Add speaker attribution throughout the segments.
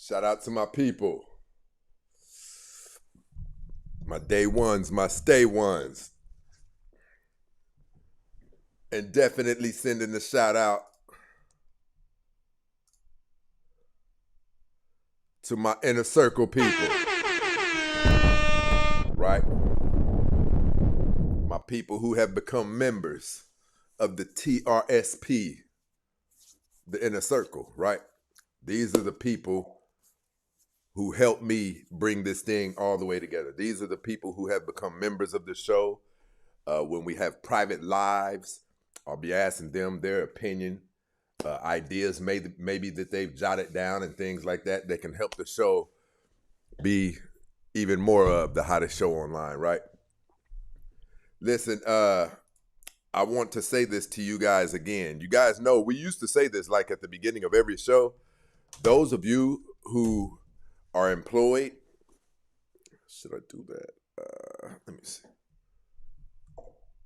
Speaker 1: Shout out to my people. My day ones, my stay ones. And definitely sending the shout out to my inner circle people. Right? My people who have become members of the TRSP, the inner circle, right? These are the people who helped me bring this thing all the way together. These are the people who have become members of the show. When we have private lives, I'll be asking them their opinion, ideas maybe that they've jotted down and things like that that can help the show be even more of the hottest show online, right? Listen, I want to say this to you guys again. You guys know we used to say this like at the beginning of every show. Those of you who are employed, should I do that? Let me see.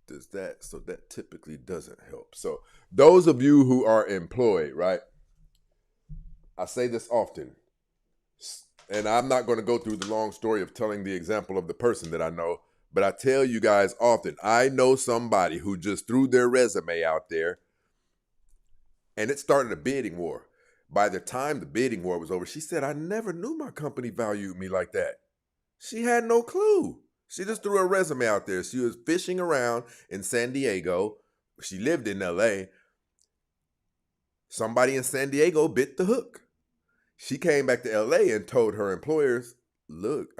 Speaker 1: Does that, so that typically doesn't help. So those of you who are employed, right? I say this often, and I'm not going to go through the long story of telling the example of the person that I know, but I tell you guys often, I know somebody who just threw their resume out there and it started a bidding war. By the time the bidding war was over, she said, I never knew my company valued me like that. She had no clue. She just threw her resume out there. She was fishing around in San Diego. She lived in LA. Somebody in San Diego bit the hook. She came back to LA and told her employers, look,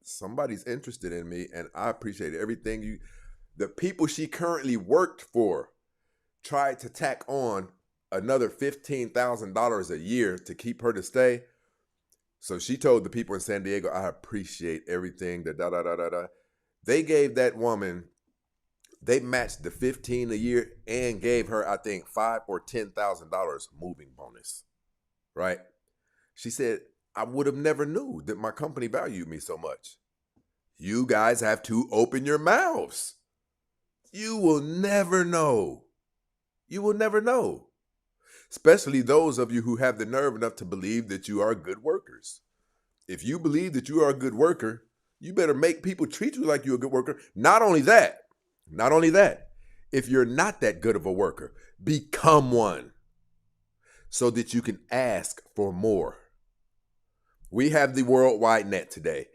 Speaker 1: somebody's interested in me and I appreciate everything you, the people she currently worked for tried to tack on another $15,000 a year to keep her to stay. So she told the people in San Diego, I appreciate everything, They gave that woman, they matched the $15,000 a year and gave her, I think, $5,000 or $10,000 moving bonus, right? She said, I would have never knew that my company valued me so much. You guys have to open your mouths. You will never know. You will never know. Especially those of you who have the nerve enough to believe that you are good workers. If you believe that you are a good worker, you better make people treat you like you're a good worker. Not only that, if you're not that good of a worker, become one so that you can ask for more. We have the worldwide net today.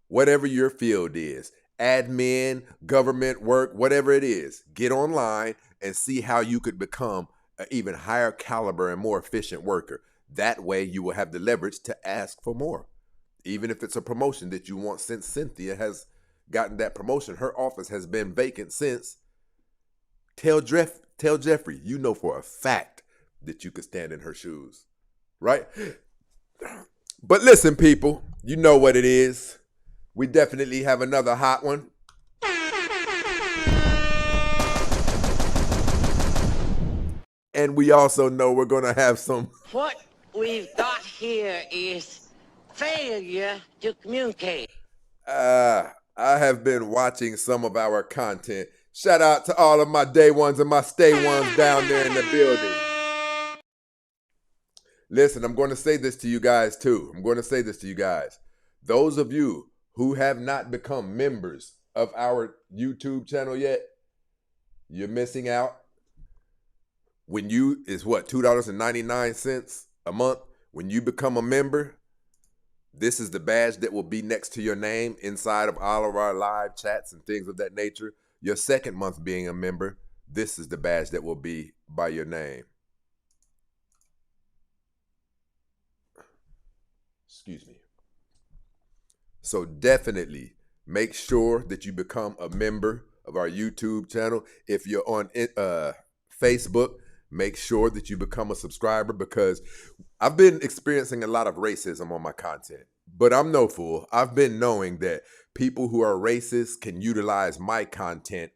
Speaker 1: Whatever your field is, admin, government work, whatever it is, get online and see how you could become an even higher caliber and more efficient worker. That way you will have the leverage to ask for more. Even if it's a promotion that you want, since Cynthia has gotten that promotion, her office has been vacant since. Tell Jeffrey, you know for a fact that you could stand in her shoes, right? But listen, people, you know what it is. We definitely have another hot one. And we also know we're going to have some.
Speaker 2: What we've got here is failure to communicate.
Speaker 1: I have been watching some of our content. Shout out to all of my day ones and my stay ones down there in the building. Listen, I'm going to say this to you guys too. Those of you who have not become members of our YouTube channel yet, you're missing out. When you is what, $2.99 a month. When you become a member, this is the badge that will be next to your name inside of all of our live chats and things of that nature. Your second month being a member, this is the badge that will be by your name. Excuse me. So definitely make sure that you become a member of our YouTube channel. If you're on Facebook, make sure that you become a subscriber, because I've been experiencing a lot of racism on my content. But I'm no fool. I've been knowing that people who are racist can utilize my content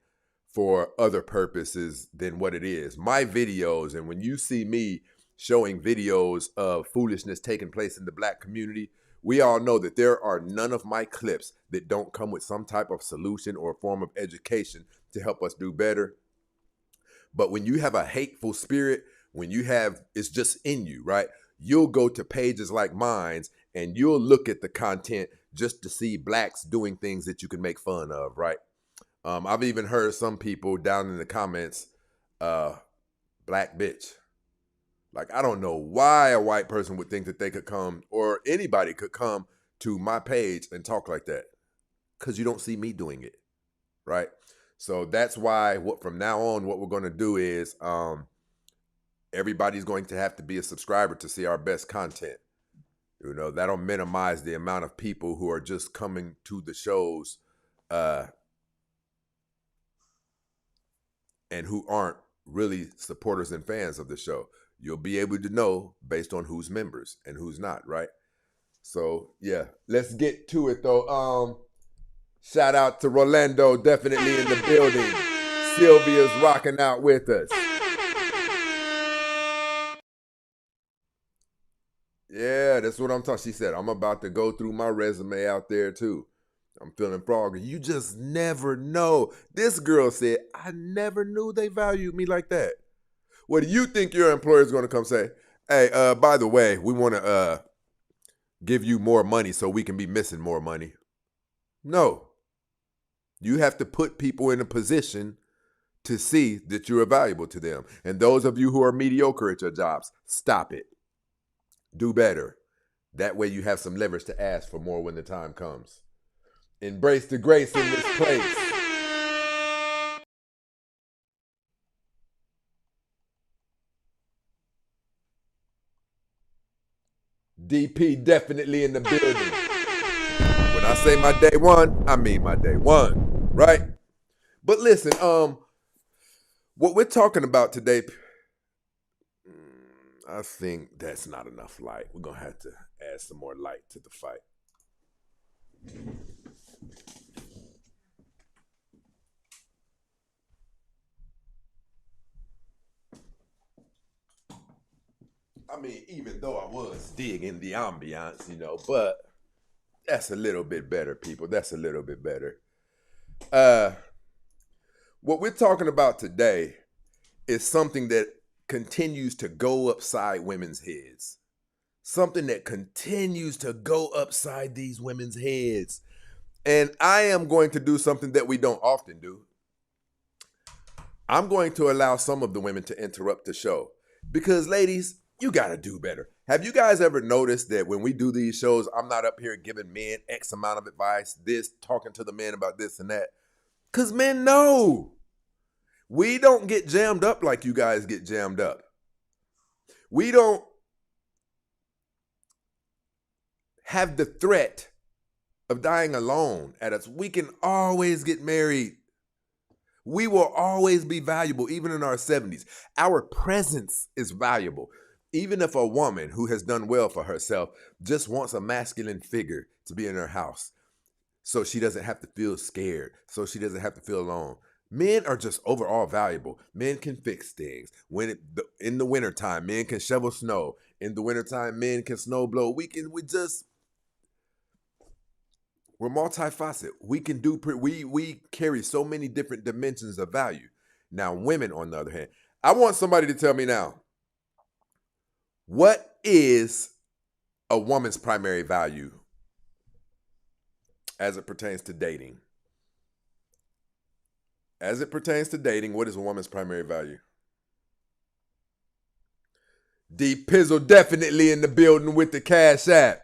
Speaker 1: for other purposes than what it is. My videos, and when you see me showing videos of foolishness taking place in the Black community, we all know that there are none of my clips that don't come with some type of solution or form of education to help us do better. But when you have a hateful spirit, when you have, it's just in you, right? you'll go to pages like mine and you'll look at the content just to see blacks doing things that you can make fun of, right? I've even heard some people down in the comments, black bitch. Like, I don't know why a white person would think that they could come, or anybody could come to my page and talk like that, because you don't see me doing it, right? So that's why from now on, what we're going to do is everybody's going to have to be a subscriber to see our best content. You know, that'll minimize the amount of people who are just coming to the shows and who aren't really supporters and fans of the show. You'll be able to know based on who's members and who's not, right? So, yeah, let's get to it, though. Shout out to Rolando, definitely in the building. Sylvia's rocking out with us. Yeah, that's what I'm talking. She said, I'm about to go through my resume out there, too. I'm feeling froggy. You just never know. This girl said, I never knew they valued me like that. What do you think your employer is going to come say? Hey, by the way, we want to give you more money so we can be missing more money. No. You have to put people in a position to see that you're valuable to them. And those of you who are mediocre at your jobs, stop it. Do better. That way you have some leverage to ask for more when the time comes. Embrace the grace in this place. DP definitely in the building. When I say my day one, I mean my day one, right? But listen, what we're talking about today, I think that's not enough light. We're going to have to add some more light to the fight. I mean, even though I was digging the ambiance, you know, but that's a little bit better, people. That's a little bit better. What we're talking about today is something that continues to go upside women's heads. Something that continues to go upside these women's heads. And I am going to do something that we don't often do. I'm going to allow some of the women to interrupt the show. Because, ladies, you got to do better. Have you guys ever noticed that when we do these shows, I'm not up here giving men X amount of advice, talking to the men about this and that? Because men know. We don't get jammed up like you guys get jammed up. We don't have the threat of dying alone at us. We can always get married. We will always be valuable, even in our 70s. Our presence is valuable. Even if a woman who has done well for herself just wants a masculine figure to be in her house so she doesn't have to feel scared, so she doesn't have to feel alone. Men are just overall valuable. Men can fix things. In the wintertime, men can shovel snow. In the wintertime, men can snow blow. We're multifaceted. We can do, we carry so many different dimensions of value. Now, women, on the other hand, I want somebody to tell me now, what is a woman's primary value as it pertains to dating? As it pertains to dating, what is a woman's primary value? D Pizzle definitely in the building with the Cash App.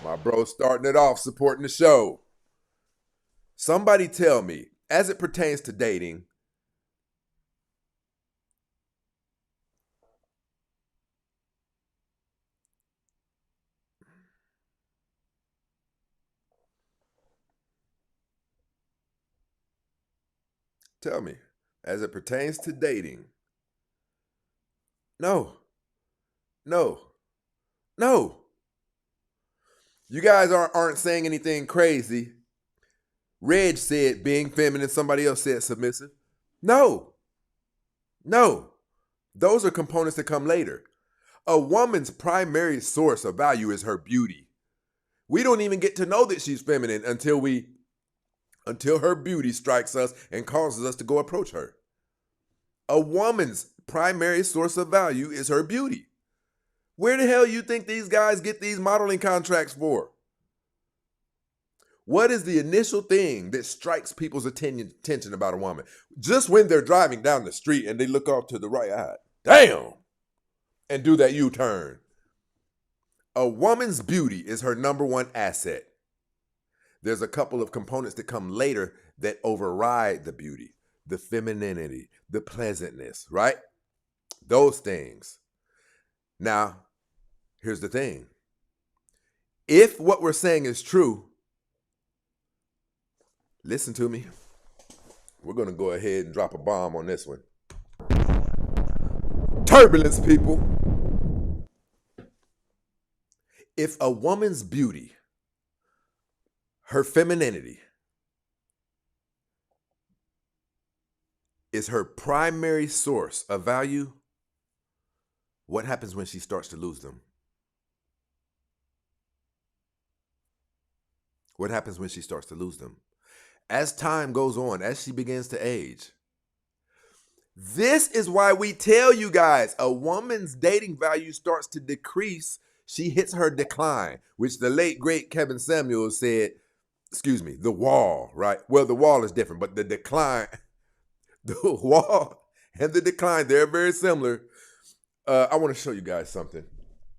Speaker 1: My bro starting it off, supporting the show. Somebody tell me, as it pertains to dating, tell me, as it pertains to dating, no. You guys aren't saying anything crazy. Reg said being feminine, somebody else said submissive. No. Those are components that come later. A woman's primary source of value is her beauty. We don't even get to know that she's feminine until her beauty strikes us and causes us to go approach her. A woman's primary source of value is her beauty. Where the hell you think these guys get these modeling contracts for? What is the initial thing that strikes people's attention about a woman? Just when they're driving down the street and they look off to the right, damn, and do that U-turn. A woman's beauty is her number one asset. There's a couple of components that come later that override the beauty, the femininity, the pleasantness, right? Those things. Now, here's the thing. If what we're saying is true, listen to me. We're going to go ahead and drop a bomb on this one. Turbulence, people. If a woman's beauty, her femininity, is her primary source of value, what happens when she starts to lose them? What happens when she starts to lose them? As time goes on, as she begins to age. This is why we tell you guys, a woman's dating value starts to decrease. She hits her decline, which the late, great Kevin Samuels said, the wall, right? Well, the wall is different, but the decline, the wall and the decline, they're very similar. I want to show you guys something.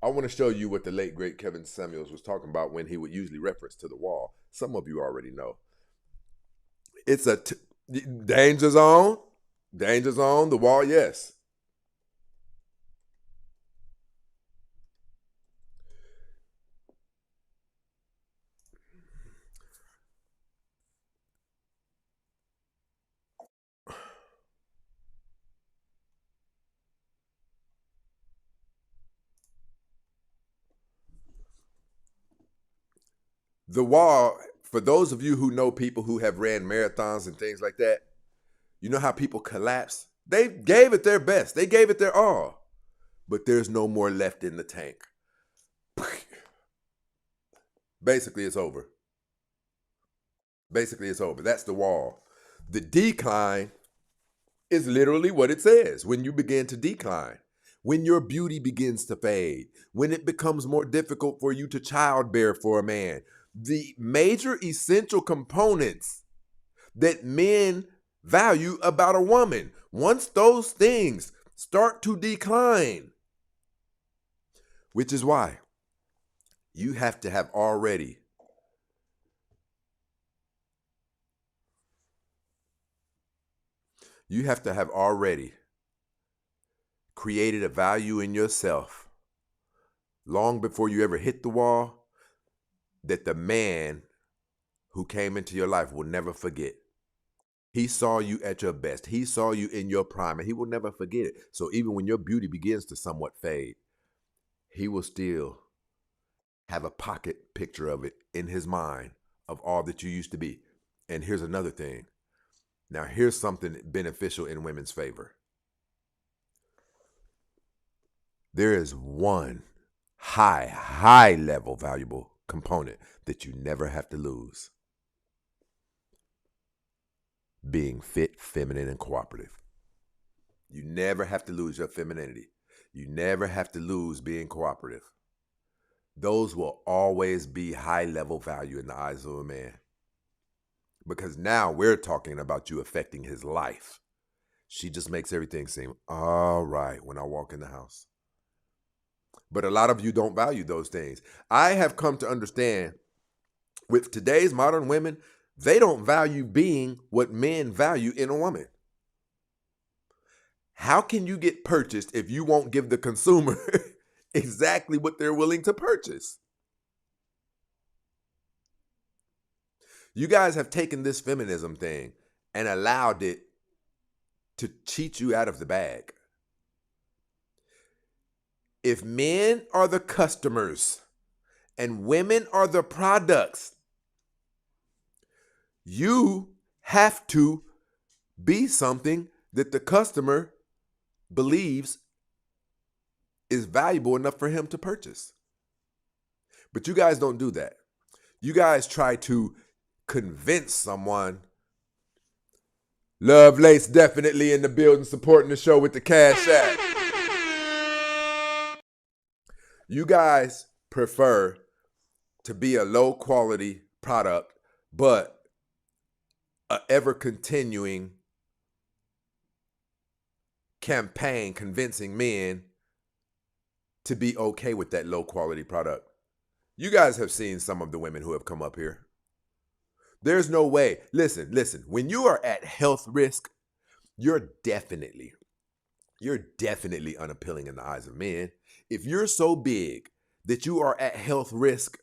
Speaker 1: I want to show you what the late, great Kevin Samuels was talking about when he would usually reference to the wall. Some of you already know. It's a danger zone. Danger zone, the wall, yes. The wall, for those of you who know people who have ran marathons and things like that, you know how people collapse? They gave it their best. They gave it their all. But there's no more left in the tank. Basically, it's over. Basically, it's over. That's the wall. The decline is literally what it says. When you begin to decline, when your beauty begins to fade, when it becomes more difficult for you to childbear for a man, the major essential components that men value about a woman, once those things start to decline, which is why you have to have already created a value in yourself long before you ever hit the wall that the man who came into your life will never forget. He saw you at your best. He saw you in your prime, and he will never forget it. So even when your beauty begins to somewhat fade, he will still have a pocket picture of it in his mind of all that you used to be. And here's another thing. Now, here's something beneficial in women's favor. There is one high level valuable component that you never have to lose. Being fit, feminine, and cooperative. You never have to lose your femininity. You never have to lose being cooperative. Those will always be high level value in the eyes of a man. Because now we're talking about you affecting his life. She just makes everything seem all right when I walk in the house. But a lot of you don't value those things. I have come to understand with today's modern women, they don't value being what men value in a woman. How can you get purchased if you won't give the consumer exactly what they're willing to purchase? You guys have taken this feminism thing and allowed it to cheat you out of the bag. If men are the customers and women are the products, you have to be something that the customer believes is valuable enough for him to purchase. But you guys don't do that. You guys try to convince someone Love Lace definitely in the building, supporting the show with the cash app. You guys prefer to be a low quality product, but a ever continuing campaign convincing men to be okay with that low quality product. You guys have seen some of the women who have come up here. There's no way. Listen, when you are at health risk, you're definitely unappealing in the eyes of men. If you're so big that you are at health risk.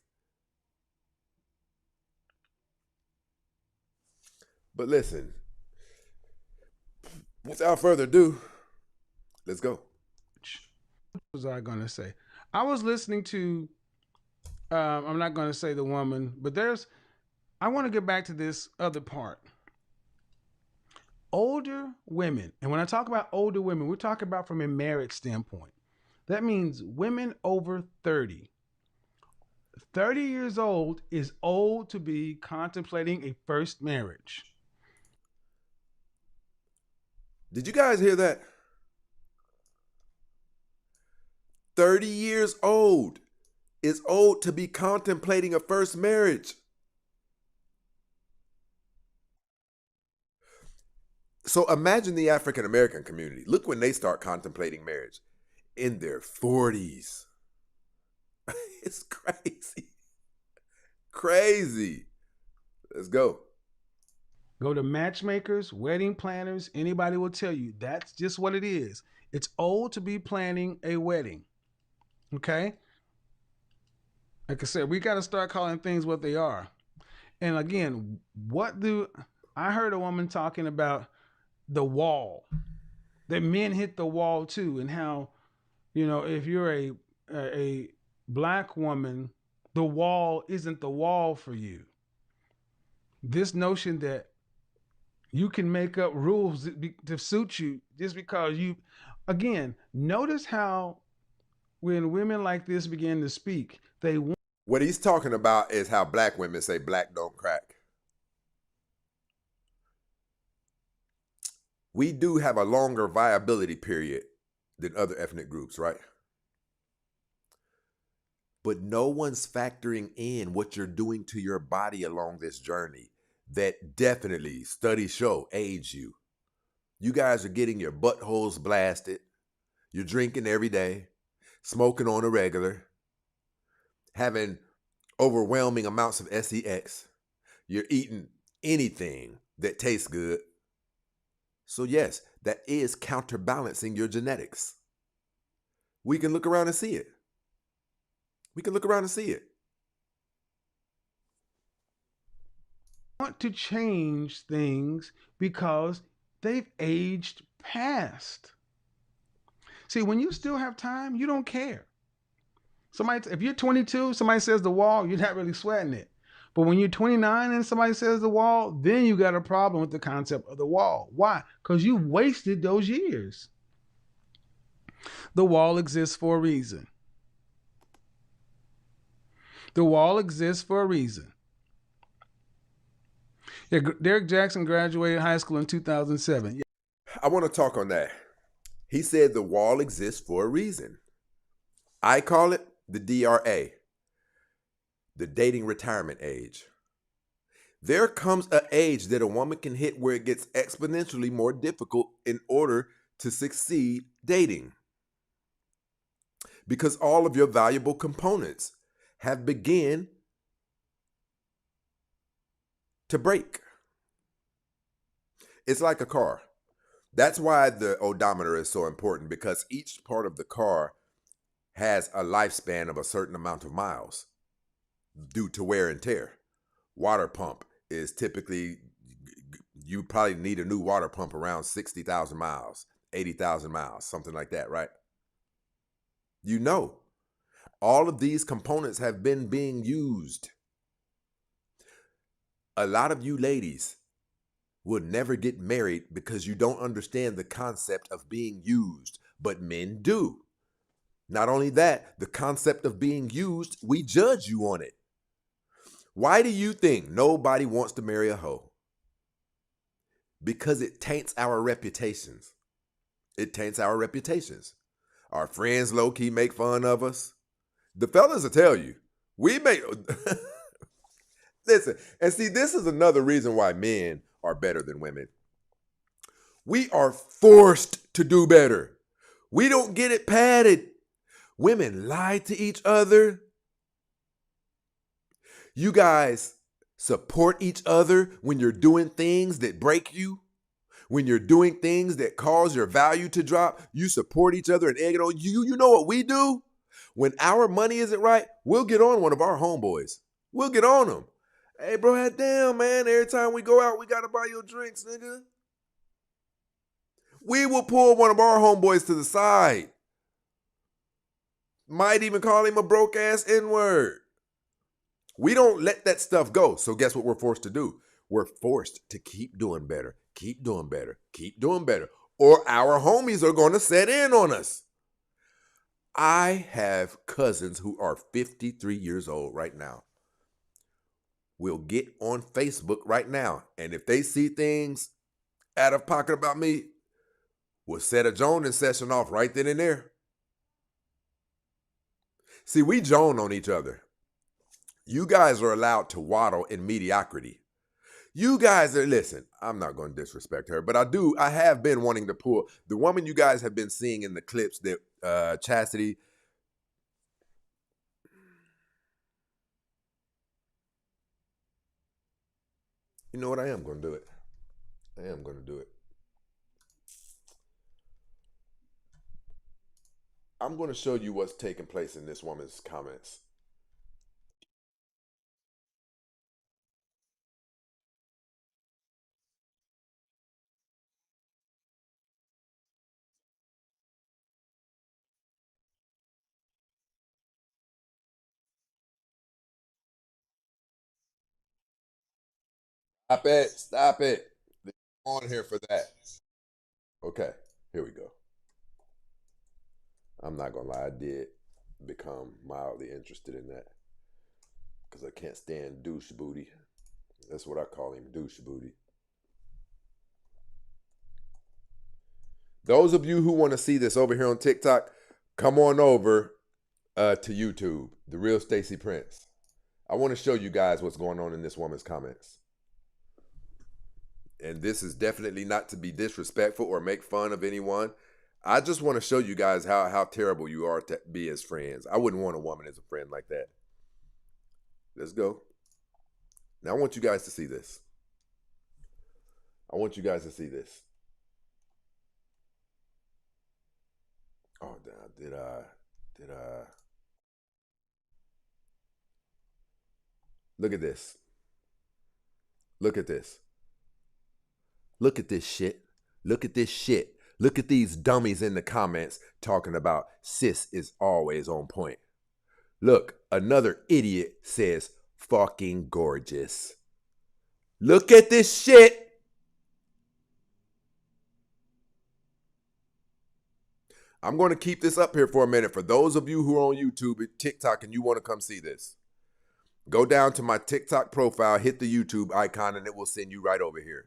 Speaker 1: But listen, without further ado, let's go.
Speaker 3: What was I going to say? I was listening to, I'm not going to say the woman, but I want to get back to this other part. Older women, and when I talk about older women, we're talking about from a marriage standpoint. That means women over 30. 30 years old is old to be contemplating a first marriage.
Speaker 1: Did you guys hear that? 30 years old is old to be contemplating a first marriage. So imagine the African American community. Look when they start contemplating marriage. In their 40s. It's crazy. Crazy. Let's go.
Speaker 3: Go to matchmakers, wedding planners, anybody will tell you that's just what it is. It's old to be planning a wedding. Okay? Like I said, we got to start calling things what they are. And again, I heard a woman talking about the wall, that men hit the wall too, and how, if you're a black woman, the wall isn't the wall for you. This notion that you can make up rules to suit you just because again, notice how when women like this begin to speak,
Speaker 1: what he's talking about is how black women say black don't crack. We do have a longer viability period than other ethnic groups, right? But no one's factoring in what you're doing to your body along this journey that definitely, studies show, aids you. You guys are getting your buttholes blasted. You're drinking every day, smoking on a regular, having overwhelming amounts of sex. You're eating anything that tastes good. So yes, that is counterbalancing your genetics. We can look around and see it.
Speaker 3: Want to change things because they've aged past. See, when you still have time, you don't care. If you're 22, somebody says the wall, you're not really sweating it. But when you're 29 and somebody says the wall, then you got a problem with the concept of the wall. Why? Because you wasted those years. The wall exists for a reason. The wall exists for a reason. Yeah, Derek Jackson graduated high school in 2007.
Speaker 1: I want to talk on that. He said the wall exists for a reason. I call it the DRA, the dating retirement age. There comes an age that a woman can hit where it gets exponentially more difficult in order to succeed dating. Because all of your valuable components have begun to break. It's like a car. That's why the odometer is so important, because each part of the car has a lifespan of a certain amount of miles due to wear and tear. Water pump is typically, you probably need a new water pump around 60,000 miles, 80,000 miles, something like that, right? All of these components have been being used. A lot of you ladies will never get married because you don't understand the concept of being used, but men do. Not only that, the concept of being used, we judge you on it. Why do you think nobody wants to marry a hoe? Because it taints our reputations. It taints our reputations. Our friends low-key make fun of us. The fellas will tell you, we make... Listen, and see, this is another reason why men are better than women. We are forced to do better. We don't get it padded. Women lie to each other. You guys support each other when you're doing things that break you. When you're doing things that cause your value to drop, you support each other and egg it on you. You know what we do? When our money isn't right, we'll get on one of our homeboys. We'll get on them. Hey, bro, damn, man, every time we go out, we got to buy your drinks, nigga. We will pull one of our homeboys to the side. Might even call him a broke-ass N-word. We don't let that stuff go. So guess what we're forced to do? We're forced to keep doing better, keep doing better, keep doing better. Or our homies are going to set in on us. I have cousins who are 53 years old right now. Will get on Facebook right now. And if they see things out of pocket about me, will set a Joning session off right then and there. See, we Joan on each other. You guys are allowed to waddle in mediocrity. You guys are, listen, I'm not going to disrespect her, but I have been wanting to pull the woman you guys have been seeing in the clips that Chastity. You know what? I am going to do it. I am going to do it. I'm going to show you what's taking place in this woman's comments. Stop it. Stop it. They're on here for that. Okay, here we go. I'm not going to lie. I did become mildly interested in that. Because I can't stand douche booty. That's what I call him, douche booty. Those of you who want to see this over here on TikTok, come on over to YouTube, The Real Stacey Prince. I want to show you guys what's going on in this woman's comments. And this is definitely not to be disrespectful or make fun of anyone. I just want to show you guys how terrible you are to be as friends. I wouldn't want a woman as a friend like that. Let's go. Now I want you guys to see this. I want you guys to see this. Oh, did I? Look at this. Look at this. Look at this shit. Look at this shit. Look at these dummies in the comments talking about sis is always on point. Look, another idiot says fucking gorgeous. Look at this shit. I'm going to keep this up here for a minute. For those of you who are on YouTube and TikTok and you want to come see this, go down to my TikTok profile, hit the YouTube icon, and it will send you right over here.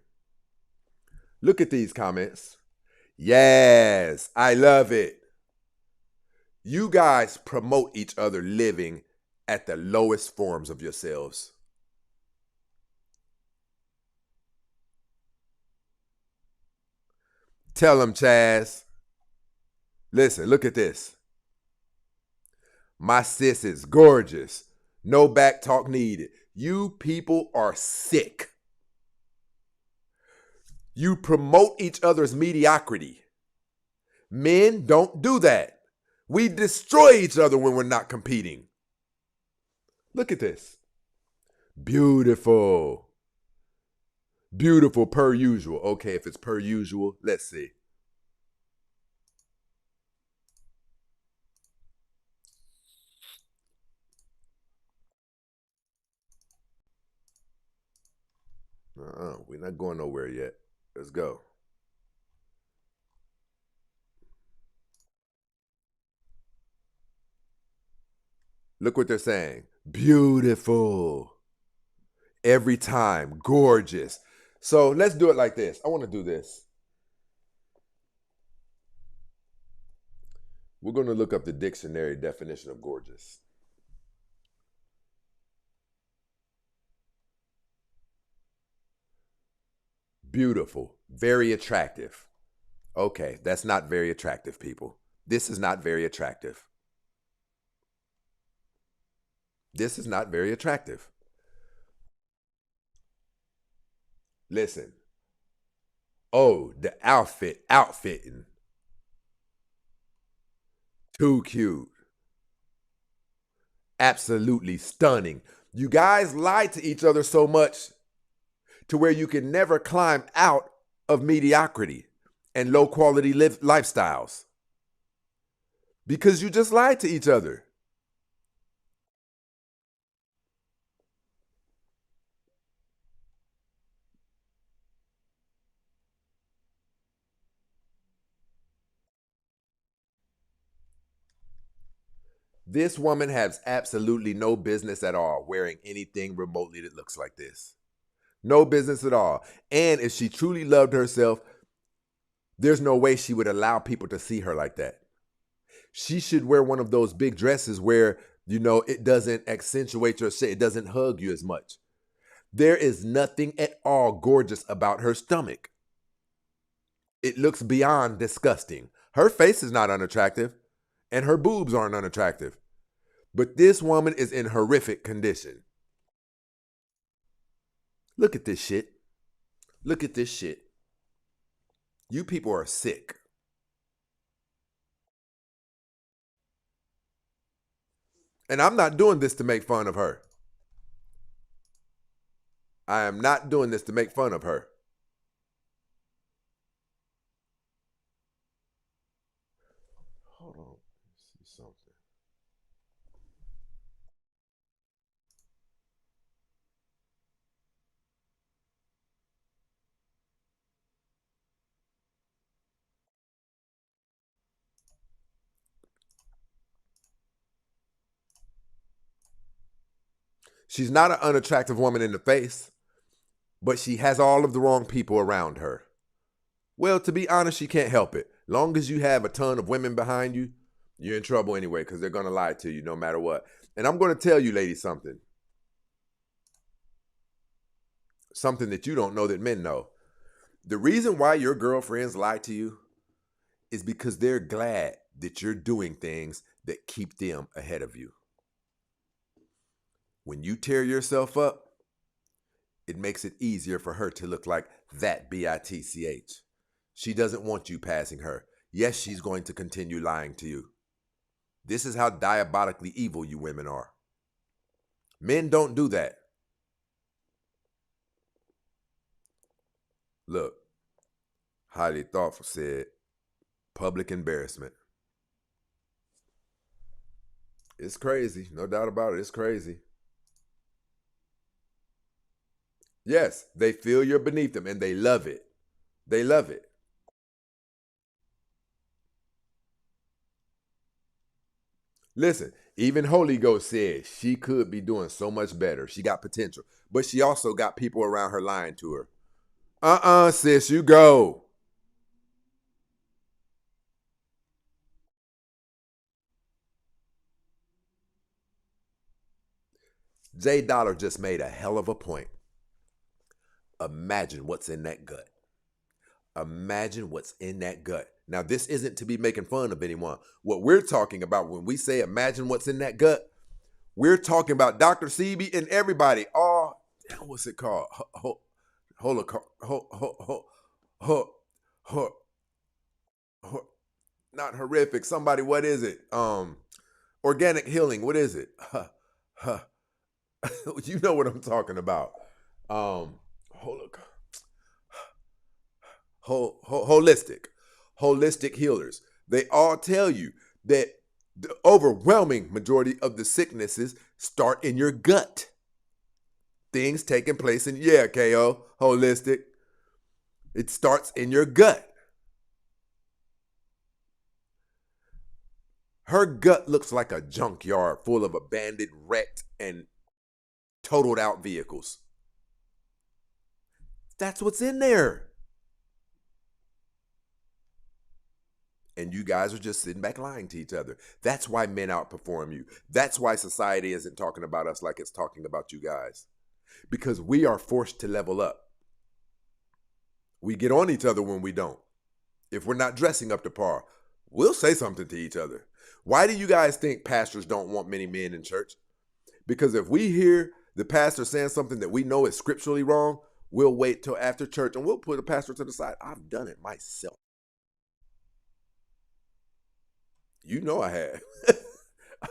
Speaker 1: Look at these comments. Yes, I love it. You guys promote each other living at the lowest forms of yourselves. Tell them, Chaz. Listen, look at this. My sis is gorgeous. No back talk needed. You people are sick. You promote each other's mediocrity. Men don't do that. We destroy each other when we're not competing. Look at this. Beautiful. Beautiful per usual. Okay, if it's per usual, let's see. We're not going nowhere yet. Let's go. Look what they're saying. Beautiful. Every time. Gorgeous. So let's do it like this. I want to do this. We're going to look up the dictionary definition of gorgeous. Beautiful, very attractive. Okay, that's not very attractive, people. This is not very attractive. This is not very attractive. Listen. Oh, the outfitting. Too cute. Absolutely stunning. You guys lie to each other so much to where you can never climb out of mediocrity and low quality lifestyles because you just lied to each other. This woman has absolutely no business at all wearing anything remotely that looks like this. No business at all. And if she truly loved herself, there's no way she would allow people to see her like that. She should wear one of those big dresses where, it doesn't accentuate your shit. It doesn't hug you as much. There is nothing at all gorgeous about her stomach. It looks beyond disgusting. Her face is not unattractive, and her boobs aren't unattractive. But this woman is in horrific condition. Look at this shit. Look at this shit. You people are sick. And I'm not doing this to make fun of her. I am not doing this to make fun of her. Hold on. Let's see something. She's not an unattractive woman in the face, but she has all of the wrong people around her. Well, to be honest, she can't help it. Long as you have a ton of women behind you, you're in trouble anyway because they're going to lie to you no matter what. And I'm going to tell you, ladies, something. Something that you don't know that men know. The reason why your girlfriends lie to you is because they're glad that you're doing things that keep them ahead of you. When you tear yourself up, it makes it easier for her to look like that bitch. She doesn't want you passing her. Yes, she's going to continue lying to you. This is how diabolically evil you women are. Men don't do that. Look, highly thoughtful said, public embarrassment. It's crazy. No doubt about it. It's crazy. Yes, they feel you're beneath them and they love it. They love it. Listen, even Holy Ghost said she could be doing so much better. She got potential, but she also got people around her lying to her. Sis, you go. Jay Dollar just made a hell of a point. Imagine what's in that gut. Imagine what's in that gut. Now, this isn't to be making fun of anyone. What we're talking about when we say imagine what's in that gut, we're talking about Dr. Sebi and everybody. What's it called? Not horrific. Somebody, what is it? Organic healing. What is it? You know what I'm talking about. Holistic healers. They all tell you that the overwhelming majority of the sicknesses start in your gut. Things taking place in, KO, holistic. It starts in your gut. Her gut looks like a junkyard full of abandoned, wrecked, and totaled out vehicles. That's what's in there. And you guys are just sitting back lying to each other. That's why men outperform you. That's why society isn't talking about us like it's talking about you guys. Because we are forced to level up. We get on each other when we don't. If we're not dressing up to par, we'll say something to each other. Why do you guys think pastors don't want many men in church? Because if we hear the pastor saying something that we know is scripturally wrong, we'll wait till after church and we'll put the pastor to the side. I've done it myself. You know I have.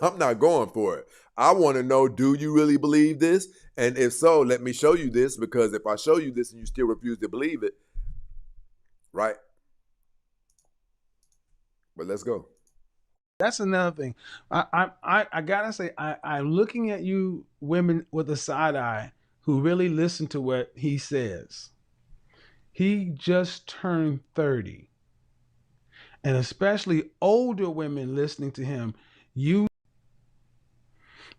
Speaker 1: I'm not going for it. I want to know, do you really believe this? And if so, let me show you this, because if I show you this and you still refuse to believe it, right? But let's go.
Speaker 3: That's another thing. I gotta say, I'm looking at you women with a side eye who really listen to what he says. He just turned 30. And especially older women listening to him, the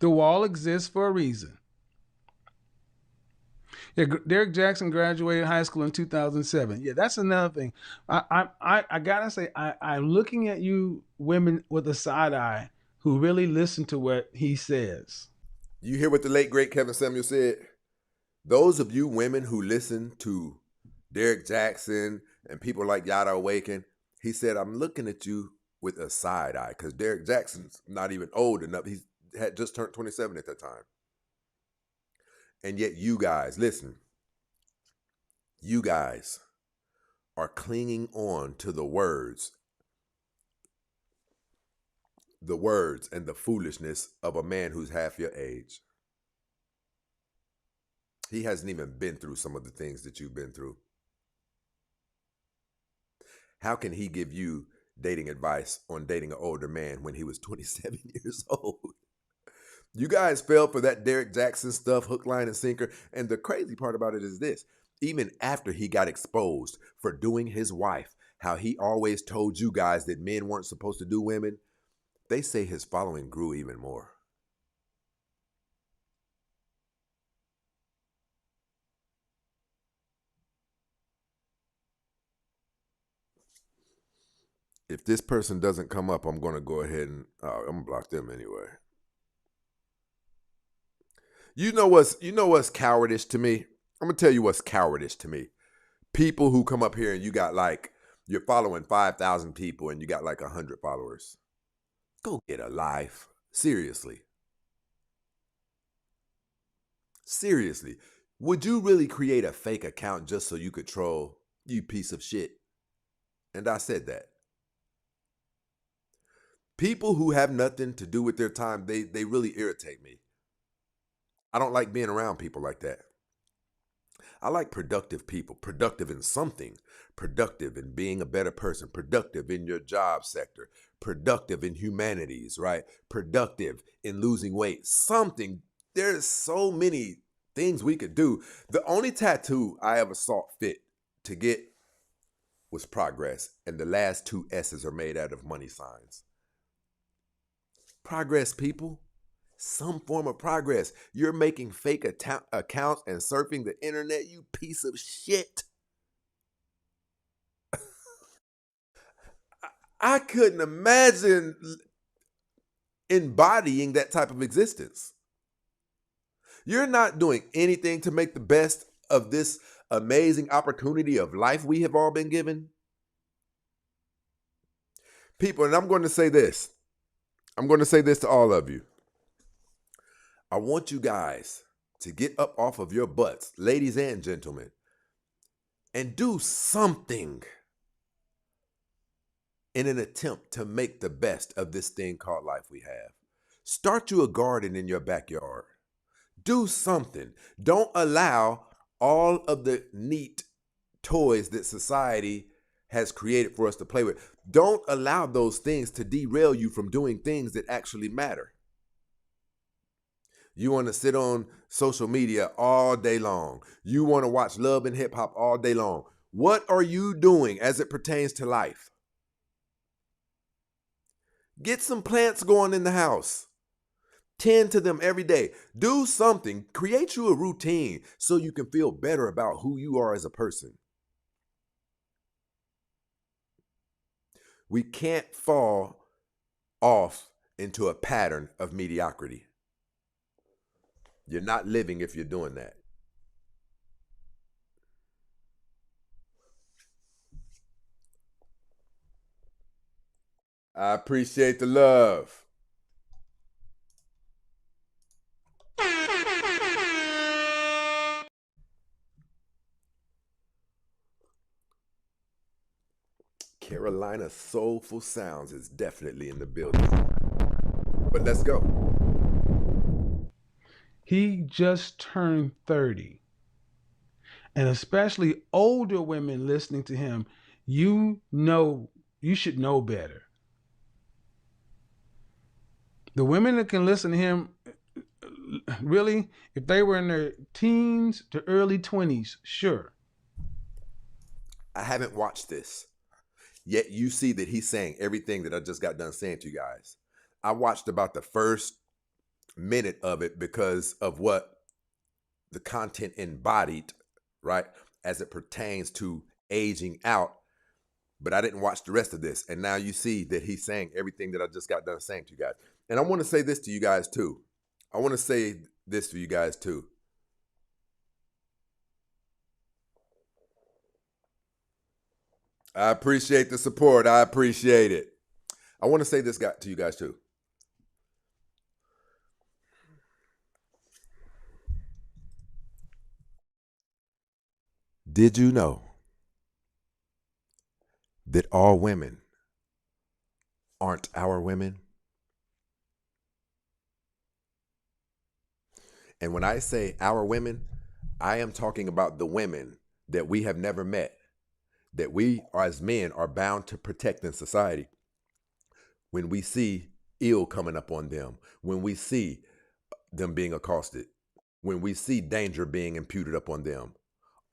Speaker 3: wall exists for a reason. Yeah, Derek Jackson graduated high school in 2007. Yeah, that's another thing. I gotta say, I'm looking at you women with a side eye who really listen to what he says.
Speaker 1: You hear what the late, great Kevin Samuel said? Those of you women who listen to Derek Jackson and people like Yada Awaken, he said, I'm looking at you with a side eye, because Derek Jackson's not even old enough. He had just turned 27 at that time. And yet you guys, listen, you guys are clinging on to the words and the foolishness of a man who's half your age. He hasn't even been through some of the things that you've been through. How can he give you dating advice on dating an older man when he was 27 years old? You guys fell for that Derek Jackson stuff, hook, line, and sinker. And the crazy part about it is this. Even after he got exposed for doing his wife, how he always told you guys that men weren't supposed to do women, they say his following grew even more. If this person doesn't come up, I'm going to go ahead and I'm going to block them anyway. You know what's cowardice to me? I'm going to tell you what's cowardice to me. People who come up here and you're following 5,000 people and you got like 100 followers. Go get a life. Seriously. Seriously. Would you really create a fake account just so you could troll? You piece of shit. And I said that. People who have nothing to do with their time, they really irritate me. I don't like being around people like that. I like productive people, productive in something, productive in being a better person, productive in your job sector, productive in humanities, right? Productive in losing weight, something. There's so many things we could do. The only tattoo I ever saw fit to get was progress, and the last two S's are made out of money signs. Progress, people. Some form of progress. You're making fake accounts and surfing the internet, you piece of shit. I couldn't imagine embodying that type of existence. You're not doing anything to make the best of this amazing opportunity of life we have all been given. People, and I'm going to say this. I'm going to say this to all of you. I want you guys to get up off of your butts, ladies and gentlemen, and do something in an attempt to make the best of this thing called life we have. Start you a garden in your backyard. Do something. Don't allow all of the neat toys that society has created for us to play with. Don't allow those things to derail you from doing things that actually matter. You want to sit on social media all day long. You want to watch Love and Hip Hop all day long. What are you doing as it pertains to life? Get some plants going in the house. Tend to them every day. Do something. Create you a routine so you can feel better about who you are as a person. We can't fall off into a pattern of mediocrity. You're not living if you're doing that. I appreciate the love. Carolina Soulful Sounds is definitely in the building. But let's go.
Speaker 3: He just turned 30. And especially older women listening to him, you should know better. The women that can listen to him, really, if they were in their teens to early 20s, sure.
Speaker 1: I haven't watched this. Yet you see that he's saying everything that I just got done saying to you guys. I watched about the first minute of it because of what the content embodied, right, as it pertains to aging out. But I didn't watch the rest of this. And now you see that he's saying everything that I just got done saying to you guys. And I want to say this to you guys too. I appreciate the support. I appreciate it. I want to say this to you guys too. Did you know that all women aren't our women? And when I say our women, I am talking about the women that we have never met, that we as men are bound to protect in society. When we see ill coming up on them, when we see them being accosted, when we see danger being imputed upon them.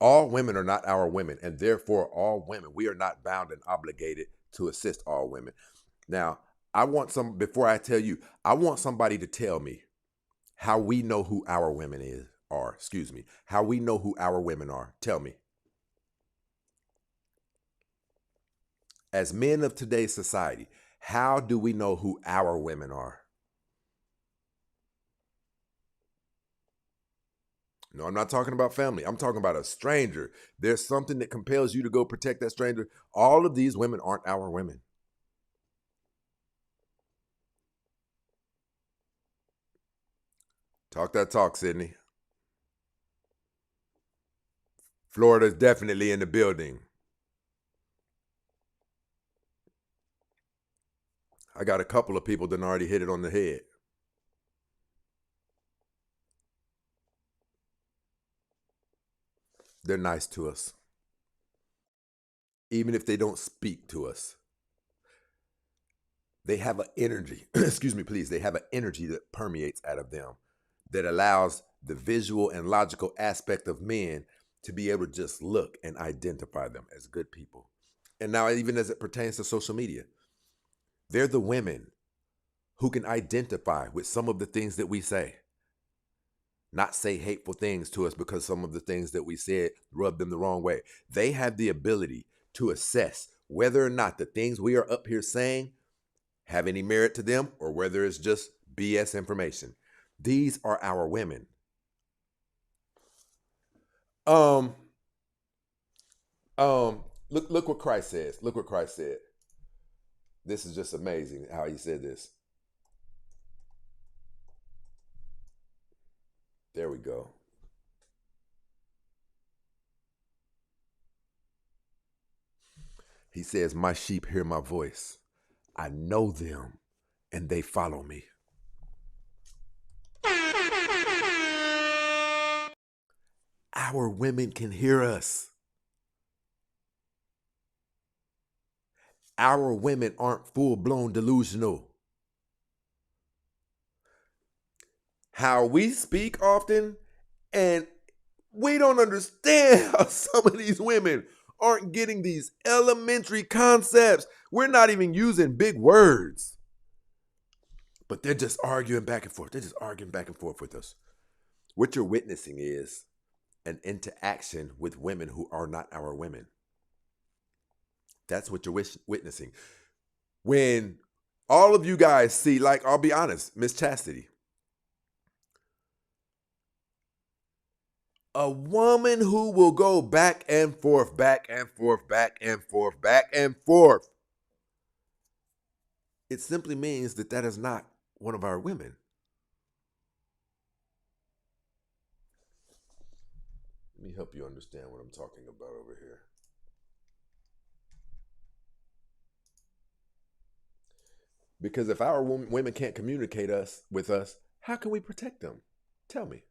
Speaker 1: All women are not our women, and therefore all women, we are not bound and obligated to assist all women. Now, before I tell you, I want somebody to tell me how we know who our women are. How we know who our women are. Tell me. As men of today's society, how do we know who our women are? No, I'm not talking about family. I'm talking about a stranger. There's something that compels you to go protect that stranger. All of these women aren't our women. Talk that talk, Sydney. Florida's definitely in the building. I got a couple of people that already hit it on the head. They're nice to us. Even if they don't speak to us. They have an energy, they have an energy that permeates out of them that allows the visual and logical aspect of men to be able to just look and identify them as good people. And now even as it pertains to social media, they're the women who can identify with some of the things that we say. Not say hateful things to us because some of the things that we said rub them the wrong way. They have the ability to assess whether or not the things we are up here saying have any merit to them or whether it's just BS information. These are our women. Look what Christ says. Look what Christ said. This is just amazing how he said this. There we go. He says, my sheep hear my voice. I know them and they follow me. Our women can hear us. Our women aren't full-blown delusional. How we speak often, and we don't understand how some of these women aren't getting these elementary concepts. We're not even using big words. But they're just arguing back and forth. They're just arguing back and forth with us. What you're witnessing is an interaction with women who are not our women. That's what you're witnessing. When all of you guys see, like, I'll be honest, Miss Chastity, a woman who will go back and forth, back and forth, back and forth, back and forth, it simply means that that is not one of our women. Let me help you understand what I'm talking about over here. Because if our women can't communicate with us, how can we protect them? Tell me.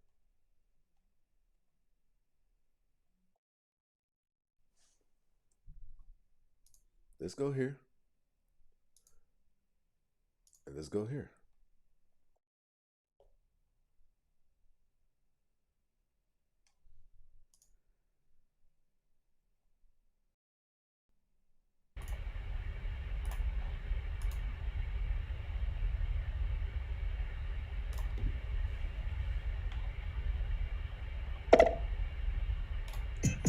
Speaker 1: Let's go here. And let's go here.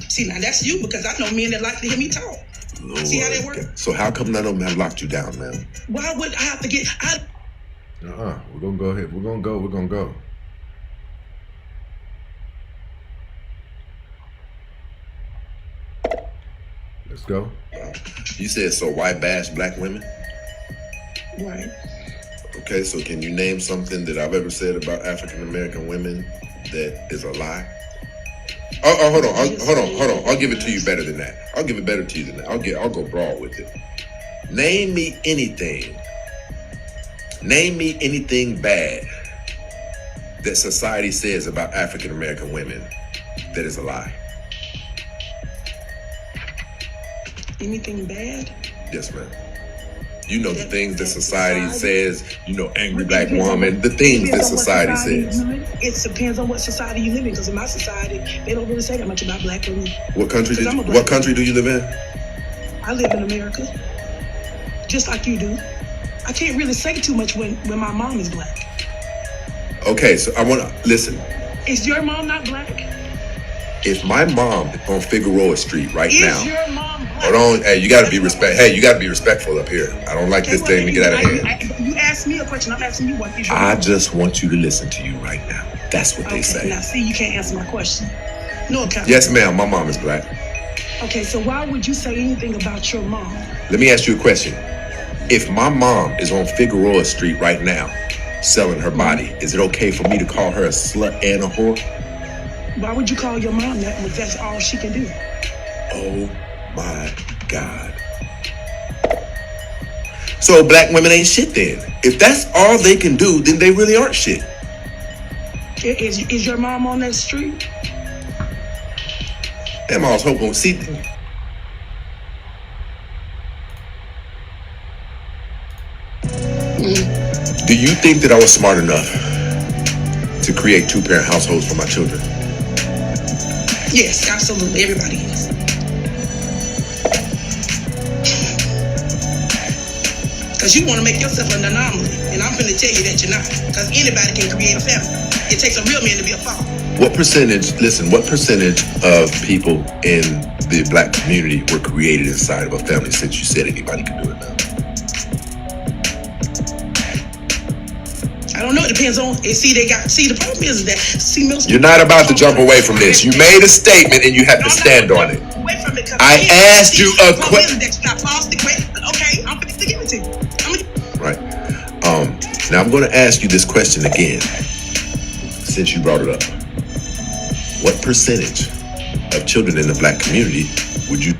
Speaker 4: See, now that's you, because I know men that like to hear me talk.
Speaker 1: Lord.
Speaker 4: See how they work?
Speaker 1: So how come none of them have locked you down, man?
Speaker 4: Why would I have to get...
Speaker 1: We're going to go ahead. We're going to go. Let's go. You said, so why bash black women?
Speaker 4: Right.
Speaker 1: Okay, so can you name something that I've ever said about African American women that is a lie? Hold on. I'll give it to you better than that. I'll give it better to you than that. I'll go broad with it. Name me anything bad that society says about African American women that is a lie.
Speaker 4: Anything bad?
Speaker 1: Yes, ma'am. You know the things that society says, angry black woman, the things that society says.
Speaker 4: It depends on what society you live in, because in my society, they don't really say that much about black women.
Speaker 1: What country do you live in?
Speaker 4: I live in America, just like you do. I can't really say too much when my mom is black.
Speaker 1: Okay, so I want to listen.
Speaker 4: Is your mom not black?
Speaker 1: If my mom on Figueroa Street now.
Speaker 4: Is your mom black?
Speaker 1: Hold on, hey, you gotta be respectful up here. I don't like this thing to get out of hand.
Speaker 4: You asked me a question, I'm asking you one.
Speaker 1: I just want you to listen to you right now. That's what they say.
Speaker 4: Now see, you can't answer my question. No account.
Speaker 1: Yes, ma'am, my mom is black.
Speaker 4: Okay, so why would you say anything about your mom?
Speaker 1: Let me ask you a question. If my mom is on Figueroa Street right now, selling her body, is it okay for me to call her a slut and a whore?
Speaker 4: Why would you call your mom that if that's all she can do?
Speaker 1: Oh my God. So black women ain't shit then. If that's all they can do, then they really aren't shit.
Speaker 4: Is your mom on that street?
Speaker 1: Damn, I was hoping. See, do you think that I was smart enough to create 2-parent households for my children?
Speaker 4: Yes, absolutely. Everybody is. Because you want to make yourself an anomaly. And I'm going to tell you that you're not. Because anybody can create a family. It takes a real man to be a father.
Speaker 1: What percentage of people in the black community were created inside of a family, since you said anybody can do it now?
Speaker 4: I don't know. It depends on. The problem is that most.
Speaker 1: You're not about to jump away from this. You made a statement and you have to stand on it.
Speaker 4: Away from it.
Speaker 1: I asked you a question.
Speaker 4: Okay, I'm going to give it to you.
Speaker 1: Right. Now I'm going to ask you this question again, since you brought it up. What percentage of children in the black community would you?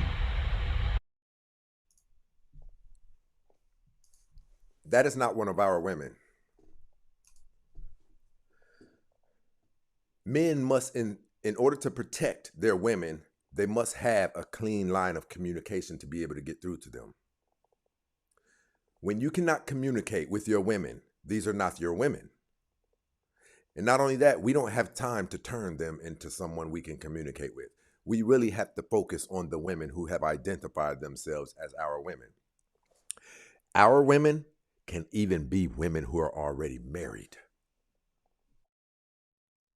Speaker 1: That is not one of our women. Men must, in order to protect their women, they must have a clean line of communication to be able to get through to them. When you cannot communicate with your women, these are not your women. And not only that, we don't have time to turn them into someone we can communicate with. We really have to focus on the women who have identified themselves as our women. Our women can even be women who are already married.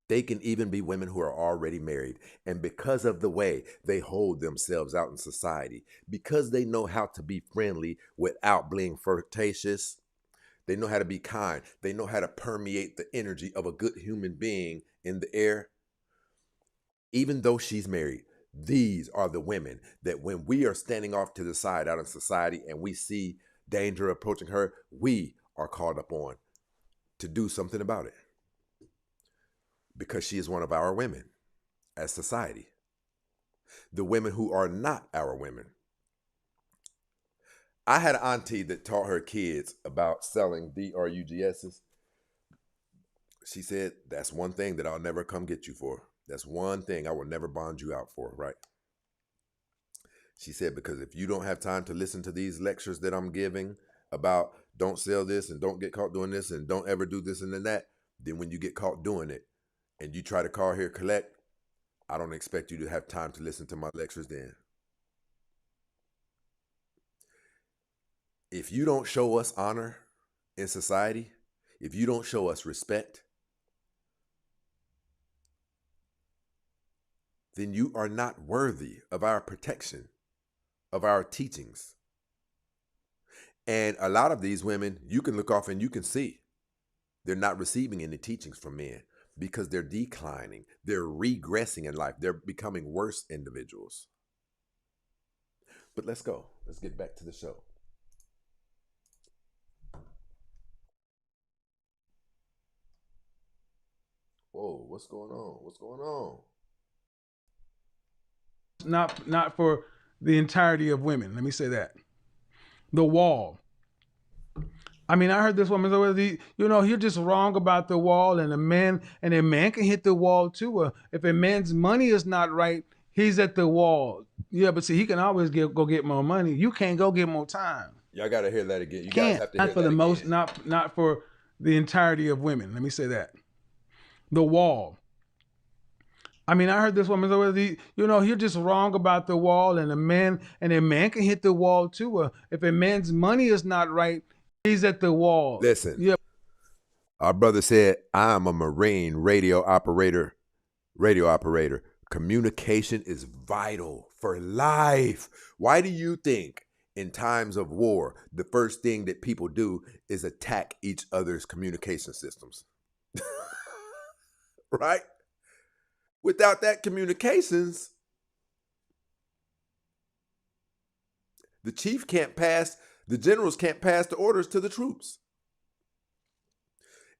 Speaker 1: They can even be women who are already married. And because of the way they hold themselves out in society, because they know how to be friendly without being flirtatious, they know how to be kind, they know how to permeate the energy of a good human being in the air. Even though she's married, these are the women that when we are standing off to the side out in society and we see danger approaching her, we are called upon to do something about it. Because she is one of our women as society. The women who are not our women. I had an auntie that taught her kids about selling DRUGSs. She said, that's one thing that I'll never come get you for. That's one thing I will never bond you out for, right? She said, because if you don't have time to listen to these lectures that I'm giving about don't sell this and don't get caught doing this and don't ever do this and then that, then when you get caught doing it, and you try to call here collect, I don't expect you to have time to listen to my lectures then. If you don't show us honor in society, if you don't show us respect, then you are not worthy of our protection, of our teachings. And a lot of these women, you can look off and you can see they're not receiving any teachings from men. Because they're declining, they're regressing in life, they're becoming worse individuals. But let's go. Let's get back to the show. Whoa, what's going on? What's going on?
Speaker 3: Not for the entirety of women. Let me say that. The wall. I mean, I heard this woman say, you're just wrong about the wall, and a man can hit the wall too. If a man's money is not right, he's at the wall. Yeah, but see, he can always go get more money. You can't go get more time.
Speaker 1: Y'all got to hear that again. You
Speaker 3: can't.
Speaker 1: Guys have to
Speaker 3: not
Speaker 1: hear
Speaker 3: for
Speaker 1: that
Speaker 3: the
Speaker 1: again.
Speaker 3: most, not for the entirety of women. Let me say that. The wall. I mean, I heard this woman say, you're just wrong about the wall, and a man can hit the wall too. If a man's money is not right, he's at the wall.
Speaker 1: Listen.
Speaker 3: Yeah.
Speaker 1: Our brother said, I'm a Marine radio operator. Communication is vital for life. Why do you think in times of war, the first thing that people do is attack each other's communication systems? Right? Without that communications, the generals can't pass the orders to the troops.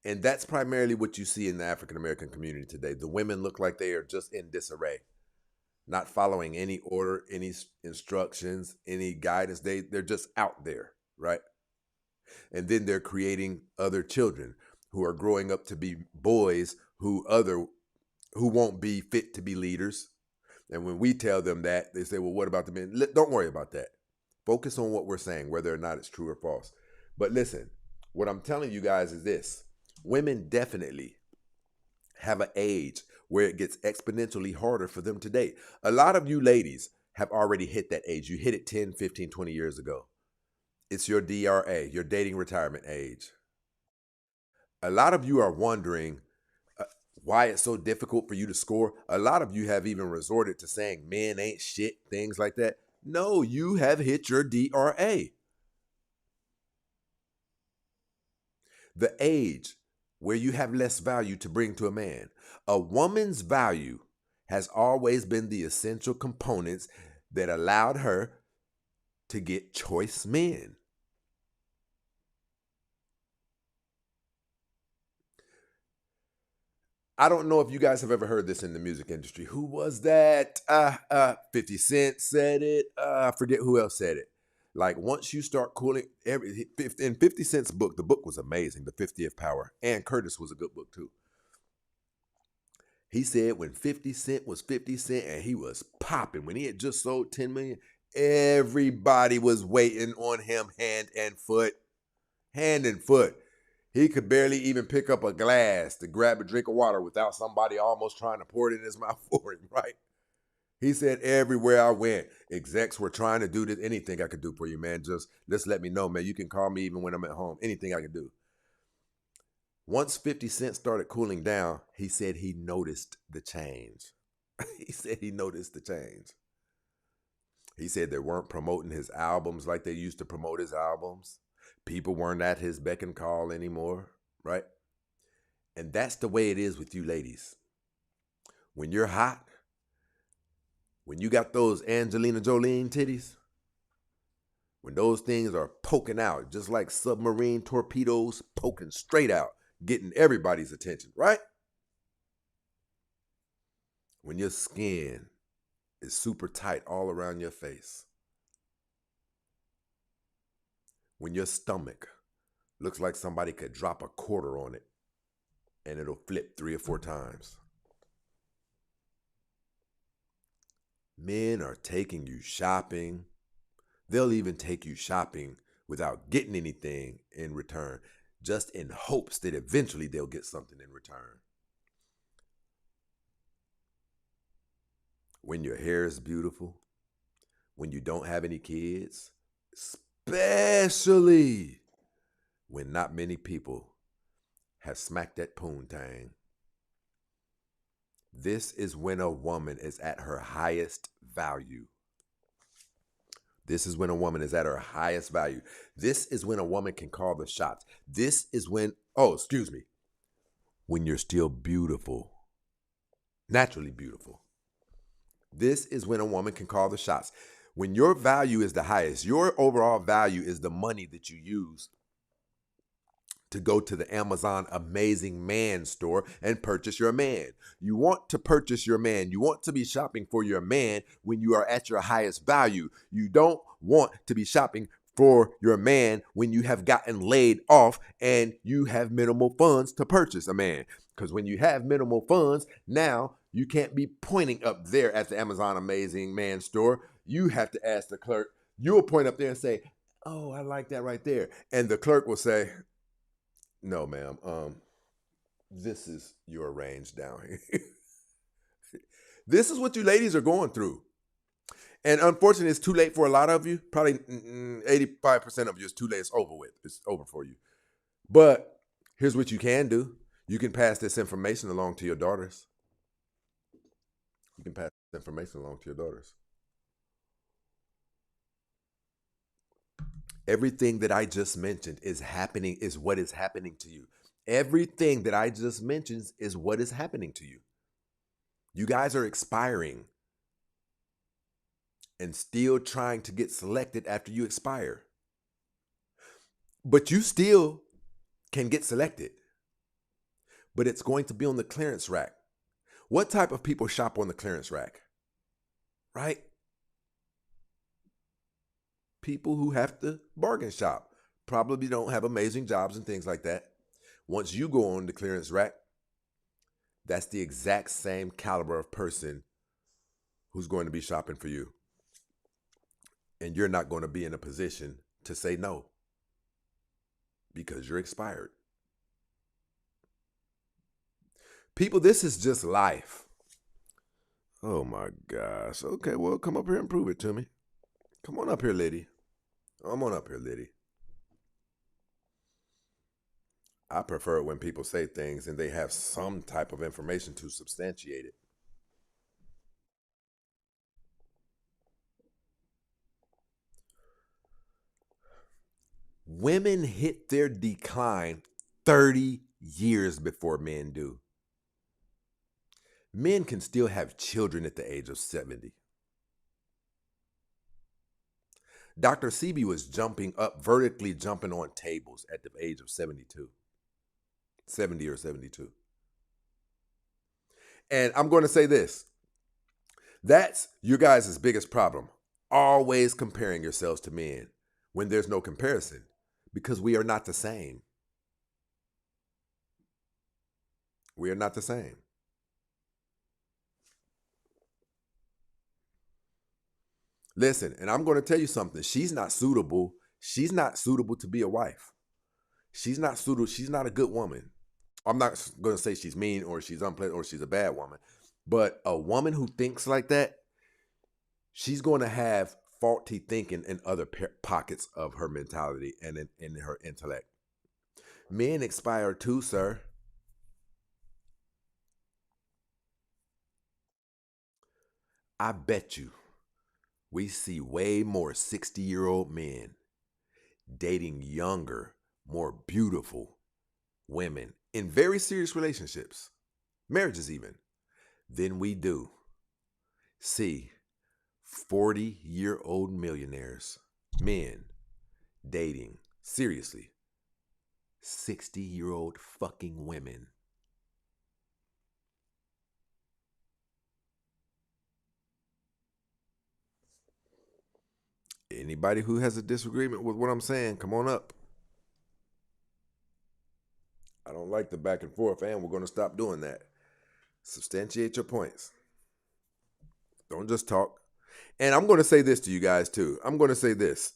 Speaker 1: And that's primarily what you see in the African American community today. The women look like they are just in disarray, not following any order, any instructions, any guidance. They're just out there, right? And then they're creating other children who are growing up to be boys who won't be fit to be leaders. And when we tell them that, they say, well, what about the men? Don't worry about that. Focus on what we're saying, whether or not it's true or false. But listen, what I'm telling you guys is this. Women definitely have an age where it gets exponentially harder for them to date. A lot of you ladies have already hit that age. You hit it 10, 15, 20 years ago. It's your DRA, your dating retirement age. A lot of you are wondering why it's so difficult for you to score. A lot of you have even resorted to saying men ain't shit, things like that. No, you have hit your DRA. The age where you have less value to bring to a man. A woman's value has always been the essential components that allowed her to get choice men. I don't know if you guys have ever heard this in the music industry. Who was that? 50 Cent said it. I forget who else said it. Like once you start cooling, in 50 Cent's book, the book was amazing, The 50th Power. And Curtis was a good book too. He said when 50 Cent was 50 Cent and he was popping, when he had just sold 10 million, everybody was waiting on him hand and foot. Hand and foot. He could barely even pick up a glass to grab a drink of water without somebody almost trying to pour it in his mouth for him, right? He said, everywhere I went, execs were trying to do this. Anything I could do for you, man. Just let me know, man. You can call me even when I'm at home. Anything I can do. Once 50 Cent started cooling down, he said he noticed the change. He said he noticed the change. He said they weren't promoting his albums like they used to promote his albums. People weren't at his beck and call anymore, right? And that's the way it is with you ladies. When you're hot, when you got those Angelina Jolie titties, when those things are poking out, just like submarine torpedoes poking straight out, getting everybody's attention, right? When your skin is super tight all around your face. When your stomach looks like somebody could drop a quarter on it and it'll flip 3 or 4 times. Men are taking you shopping. They'll even take you shopping without getting anything in return, just in hopes that eventually they'll get something in return. When your hair is beautiful, when you don't have any kids, especially when not many people have smacked that poontang. This is when a woman is at her highest value. This is when a woman is at her highest value. This is when a woman can call the shots. This is when, when you're still beautiful, naturally beautiful. This is when a woman can call the shots. When your value is the highest, your overall value is the money that you use to go to the Amazon Amazing Man store and purchase your man. You want to purchase your man. You want to be shopping for your man when you are at your highest value. You don't want to be shopping for your man when you have gotten laid off and you have minimal funds to purchase a man. Because when you have minimal funds, now you can't be pointing up there at the Amazon Amazing Man store. You have to ask the clerk. You'll point up there and say, "Oh, I like that right there." And the clerk will say, "No, ma'am. This is your range down here." This is what you ladies are going through. And unfortunately, it's too late for a lot of you. Probably 85% of you is too late. It's over with. It's over for you. But here's what you can do. You can pass this information along to your daughters. You can pass this information along to your daughters. Everything that I just mentioned is what is happening to you. Everything that I just mentioned is what is happening to you. You guys are expiring and still trying to get selected after you expire. But you still can get selected. But it's going to be on the clearance rack. What type of people shop on the clearance rack? Right? People who have to bargain shop, probably don't have amazing jobs and things like that. Once you go on the clearance rack, that's the exact same caliber of person who's going to be shopping for you. And you're not going to be in a position to say no because you're expired. People, this is just life. Oh my gosh. Okay, well, come up here and prove it to me. Come on up here, lady. Come on up here, lady. I prefer it when people say things and they have some type of information to substantiate it. Women hit their decline 30 years before men do. Men can still have children at the age of 70. Dr. Sebi was vertically jumping on tables at the age of 72. 70 or 72. And I'm going to say this. That's your guys' biggest problem. Always comparing yourselves to men when there's no comparison, because we are not the same. We are not the same. Listen, and I'm going to tell you something. She's not suitable. She's not suitable to be a wife. She's not suitable. She's not a good woman. I'm not going to say she's mean or she's unpleasant or she's a bad woman. But a woman who thinks like that, she's going to have faulty thinking in other pockets of her mentality and in her intellect. Men expire too, sir. I bet you we see way more 60-year-old men dating younger, more beautiful women in very serious relationships, marriages even, than we do see 40-year-old millionaires, men, dating seriously 60-year-old fucking women. Anybody who has a disagreement with what I'm saying, come on up. I don't like the back and forth, and we're going to stop doing that. Substantiate your points. Don't just talk. And I'm going to say this to you guys too. I'm going to say this.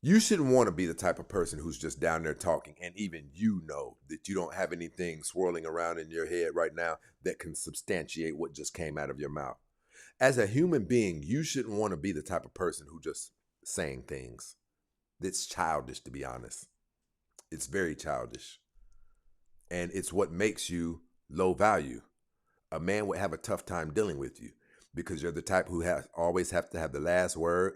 Speaker 1: You shouldn't want to be the type of person who's just down there talking, and even you know that you don't have anything swirling around in your head right now that can substantiate what just came out of your mouth. As a human being, you shouldn't want to be the type of person who just saying things. That's childish, to be honest. It's very childish. And it's what makes you low value. A man would have a tough time dealing with you because you're the type who always have to have the last word.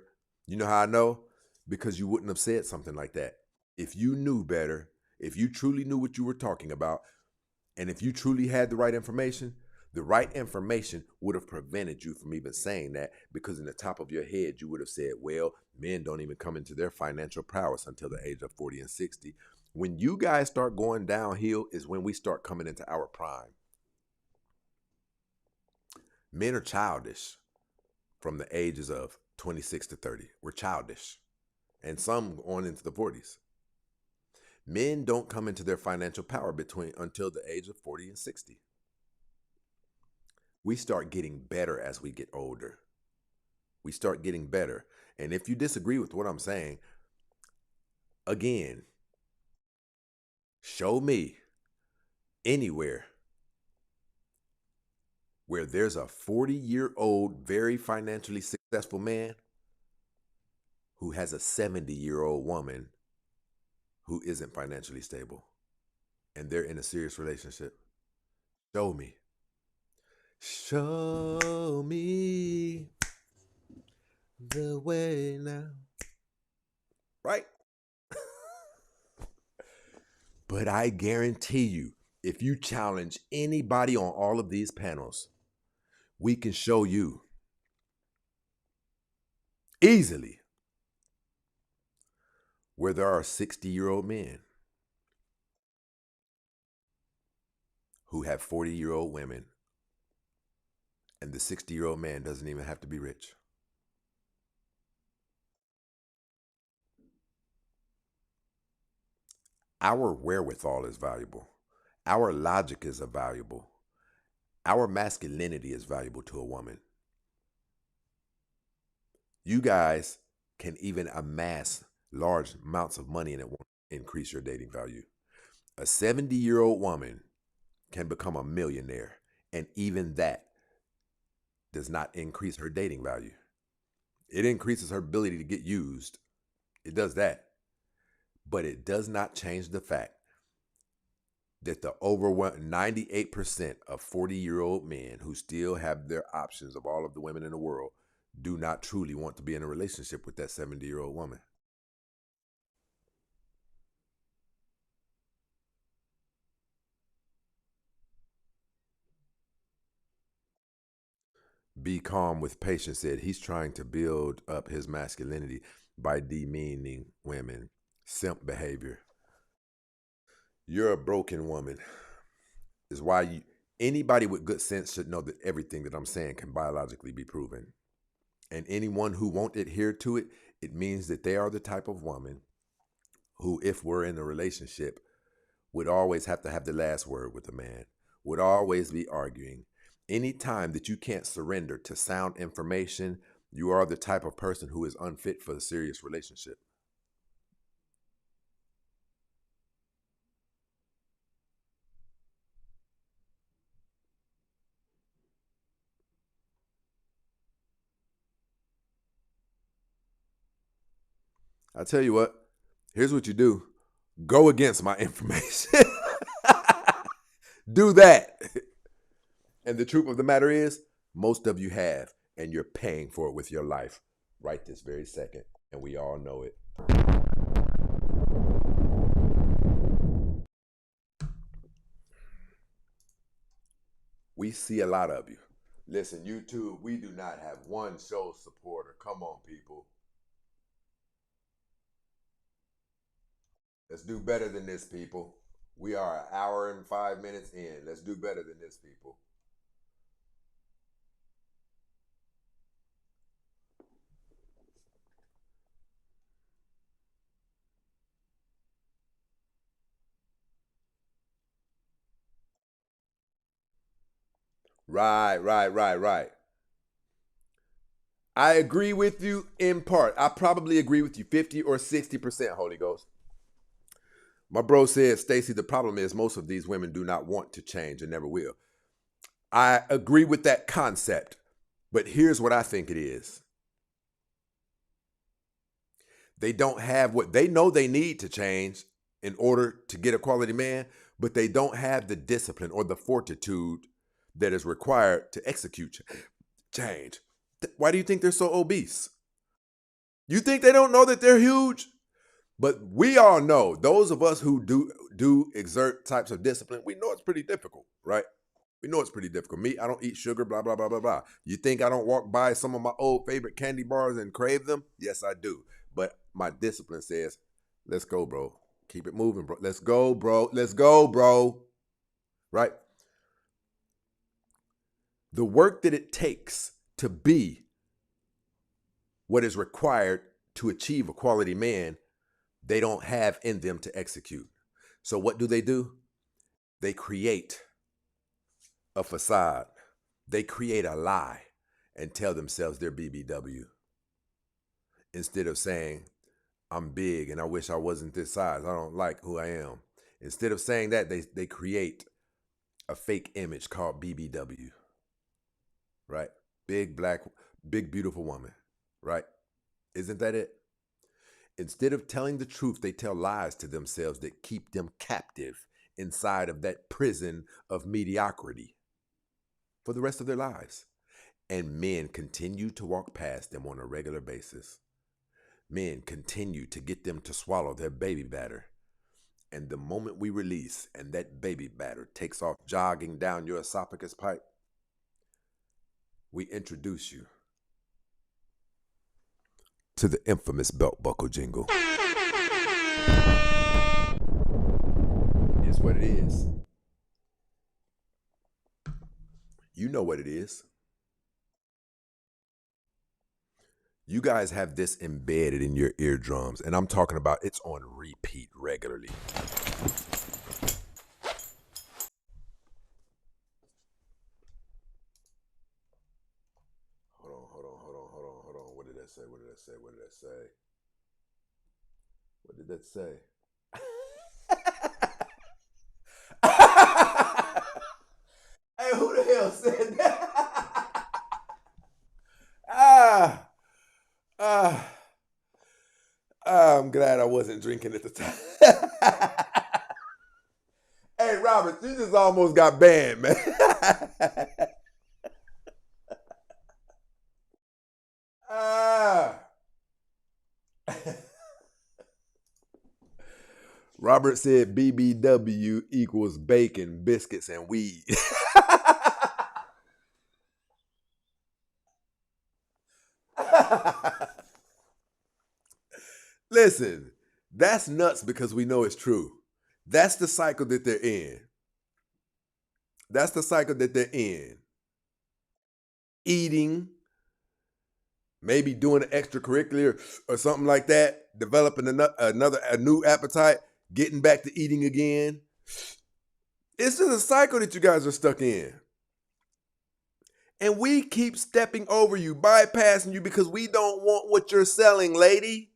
Speaker 1: You know how I know? Because you wouldn't have said something like that. If you knew better, if you truly knew what you were talking about, and if you truly had the right information would have prevented you from even saying that, because in the top of your head, you would have said, well, men don't even come into their financial prowess until the age of 40 and 60. When you guys start going downhill is when we start coming into our prime. Men are childish from the ages of 26 to 30. We're childish. And some on into the 40s. Men don't come into their financial power until the age of 40 and 60. We start getting better as we get older. We start getting better. And if you disagree with what I'm saying, again, show me anywhere where there's a 40-year-old, very financially successful man who has a 70-year-old woman who isn't financially stable, and they're in a serious relationship. Show me. Show me the way now. Right? But I guarantee you, if you challenge anybody on all of these panels, we can show you easily where there are 60-year-old men who have 40-year-old women, and the 60-year-old man doesn't even have to be rich. Our wherewithal is valuable. Our logic is valuable. Our masculinity is valuable to a woman. You guys can even amass large amounts of money and it won't increase your dating value. A 70-year-old woman can become a millionaire, and even that does not increase her dating value. It increases her ability to get used. It does that. But it does not change the fact that the over 98% of 40-year-old men who still have their options of all of the women in the world do not truly want to be in a relationship with that 70-year-old woman. Be Calm with Patience said he's trying to build up his masculinity by demeaning women. Simp behavior. You're a broken woman. Is why anybody with good sense should know that everything that I'm saying can biologically be proven. And anyone who won't adhere to it, it means that they are the type of woman who, if we're in a relationship, would always have to have the last word with a man, would always be arguing. Anytime that you can't surrender to sound information, you are the type of person who is unfit for a serious relationship. I tell you what, here's what you do. Go against my information. Do that. And the truth of the matter is, most of you have, and you're paying for it with your life right this very second. And we all know it. We see a lot of you. Listen, YouTube, we do not have one show supporter. Come on, people. Let's do better than this, people. We are an hour and 5 minutes in. Let's do better than this, people. Right. I agree with you in part. I probably agree with you 50 or 60%, Holy Ghost. My bro said, Stacy, the problem is most of these women do not want to change and never will. I agree with that concept, but here's what I think it is. They don't have what they know they need to change in order to get a quality man, but they don't have the discipline or the fortitude that is required to execute change. Why do you think they're so obese? You think they don't know that they're huge? But we all know, those of us who do exert types of discipline, we know it's pretty difficult, right? We know it's pretty difficult. Me, I don't eat sugar, blah, blah, blah, blah, blah. You think I don't walk by some of my old favorite candy bars and crave them? Yes, I do. But my discipline says, let's go, bro. Keep it moving, bro. Let's go, bro. Let's go, bro. Right? The work that it takes to be what is required to achieve a quality man, they don't have in them to execute. So what do? They create a facade. They create a lie and tell themselves they're BBW. Instead of saying, I'm big and I wish I wasn't this size. I don't like who I am. Instead of saying that, they create a fake image called BBW. Right? Big, black, big, beautiful woman. Right? Isn't that it? Instead of telling the truth, they tell lies to themselves that keep them captive inside of that prison of mediocrity for the rest of their lives. And men continue to walk past them on a regular basis. Men continue to get them to swallow their baby batter. And the moment we release and that baby batter takes off jogging down your esophagus pipe, we introduce you to the infamous belt buckle jingle. It's what it is. You know what it is. You guys have this embedded in your eardrums, and I'm talking about it's on repeat regularly. Hold on. What did that say? What did that say? Hey, who the hell said that? I'm glad I wasn't drinking at the time. Hey, Robert, you just almost got banned, man. Robert said BBW equals bacon, biscuits, and weed. Listen, that's nuts because we know it's true. That's the cycle that they're in. Eating, maybe doing an extracurricular or something like that, developing a new appetite, getting back to eating again. It's just a cycle that you guys are stuck in. And we keep stepping over you, bypassing you because we don't want what you're selling, lady.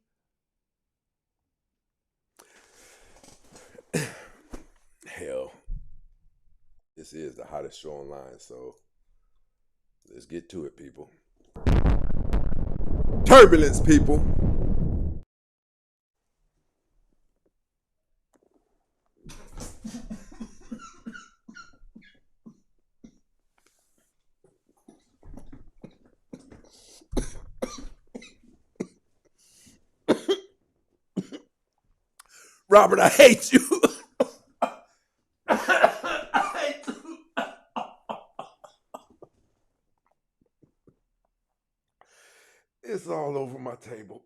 Speaker 1: Hell, this is the hottest show online, so let's get to it, people. Turbulence, people. Robert, I hate you. I hate you. It's all over my table.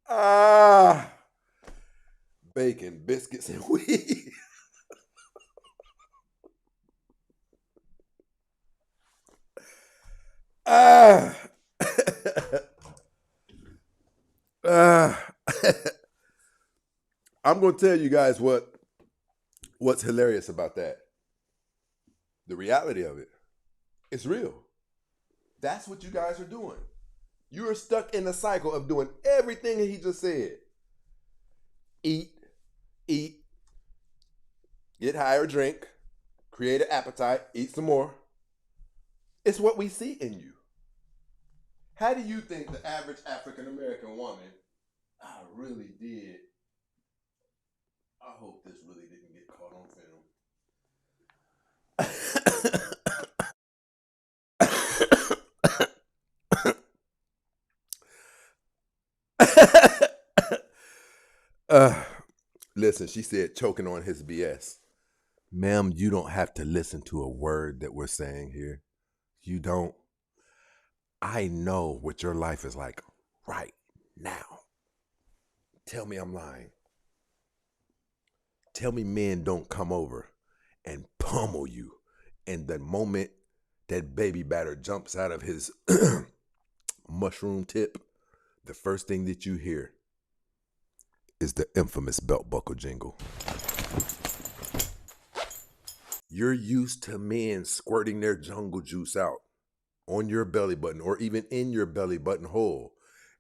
Speaker 1: Ah, bacon, biscuits, and weed. Ah. I'm going to tell you guys what's hilarious about that. The reality of it. It's real. That's what you guys are doing. You are stuck in the cycle of doing everything he just said. Eat, get high or drink, create an appetite, eat some more. It's what we see in you. How do you think the average African American woman, I really did, I hope this really didn't get caught on film. Listen, she said choking on his BS. Ma'am, you don't have to listen to a word that we're saying here. You don't. I know what your life is like right now. Tell me I'm lying. Tell me men don't come over and pummel you. And the moment that baby batter jumps out of his mushroom tip, the first thing that you hear is the infamous belt buckle jingle. You're used to men squirting their jungle juice out on your belly button or even in your belly button hole.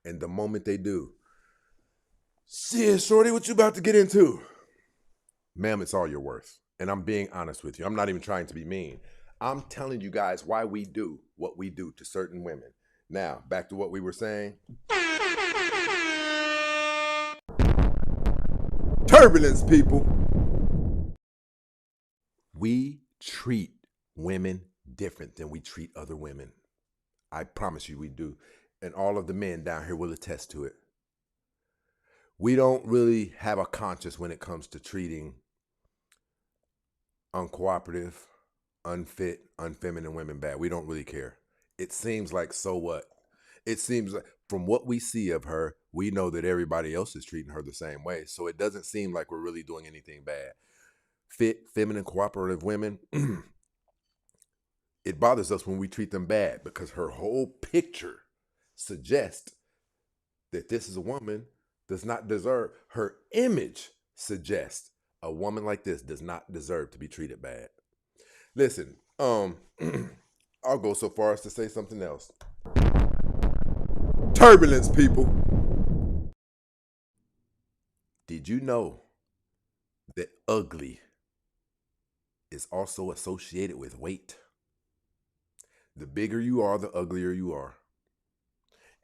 Speaker 1: And the moment they do, shit, shorty, what you about to get into? Ma'am, it's all you're worth. And I'm being honest with you. I'm not even trying to be mean. I'm telling you guys why we do what we do to certain women. Now, back to what we were saying. Turbulence, people. We treat women different than we treat other women. I promise you we do. And all of the men down here will attest to it. We don't really have a conscience when it comes to treating uncooperative, unfit, unfeminine women bad. We don't really care. It seems like, so what? It seems like from what we see of her, we know that everybody else is treating her the same way. So it doesn't seem like we're really doing anything bad. Fit, feminine, cooperative women, it bothers us when we treat them bad because her whole picture suggests that this is a woman does not deserve, her image suggests a woman like this does not deserve to be treated bad. Listen, I'll go so far as to say something else. Turbulence, people. Did you know that ugly is also associated with weight? The bigger you are, the uglier you are.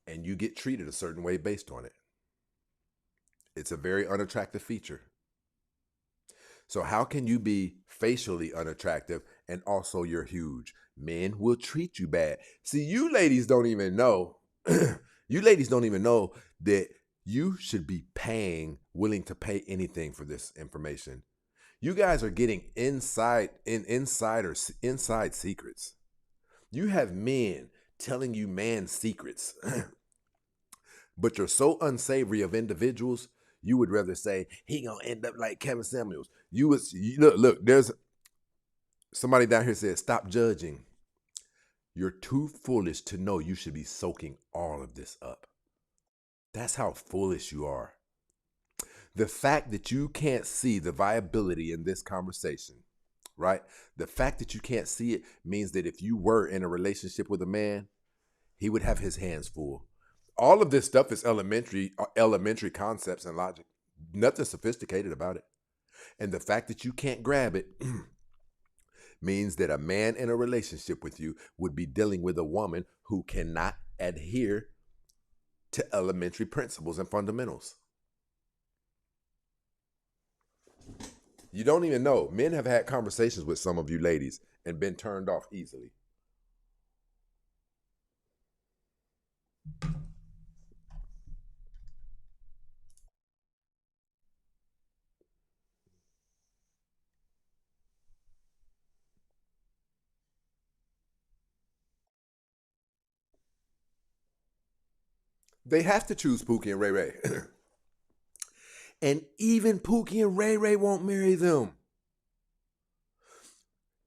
Speaker 1: And you get treated a certain way based on it. It's a very unattractive feature. So how can you be facially unattractive and also you're huge? Men will treat you bad. See, you ladies don't even know. You ladies don't even know that you should be willing to pay anything for this information. You guys are getting inside secrets. You have men telling you man secrets. But you're so unsavory of individuals, you would rather say, he gonna end up like Kevin Samuels. Look, there's somebody down here said, stop judging. You're too foolish to know you should be soaking all of this up. That's how foolish you are. The fact that you can't see the viability in this conversation, right? The fact that you can't see it means that if you were in a relationship with a man, he would have his hands full. All of this stuff is elementary concepts and logic. Nothing sophisticated about it. And the fact that you can't grab it means that a man in a relationship with you would be dealing with a woman who cannot adhere to elementary principles and fundamentals. You don't even know. Men have had conversations with some of you ladies and been turned off easily. They have to choose Pookie and Ray Ray. And even Pookie and Ray Ray won't marry them.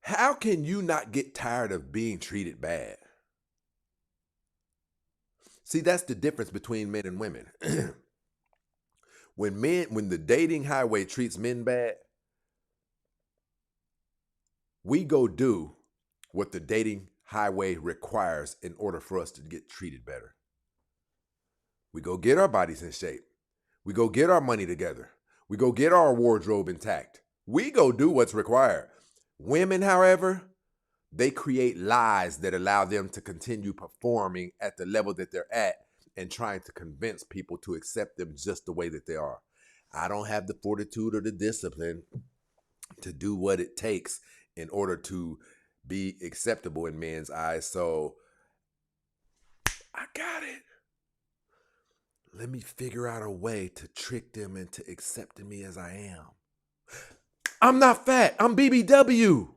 Speaker 1: How can you not get tired of being treated bad? See, that's the difference between men and women. When the dating highway treats men bad, we go do what the dating highway requires in order for us to get treated better. We go get our bodies in shape. We go get our money together. We go get our wardrobe intact. We go do what's required. Women, however, they create lies that allow them to continue performing at the level that they're at and trying to convince people to accept them just the way that they are. I don't have the fortitude or the discipline to do what it takes in order to be acceptable in men's eyes. So I got it. Let me figure out a way to trick them into accepting me as I am. I'm not fat. I'm BBW.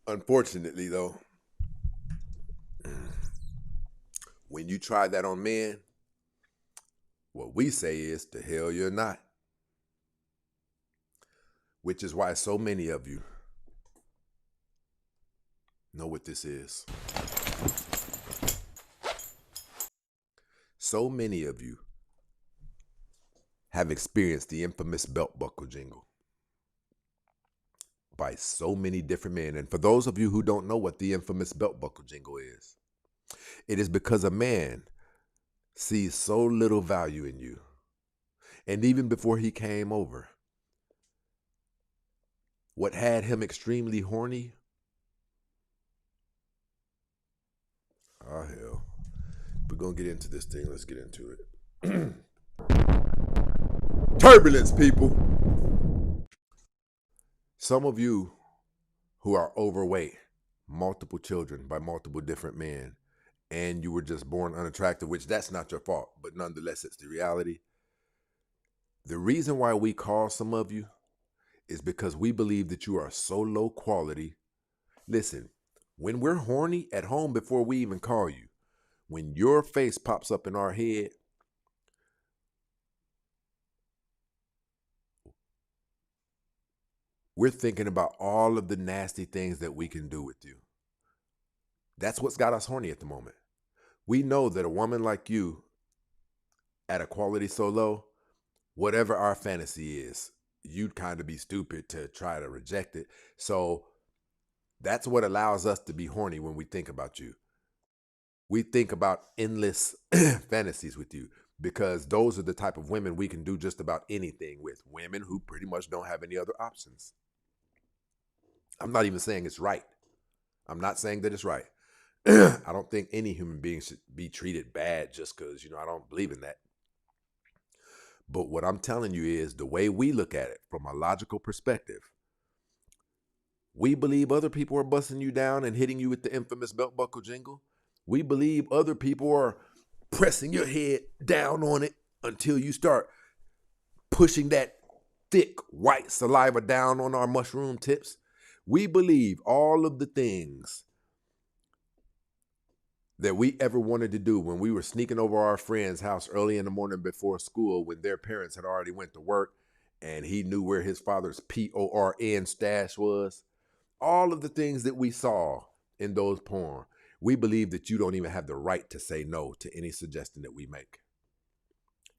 Speaker 1: Unfortunately, though, when you try that on men, what we say is, the hell you're not. Which is why so many of you know what this is. So many of you have experienced the infamous belt buckle jingle by so many different men. And for those of you who don't know what the infamous belt buckle jingle is, it is because a man sees so little value in you. And even before he came over, what had him extremely horny? Oh, hell. We're going to get into this thing. Let's get into it. Turbulence, people. Some of you who are overweight, multiple children by multiple different men, and you were just born unattractive, which that's not your fault, but nonetheless, it's the reality. The reason why we call some of you is because we believe that you are so low quality. Listen, when we're horny at home before we even call you, when your face pops up in our head, we're thinking about all of the nasty things that we can do with you. That's what's got us horny at the moment. We know that a woman like you, at a quality so low, whatever our fantasy is, you'd kind of be stupid to try to reject it. So that's what allows us to be horny when we think about you. We think about endless fantasies with you because those are the type of women we can do just about anything with. Women who pretty much don't have any other options. I'm not even saying it's right. I'm not saying that it's right. I don't think any human being should be treated bad just because, I don't believe in that. But what I'm telling you is the way we look at it from a logical perspective, we believe other people are busting you down and hitting you with the infamous belt buckle jingle. We believe other people are pressing your head down on it until you start pushing that thick white saliva down on our mushroom tips. We believe all of the things that we ever wanted to do when we were sneaking over our friend's house early in the morning before school when their parents had already went to work and he knew where his father's PORN stash was. All of the things that we saw in those porn, we believe that you don't even have the right to say no to any suggestion that we make.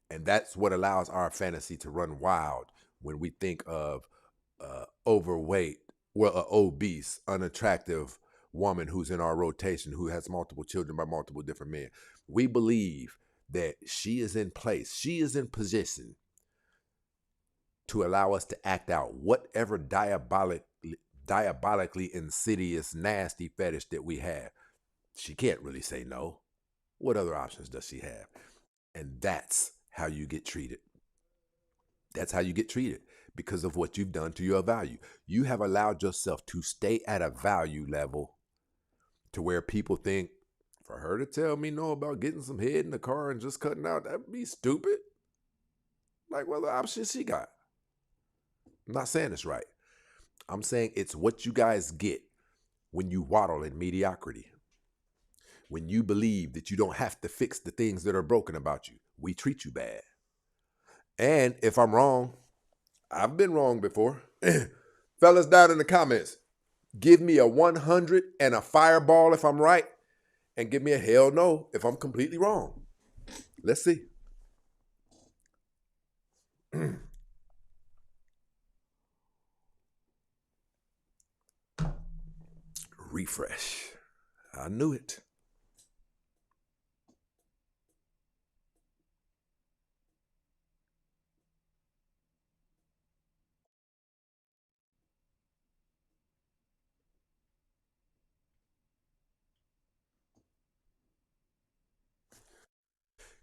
Speaker 1: And that's what allows our fantasy to run wild when we think of overweight, obese, unattractive woman who's in our rotation who has multiple children by multiple different men. We believe that she is in place, she is in position to allow us to act out whatever diabolically insidious, nasty fetish that we have. She can't really say no. What other options does she have? And that's how you get treated. That's how you get treated because of what you've done to your value. You have allowed yourself to stay at a value level to where people think, for her to tell me no about getting some head in the car and just cutting out, that'd be stupid. Like, what other options she got? I'm not saying it's right. I'm saying it's what you guys get when you waddle in mediocrity. When you believe that you don't have to fix the things that are broken about you. We treat you bad. And if I'm wrong, I've been wrong before. Fellas down in the comments, give me a 100 and a fireball if I'm right, and give me a hell no if I'm completely wrong. Let's see. Refresh. I knew it.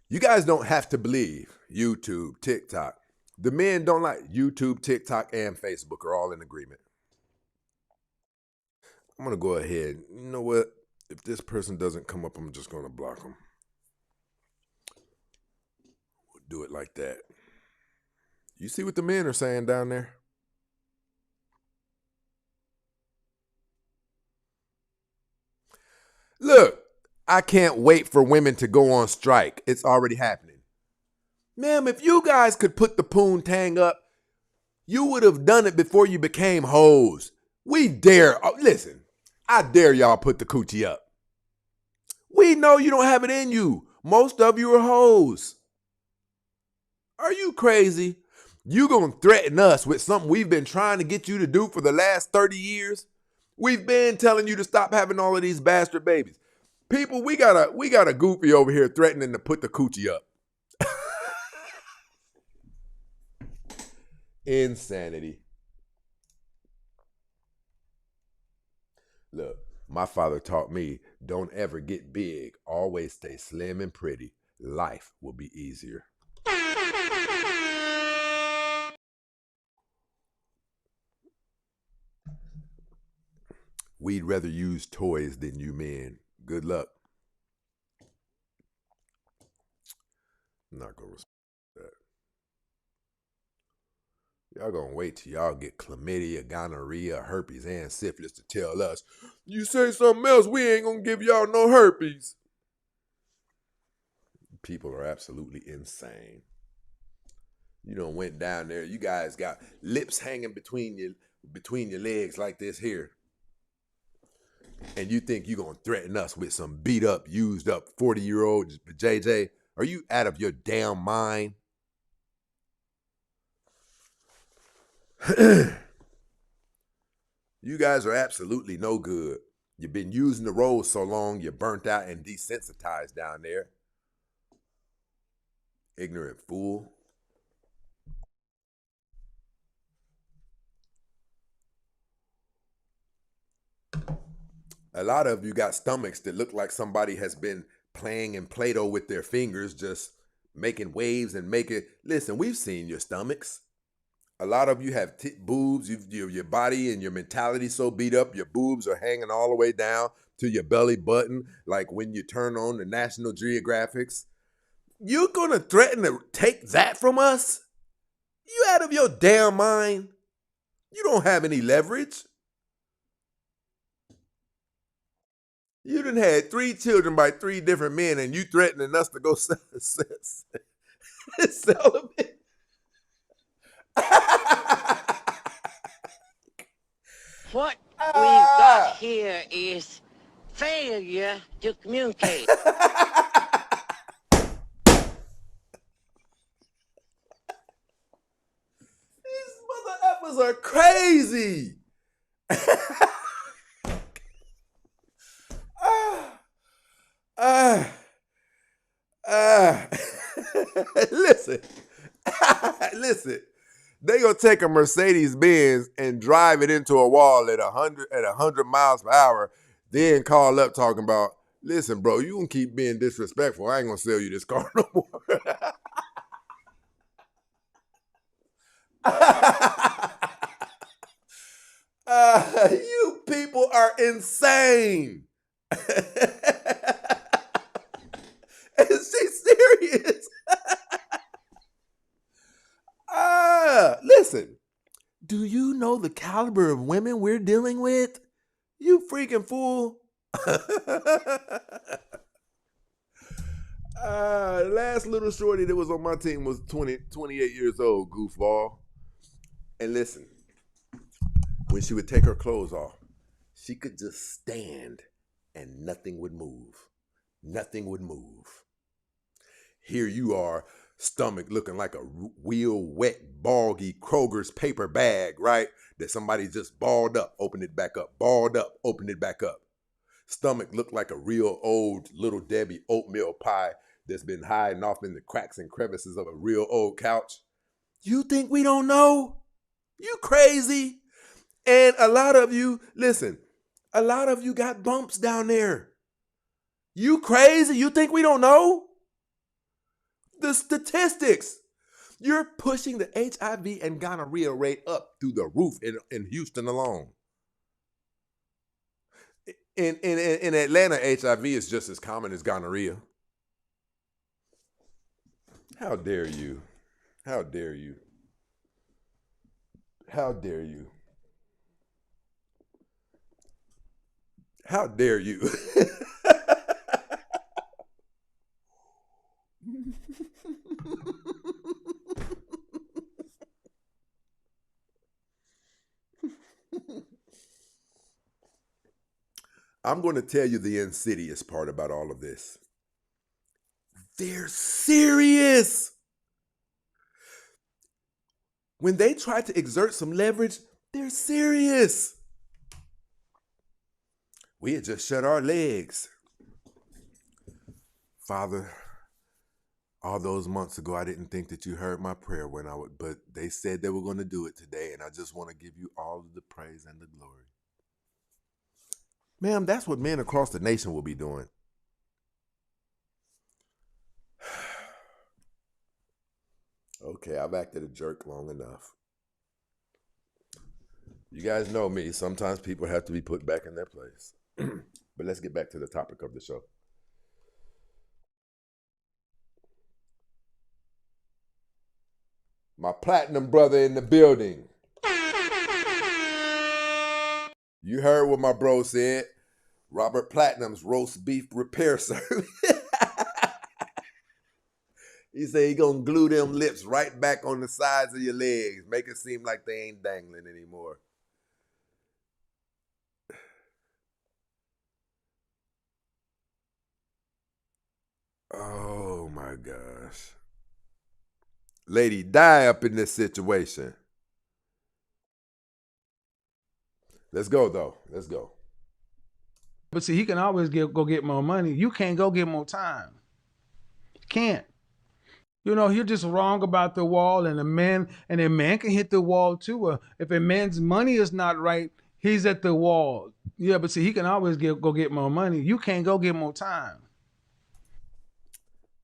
Speaker 1: You guys don't have to believe YouTube, TikTok. The men don't like YouTube, TikTok, and Facebook are all in agreement. I'm going to go ahead. You know what? If this person doesn't come up, I'm just going to block them. We'll do it like that. You see what the men are saying down there? Look, I can't wait for women to go on strike. It's already happening. Ma'am, if you guys could put the poontang up, you would have done it before you became hoes. We dare. Listen, I dare y'all put the coochie up. We know you don't have it in you. Most of you are hoes. Are you crazy? You gonna threaten us with something we've been trying to get you to do for the last 30 years? We've been telling you to stop having all of these bastard babies. People, we got a goofy over here threatening to put the coochie up. Insanity. Look, my father taught me, don't ever get big. Always stay slim and pretty. Life will be easier. We'd rather use toys than you men. Good luck. I'm not going to respect that. Y'all going to wait till y'all get chlamydia, gonorrhea, herpes, and syphilis to tell us, you say something else, we ain't going to give y'all no herpes. People are absolutely insane. You done went down there. You guys got lips hanging between your legs like this here. And you think you're going to threaten us with some beat up, used up 40-year-old JJ? Are you out of your damn mind? You guys are absolutely no good. You've been using the road so long, you're burnt out and desensitized down there. Ignorant fool. A lot of you got stomachs that look like somebody has been playing in Play-Doh with their fingers, just making waves and making... Listen, we've seen your stomachs. A lot of you have boobs. Your body and your mentality so beat up, your boobs are hanging all the way down to your belly button, like when you turn on the National Geographics. You're going to threaten to take that from us? You out of your damn mind? You don't have any leverage. You done had 3 children by 3 different men, and you threatening us to go celibate.
Speaker 2: What we've got here is failure to communicate.
Speaker 1: These mother effers are crazy. Listen, listen. They gonna take a Mercedes Benz and drive it into a wall at 100 miles per hour, then call up talking about, listen, bro, you can keep being disrespectful. I ain't gonna sell you this car no more. You people are insane. Is she serious? Listen, do you know the caliber of women we're dealing with? You freaking fool. The last little shorty that was on my team was 28 years old, goofball. And listen, when she would take her clothes off, she could just stand and nothing would move. Nothing would move. Here you are, stomach looking like a real wet, boggy Kroger's paper bag, right? That somebody just balled up, opened it back up, balled up, opened it back up. Stomach looked like a real old Little Debbie oatmeal pie that's been hiding off in the cracks and crevices of a real old couch. You think we don't know? You crazy? And a lot of you, listen, a lot of you got bumps down there. You crazy? You think we don't know? The statistics. You're pushing the HIV and gonorrhea rate up through the roof in Houston alone. In Atlanta, HIV is just as common as gonorrhea. How dare you? How dare you? How dare you? How dare you? I'm going to tell you the insidious part about all of this. They're serious. When they try to exert some leverage, they're serious. We had just shut our legs. Father, all those months ago, I didn't think that you heard my prayer but they said they were going to do it today, and I just want to give you all of the praise and the glory. Ma'am, that's what men across the nation will be doing. Okay, I've acted a jerk long enough. You guys know me. Sometimes people have to be put back in their place. But let's get back to the topic of the show. My platinum brother in the building. You heard what my bro said. Robert Platinum's roast beef repair service. He said he gonna glue them lips right back on the sides of your legs. Make it seem like they ain't dangling anymore. Oh my gosh. Lady Di up in this situation. Let's go though. Let's go.
Speaker 3: But see, he can always go get more money. You can't go get more time. Can't. You know, you're just wrong about the wall, and a man can hit the wall too. If a man's money is not right, he's at the wall. Yeah, but see, he can always go get more money. You can't go get more time.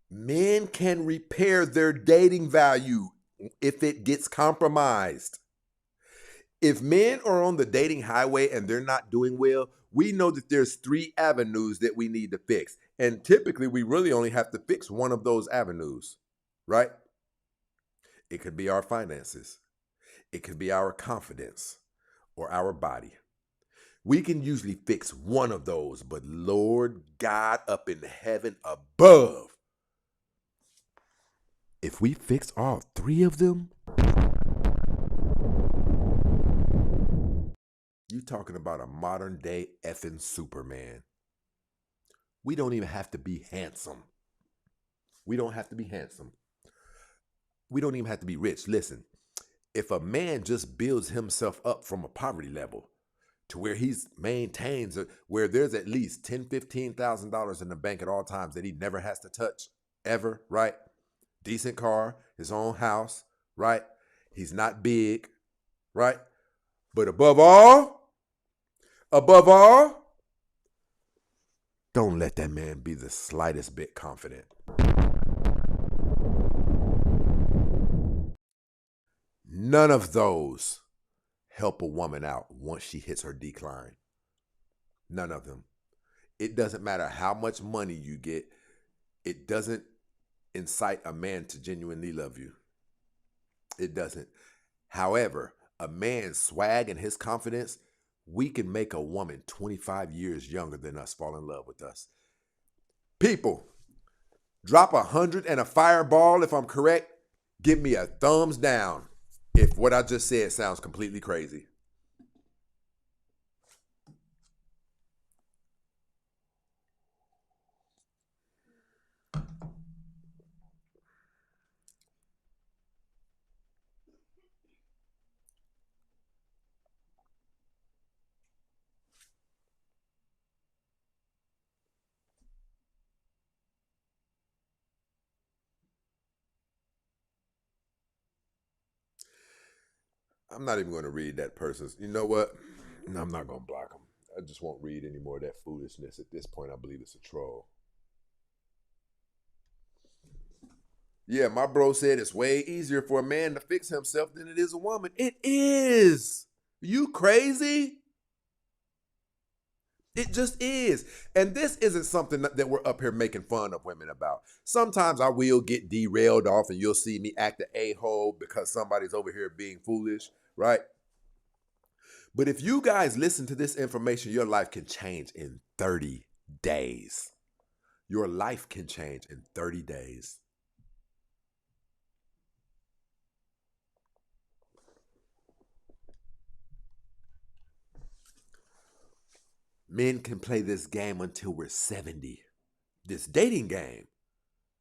Speaker 1: Men can repair their dating value if it gets compromised. If men are on the dating highway and they're not doing well, we know that there's 3 avenues that we need to fix. And typically, we really only have to fix one of those avenues, right? It could be our finances. It could be our confidence or our body. We can usually fix one of those, but Lord God up in heaven above, if we fix all 3 of them, you talking about a modern day effing Superman. We don't even have to be handsome. We don't have to be handsome. We don't even have to be rich. Listen, if a man just builds himself up from a poverty level to where he's maintains where there's at least $10,000, $15,000 in the bank at all times that he never has to touch, ever, right? Decent car, his own house, right? He's not big, right? But above all, don't let that man be the slightest bit confident. None of those help a woman out once she hits her decline. None of them. It doesn't matter how much money you get. It doesn't incite a man to genuinely love you. It doesn't. However, a man's swag and his confidence, we can make a woman 25 years younger than us fall in love with us. People, drop 100 and a fireball if I'm correct. Give me a thumbs down if what I just said sounds completely crazy. I'm not even going to read that person's. You know what? No, I'm not going to block them. I just won't read any more of that foolishness. At this point, I believe it's a troll. Yeah, my bro said it's way easier for a man to fix himself than it is a woman. It is. You crazy? It just is. And this isn't something that we're up here making fun of women about. Sometimes I will get derailed off and you'll see me act the a-hole because somebody's over here being foolish, right? But if you guys listen to this information, your life can change in 30 days. Your life can change in 30 days. Men can play this game until we're 70. This dating game.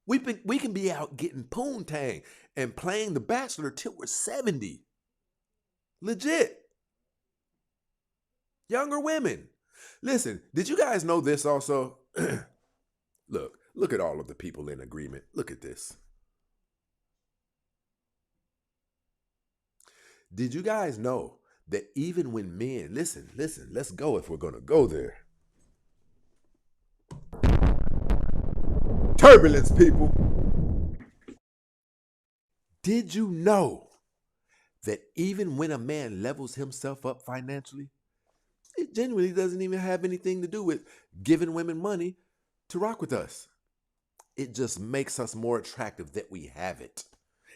Speaker 1: We can be out getting poontang and playing The Bachelor till we're 70. Legit. Younger women. Listen, did you guys know this also? Look at all of the people in agreement. Look at this. Did you guys know that even when men, listen, let's go if we're going to go there. Turbulence, people. Did you know that even when a man levels himself up financially, it genuinely doesn't even have anything to do with giving women money to rock with us. It just makes us more attractive that we have it.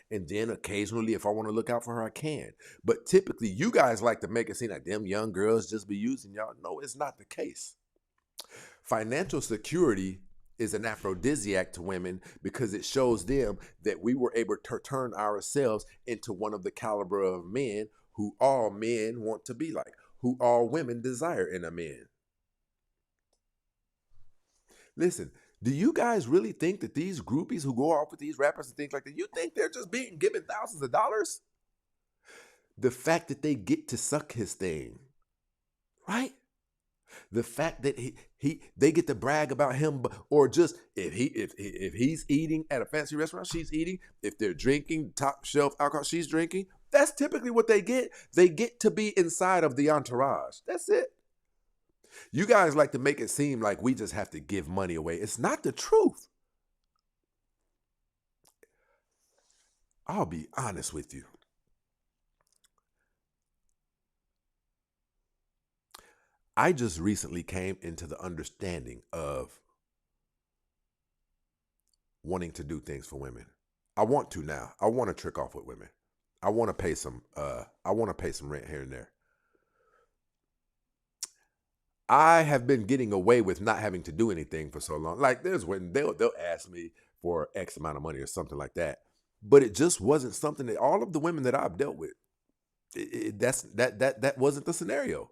Speaker 1: And then occasionally, if I want to look out for her, I can. But typically, you guys like to make it seem like them young girls just be using y'all. No, it's not the case. Financial security is an aphrodisiac to women because it shows them that we were able to turn ourselves into one of the caliber of men who all men want to be like, who all women desire in a man. Listen, do you guys really think that these groupies who go off with these rappers and things like that, you think they're just being given thousands of dollars? The fact that they get to suck his thing, right? The fact that they get to brag about him, or just if he's eating at a fancy restaurant, she's eating. If they're drinking top shelf alcohol, she's drinking. That's typically what they get. They get to be inside of the entourage. That's it. You guys like to make it seem like we just have to give money away. It's not the truth. I'll be honest with you. I just recently came into the understanding of wanting to do things for women. I want to now. I want to trick off with women. I want to pay some rent here and there. I have been getting away with not having to do anything for so long. Like there's when they'll ask me for X amount of money or something like that. But it just wasn't something that all of the women that I've dealt with, that wasn't the scenario.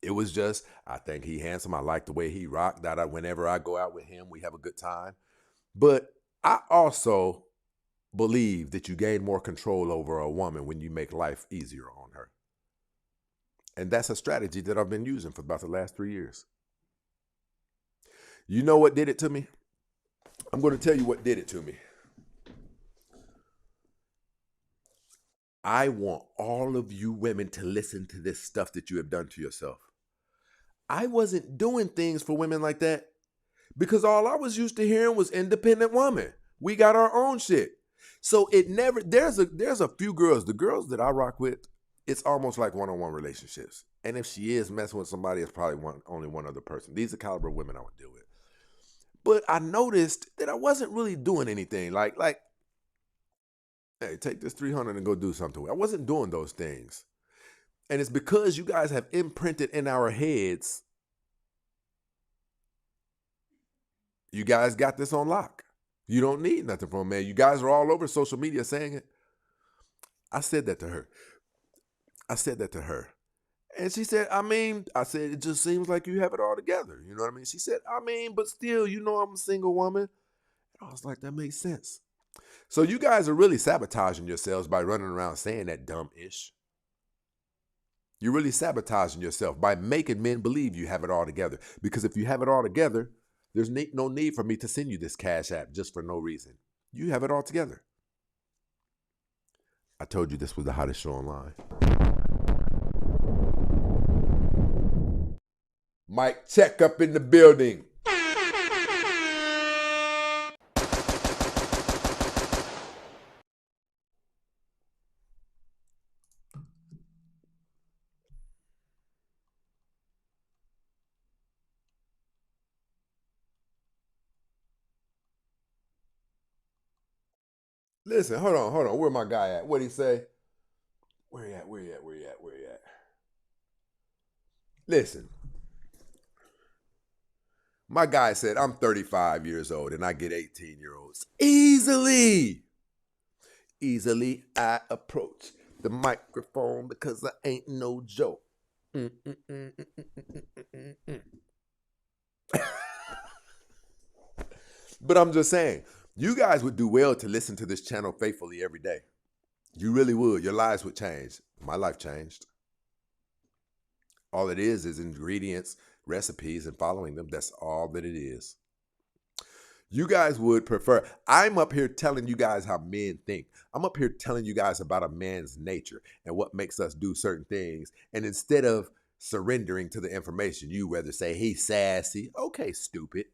Speaker 1: It was just, I think he handsome. I like the way he rocked. That whenever I go out with him, we have a good time. But I also believe that you gain more control over a woman when you make life easier on her. And that's a strategy that I've been using for about the last 3 years. You know what did it to me? I'm going to tell you what did it to me. I want all of you women to listen to this stuff that you have done to yourself. I wasn't doing things for women like that because all I was used to hearing was independent woman. We got our own shit. So it never, there's a few girls, the girls that I rock with, it's almost like one-on-one relationships. And if she is messing with somebody, it's probably only one other person. These are the caliber of women I would deal with. But I noticed that I wasn't really doing anything. Like, hey, take this 300 and go do something with it. I wasn't doing those things. And it's because you guys have imprinted in our heads, you guys got this on lock. You don't need nothing from a man. You guys are all over social media saying it. I said that to her. And she said, I said, it just seems like you have it all together. You know what I mean? She said, but still, I'm a single woman. And I was like, that makes sense. So you guys are really sabotaging yourselves by running around saying that dumb ish. You're really sabotaging yourself by making men believe you have it all together. Because if you have it all together, there's no need for me to send you this Cash App just for no reason. You have it all together. I told you this was the hottest show online. Mic check up in the building. Listen, hold on. Where my guy at? What'd he say? Where he at? Listen. My guy said, I'm 35 years old and I get 18-year-olds. Easily I approach the microphone because I ain't no joke. But I'm just saying, you guys would do well to listen to this channel faithfully every day. You really would. Your lives would change. My life changed. All it is ingredients, recipes, and following them. That's all that it is. You guys would prefer. I'm up here telling you guys how men think. I'm up here telling you guys about a man's nature and what makes us do certain things. And instead of surrendering to the information, you rather say, he's sassy. Okay, stupid.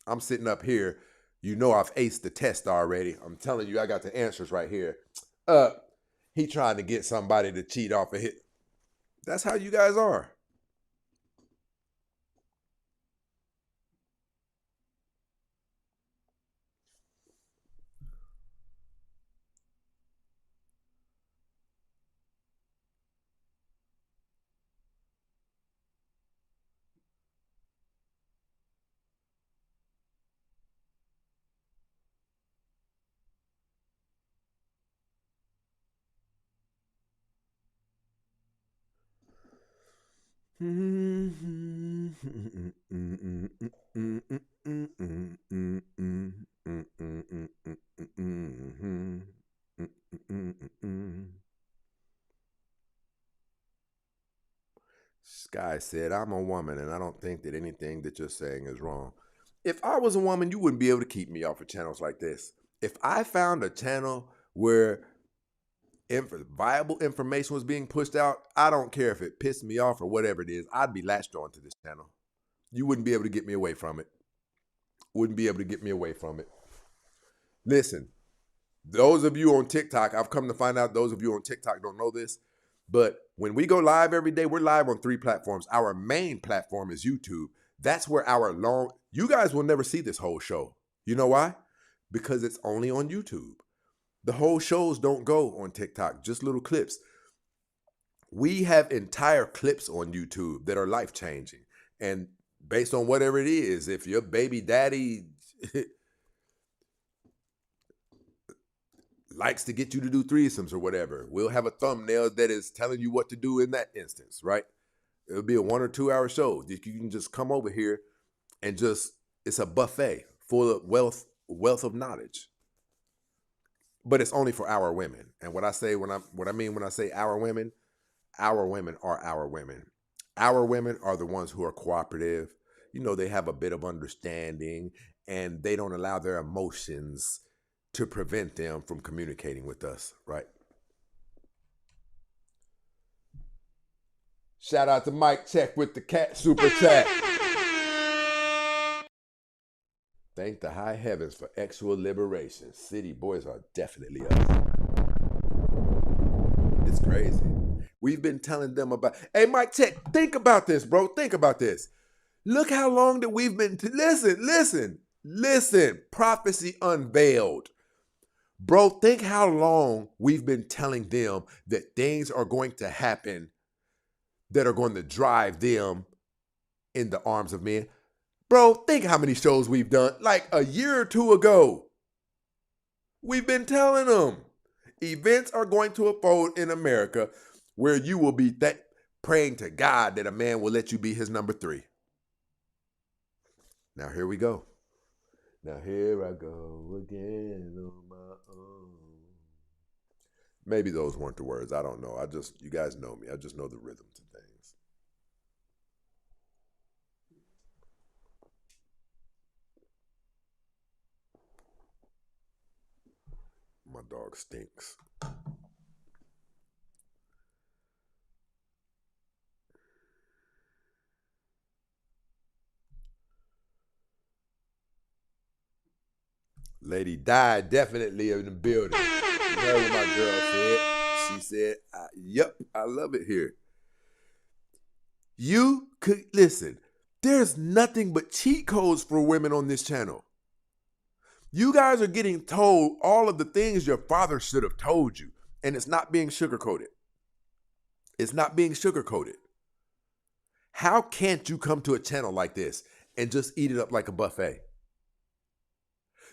Speaker 1: I'm sitting up here. I've aced the test already. I'm telling you, I got the answers right here. He trying to get somebody to cheat off a hit. That's how you guys are. Sky said, I'm a woman and I don't think that anything that you're saying is wrong. If I was a woman, you wouldn't be able to keep me off of channels like this. If I found a channel where viable information was being pushed out, I don't care if it pissed me off or whatever it is, I'd be latched on to this channel. You wouldn't be able to get me away from it. Listen, those of you on TikTok, I've come to find out those of you on TikTok don't know this, but when we go live every day, we're live on 3 platforms. Our main platform is YouTube. That's where you guys will never see this whole show. You know why? Because it's only on YouTube. The whole shows don't go on TikTok, just little clips. We have entire clips on YouTube that are life-changing. And based on whatever it is, if your baby daddy likes to get you to do threesomes or whatever, we'll have a thumbnail that is telling you what to do in that instance, right? It'll be a 1 or 2 hour show. You can just come over here and it's a buffet full of wealth of knowledge. But it's only for our women. And what I mean when I say our women are our women. Our women are the ones who are cooperative. they have a bit of understanding and they don't allow their emotions to prevent them from communicating with us, right? Shout out to Mike Check with the cat super chat. Thank the high heavens for actual liberation. City boys are definitely us. It's crazy. We've been telling them about. Hey, Mike Check, think about this, bro. Think about this. Look how long that we've been. Listen. Prophecy unveiled. Bro, think how long we've been telling them that things are going to happen that are going to drive them in the arms of men. Bro, think how many shows we've done. Like a year or two ago, we've been telling them events are going to unfold in America where you will be praying to God that a man will let you be his number 3. Now here we go. Now here I go again on my own. Maybe those weren't the words. I don't know. You guys know me. I just know the rhythms and things. My dog stinks. Lady died definitely in the building. You heard what my girl said. She said, yep, I love it here. You could, listen, there's nothing but cheat codes for women on this channel. You guys are getting told all of the things your father should have told you, and it's not being sugarcoated. It's not being sugarcoated. How can't you come to a channel like this and just eat it up like a buffet?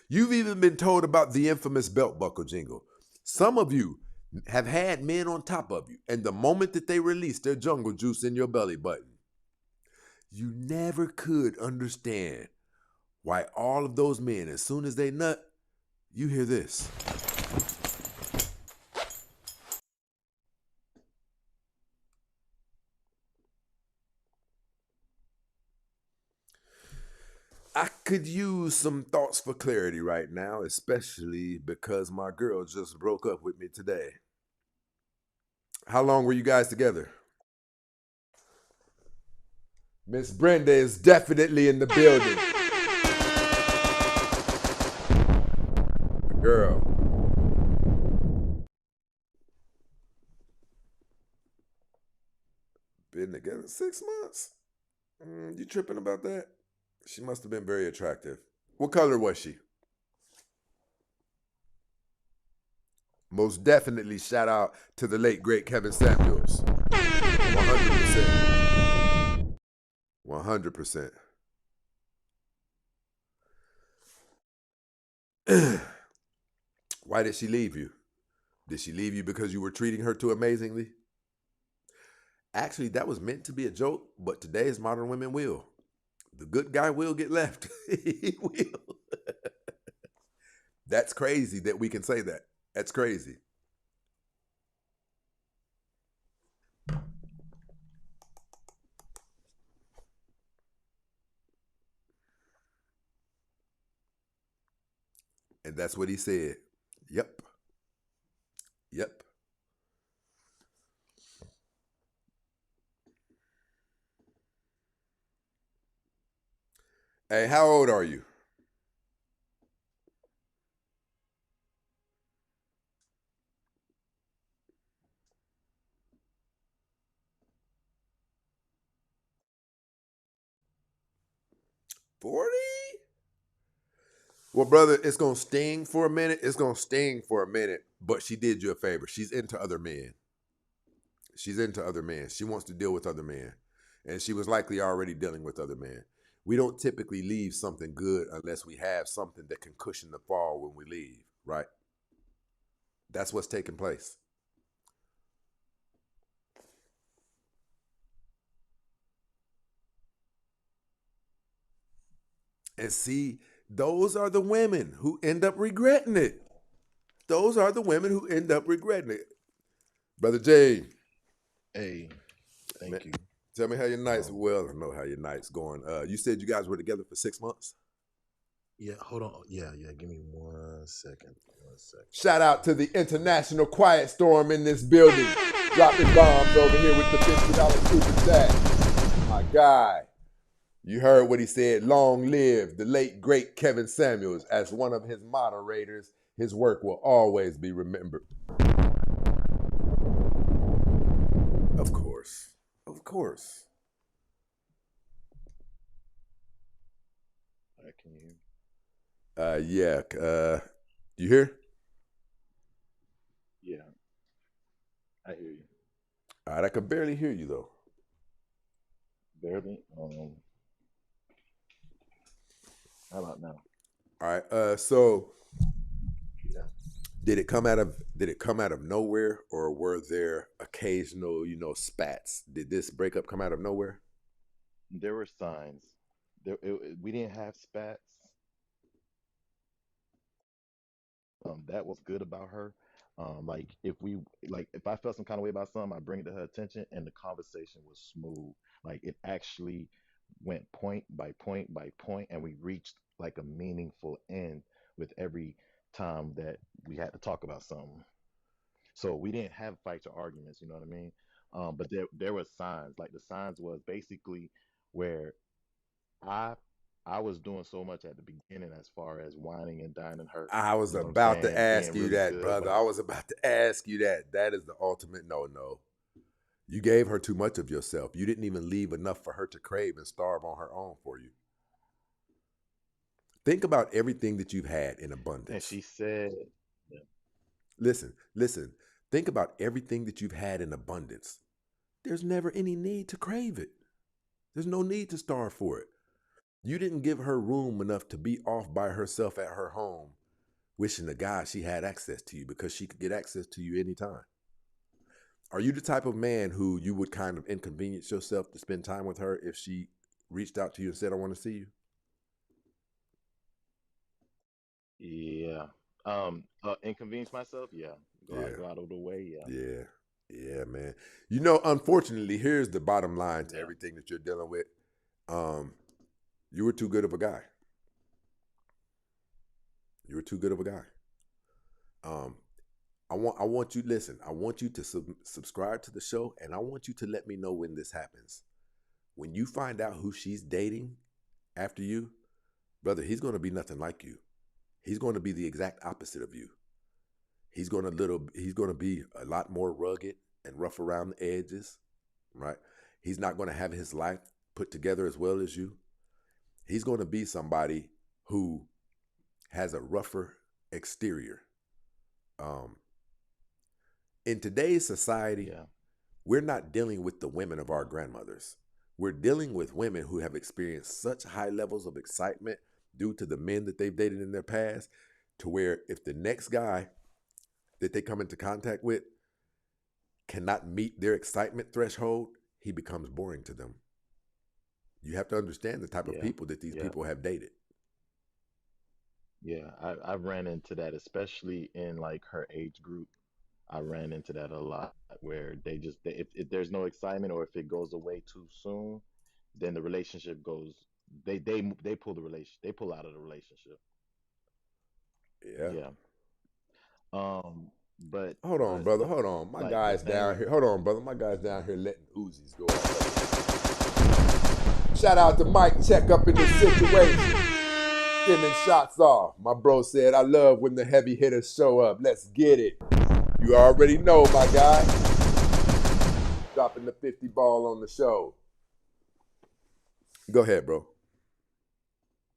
Speaker 1: You've even been told about the infamous belt buckle jingle. Some of you have had men on top of you, and the moment that they release their jungle juice in your belly button, you never could understand why all of those men, as soon as they nut, you hear this. I could use some thoughts for clarity right now, especially because my girl just broke up with me today. How long were you guys together? Miss Brenda is definitely in the building. Girl. Been together 6 months? You tripping about that? She must have been very attractive. What color was she? Most definitely shout out to the late, great Kevin Samuels. 100%. 100%. Why did she leave you? Did she leave you because you were treating her too amazingly? Actually, that was meant to be a joke, but today's modern women will. The good guy will get left. He will. That's crazy that we can say that. That's crazy. And that's what he said. Yep. Yep. Hey, how old are you? $40? Well, brother, it's going to sting for a minute. It's going to sting for a minute, but she did you a favor. She's into other men. She's into other men. She wants to deal with other men. And she was likely already dealing with other men. We don't typically leave something good unless we have something that can cushion the fall when we leave, right? That's what's taking place. And see, those are the women who end up regretting it. Those are the women who end up regretting it. Brother Jay.
Speaker 5: Hey, thank you.
Speaker 1: Tell me how your nights. Well, I know how your nights going. You said you guys were together for 6 months.
Speaker 5: Yeah, hold on. Yeah. Give me 1 second. 1 second.
Speaker 1: Shout out to the International Quiet Storm in this building. Dropping bombs over here with the $50 super chat. My guy. You heard what he said. Long live the late, great Kevin Samuels. As one of his moderators, his work will always be remembered. Of course. Of course.
Speaker 5: Can you hear me?
Speaker 1: Yeah. You hear?
Speaker 5: Yeah. I hear you.
Speaker 1: All right, I can barely hear you though.
Speaker 5: Barely. How about now?
Speaker 1: All right. So
Speaker 5: Yeah.
Speaker 1: did it come out of nowhere, or were there occasional, spats? Did this breakup come out of nowhere?
Speaker 5: There were signs. We didn't have spats. That was good about her. If I felt some kind of way about something, I bring it to her attention, and the conversation was smooth. Like it actually went point by point by point, and we reached like a meaningful end with every time that we had to talk about something. So we didn't have fights or arguments, you know what I mean? But there was signs. Like the signs was basically where I I was doing so much at the beginning as far as whining and dining her.
Speaker 1: I was
Speaker 5: You know what I'm
Speaker 1: about to
Speaker 5: saying?
Speaker 1: ask
Speaker 5: Being
Speaker 1: you
Speaker 5: really
Speaker 1: that,
Speaker 5: good,
Speaker 1: brother.
Speaker 5: but
Speaker 1: I was about to ask you that. That is the ultimate no-no. You gave her too much of yourself. You didn't even leave enough for her to crave and starve on her own for you. Think about everything that you've had in
Speaker 5: and
Speaker 1: abundance.
Speaker 5: she said, yeah,
Speaker 1: Listen. Think about everything that you've had in abundance. There's never any need to crave it. There's no need to starve for it. You didn't give her room enough to be off by herself at her home, wishing to God she had access to you, because she could get access to you anytime. Are you the type of man who you would kind of inconvenience yourself to spend time with her if she reached out to you and said, I want to see you?
Speaker 5: yeah. Inconvenience myself, yeah.
Speaker 1: Yeah.
Speaker 5: Go out of the way, yeah.
Speaker 1: Yeah, man. Unfortunately, here's the bottom line to
Speaker 5: Yeah.
Speaker 1: everything that you're dealing with. You were too good of a guy. You were too good of a guy. I want you, listen, I want you to subscribe to the show, and I want you to let me know when this happens. When you find out who she's dating after you, brother, he's going to be nothing like you. He's going to be the exact opposite of you. He's going to be a lot more rugged and rough around the edges, right? He's not going to have his life put together as well as you. He's going to be somebody who has a rougher exterior. In today's society,
Speaker 5: Yeah.
Speaker 1: we're not dealing with the women of our grandmothers. We're dealing with women who have experienced such high levels of excitement due to the men that they've dated in their past, to where if the next guy that they come into contact with cannot meet their excitement threshold, he becomes boring to them. You have to understand the type of
Speaker 5: Yeah.
Speaker 1: people that these
Speaker 5: Yeah.
Speaker 1: people have dated.
Speaker 5: Yeah. I ran into that, especially in like her age group. I ran into that a lot where if there's no excitement, or if it goes away too soon, then the relationship goes, they pull they pull out of the relationship.
Speaker 1: Yeah.
Speaker 5: Yeah. But
Speaker 1: Hold on,
Speaker 5: but
Speaker 1: brother. Hold on. My
Speaker 5: like the
Speaker 1: guy's down
Speaker 5: thing,
Speaker 1: here. Hold on, brother. My guy's down here letting Uzis go off. Shout out to Mike Check up in the situation. Sending shots off. My bro said, I love when the heavy hitters show up. Let's get it. You already know, my guy. Dropping the 50 ball on the show. Go ahead, bro.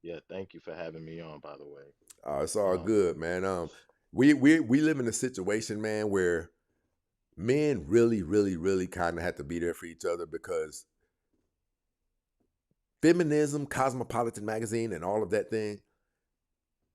Speaker 5: yeah, thank you for having me on, by the way.
Speaker 1: It's all
Speaker 5: Um,
Speaker 1: good, man. We live in a situation, man, where men really, really, really kind of have to be there for each other, because feminism, Cosmopolitan magazine, and all of that thing,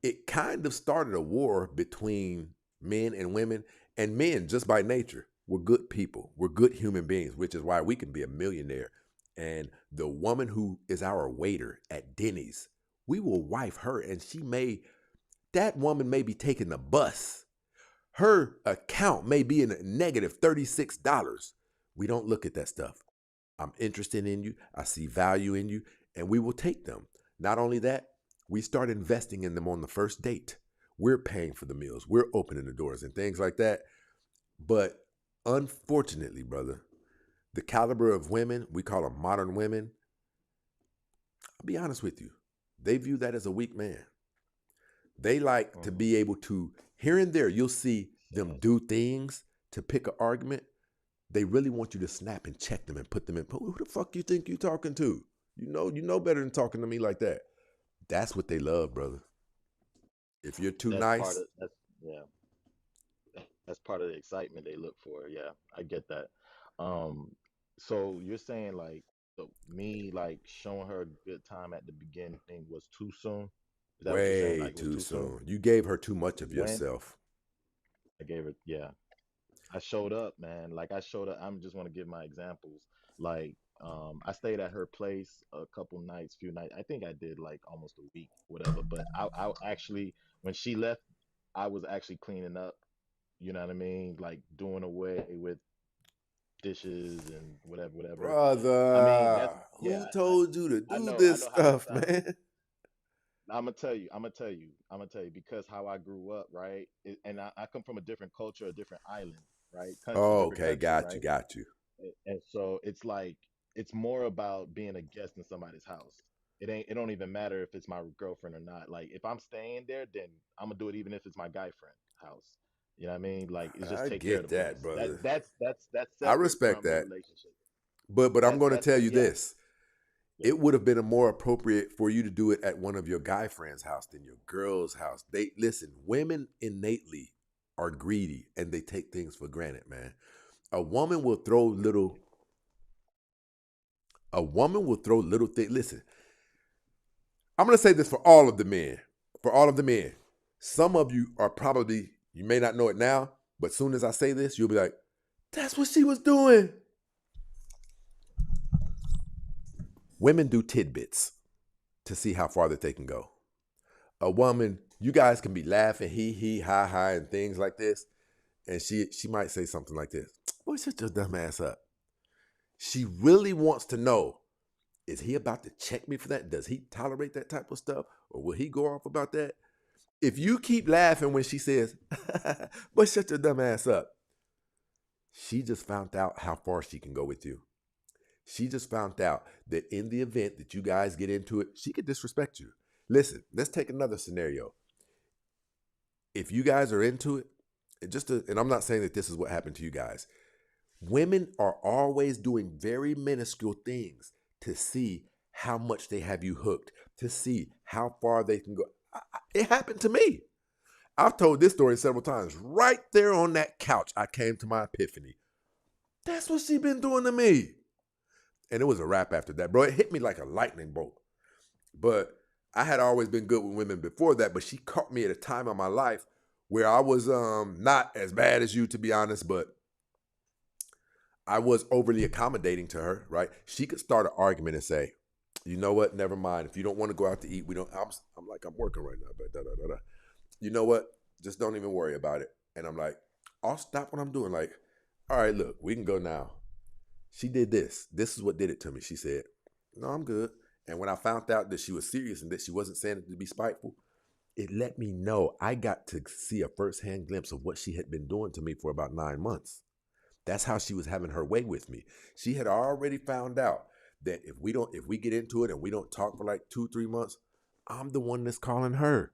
Speaker 1: it kind of started a war between men and women. And men, just by nature, we're good people. We're good human beings, which is why we can be a millionaire. And the woman who is our waiter at Denny's, we will wife her, and that woman may be taking the bus. Her account may be in a negative $36. We don't look at that stuff. I'm interested in you. I see value in you, and we will take them. Not only that, we start investing in them on the first date. We're paying for the meals. We're opening the doors and things like that. But unfortunately, brother, the caliber of women, we call them modern women, I'll be honest with you, they view that as a weak man. They like to be able to, here and there, you'll see them do things to pick an argument. They really want you to snap and check them and put them in. Who the fuck you think you talking to? You know better than talking to me like that. That's what they love, brother. If you're too nice,
Speaker 5: That's part of the excitement they look for. Yeah, I get that. Um, so you're saying like me like showing her a good time at the beginning was too soon? Is that what you're saying?
Speaker 1: way
Speaker 5: Like it was
Speaker 1: too
Speaker 5: too soon?
Speaker 1: soon. You gave her too much of
Speaker 5: When
Speaker 1: yourself.
Speaker 5: I gave her, yeah, I showed up, man. Like I showed up. I'm just want to give my examples. Like, I stayed at her place a couple nights, few nights. I think I did like almost a week, whatever. But I actually, when she left, I was actually cleaning up. You know what I mean? Like doing away with dishes and whatever, whatever. I mean, that's
Speaker 1: Brother,
Speaker 5: yeah.
Speaker 1: who told you to
Speaker 5: I
Speaker 1: do
Speaker 5: know, I
Speaker 1: this
Speaker 5: know how that
Speaker 1: stuff,
Speaker 5: sounds.
Speaker 1: man?
Speaker 5: I'm gonna tell you, I'm gonna tell you, I'm gonna tell you because how I grew up, right? And I come from a different culture, a different island, right? Country,
Speaker 1: Oh,
Speaker 5: different
Speaker 1: okay,
Speaker 5: country,
Speaker 1: got you,
Speaker 5: right?
Speaker 1: got you.
Speaker 5: And so it's like it's more about being a guest in somebody's house. It don't even matter if it's my girlfriend or not. Like if I'm staying there, then I'm gonna do it even if it's my guy friend house. You know what I mean? Like it's just
Speaker 1: I
Speaker 5: take care of
Speaker 1: get
Speaker 5: the
Speaker 1: that,
Speaker 5: place.
Speaker 1: brother.
Speaker 5: That's
Speaker 1: I
Speaker 5: separate
Speaker 1: respect
Speaker 5: from the
Speaker 1: that.
Speaker 5: relationship.
Speaker 1: But I'm going to
Speaker 5: That's
Speaker 1: tell you
Speaker 5: yeah,
Speaker 1: this.
Speaker 5: yeah.
Speaker 1: It would have been a more appropriate for you to do it at one of your guy friends' house than your girl's house. They listen, women innately are greedy and they take things for granted, man. A woman will throw little things. Listen, I'm going to say this for all of the men. For all of the men. Some of you are probably, you may not know it now, but soon as I say this, you'll be like, that's what she was doing. Women do tidbits to see how far that they can go. A woman, you guys can be laughing, he, ha, ha, and things like this. And she might say something like this. Boy, shut your dumb ass up. She really wants to know, is he about to check me for that? Does he tolerate that type of stuff? Or will he go off about that? If you keep laughing when she says, boy, shut your dumb ass up, she just found out how far she can go with you. She just found out that in the event that you guys get into it, she could disrespect you. Listen, let's take another scenario. If you guys are into it, and I'm not saying that this is what happened to you guys. Women are always doing very minuscule things to see how much they have you hooked, to see how far they can go. It happened to me. I've told this story several times. Right there on that couch, I came to my epiphany. That's what she been doing to me. And it was a wrap after that, bro. It hit me like a lightning bolt. But I had always been good with women before that, but she caught me at a time of my life where I was not as bad as you, to be honest, but I was overly accommodating to her, right? She could start an argument and say, you know what, never mind. If you don't want to go out to eat, we don't, I'm like, I'm working right now, but da, da, da, da. You know what? Just don't even worry about it. And I'm like, I'll stop what I'm doing. Like, all right, look, we can go now. She did this. This is what did it to me. She said, no, I'm good. And when I found out that she was serious and that she wasn't saying it to be spiteful, it let me know I got to see a firsthand glimpse of what she had been doing to me for about 9 months. That's how she was having her way with me. She had already found out that if we get into it and we don't talk for like 2-3 months, I'm the one that's calling her.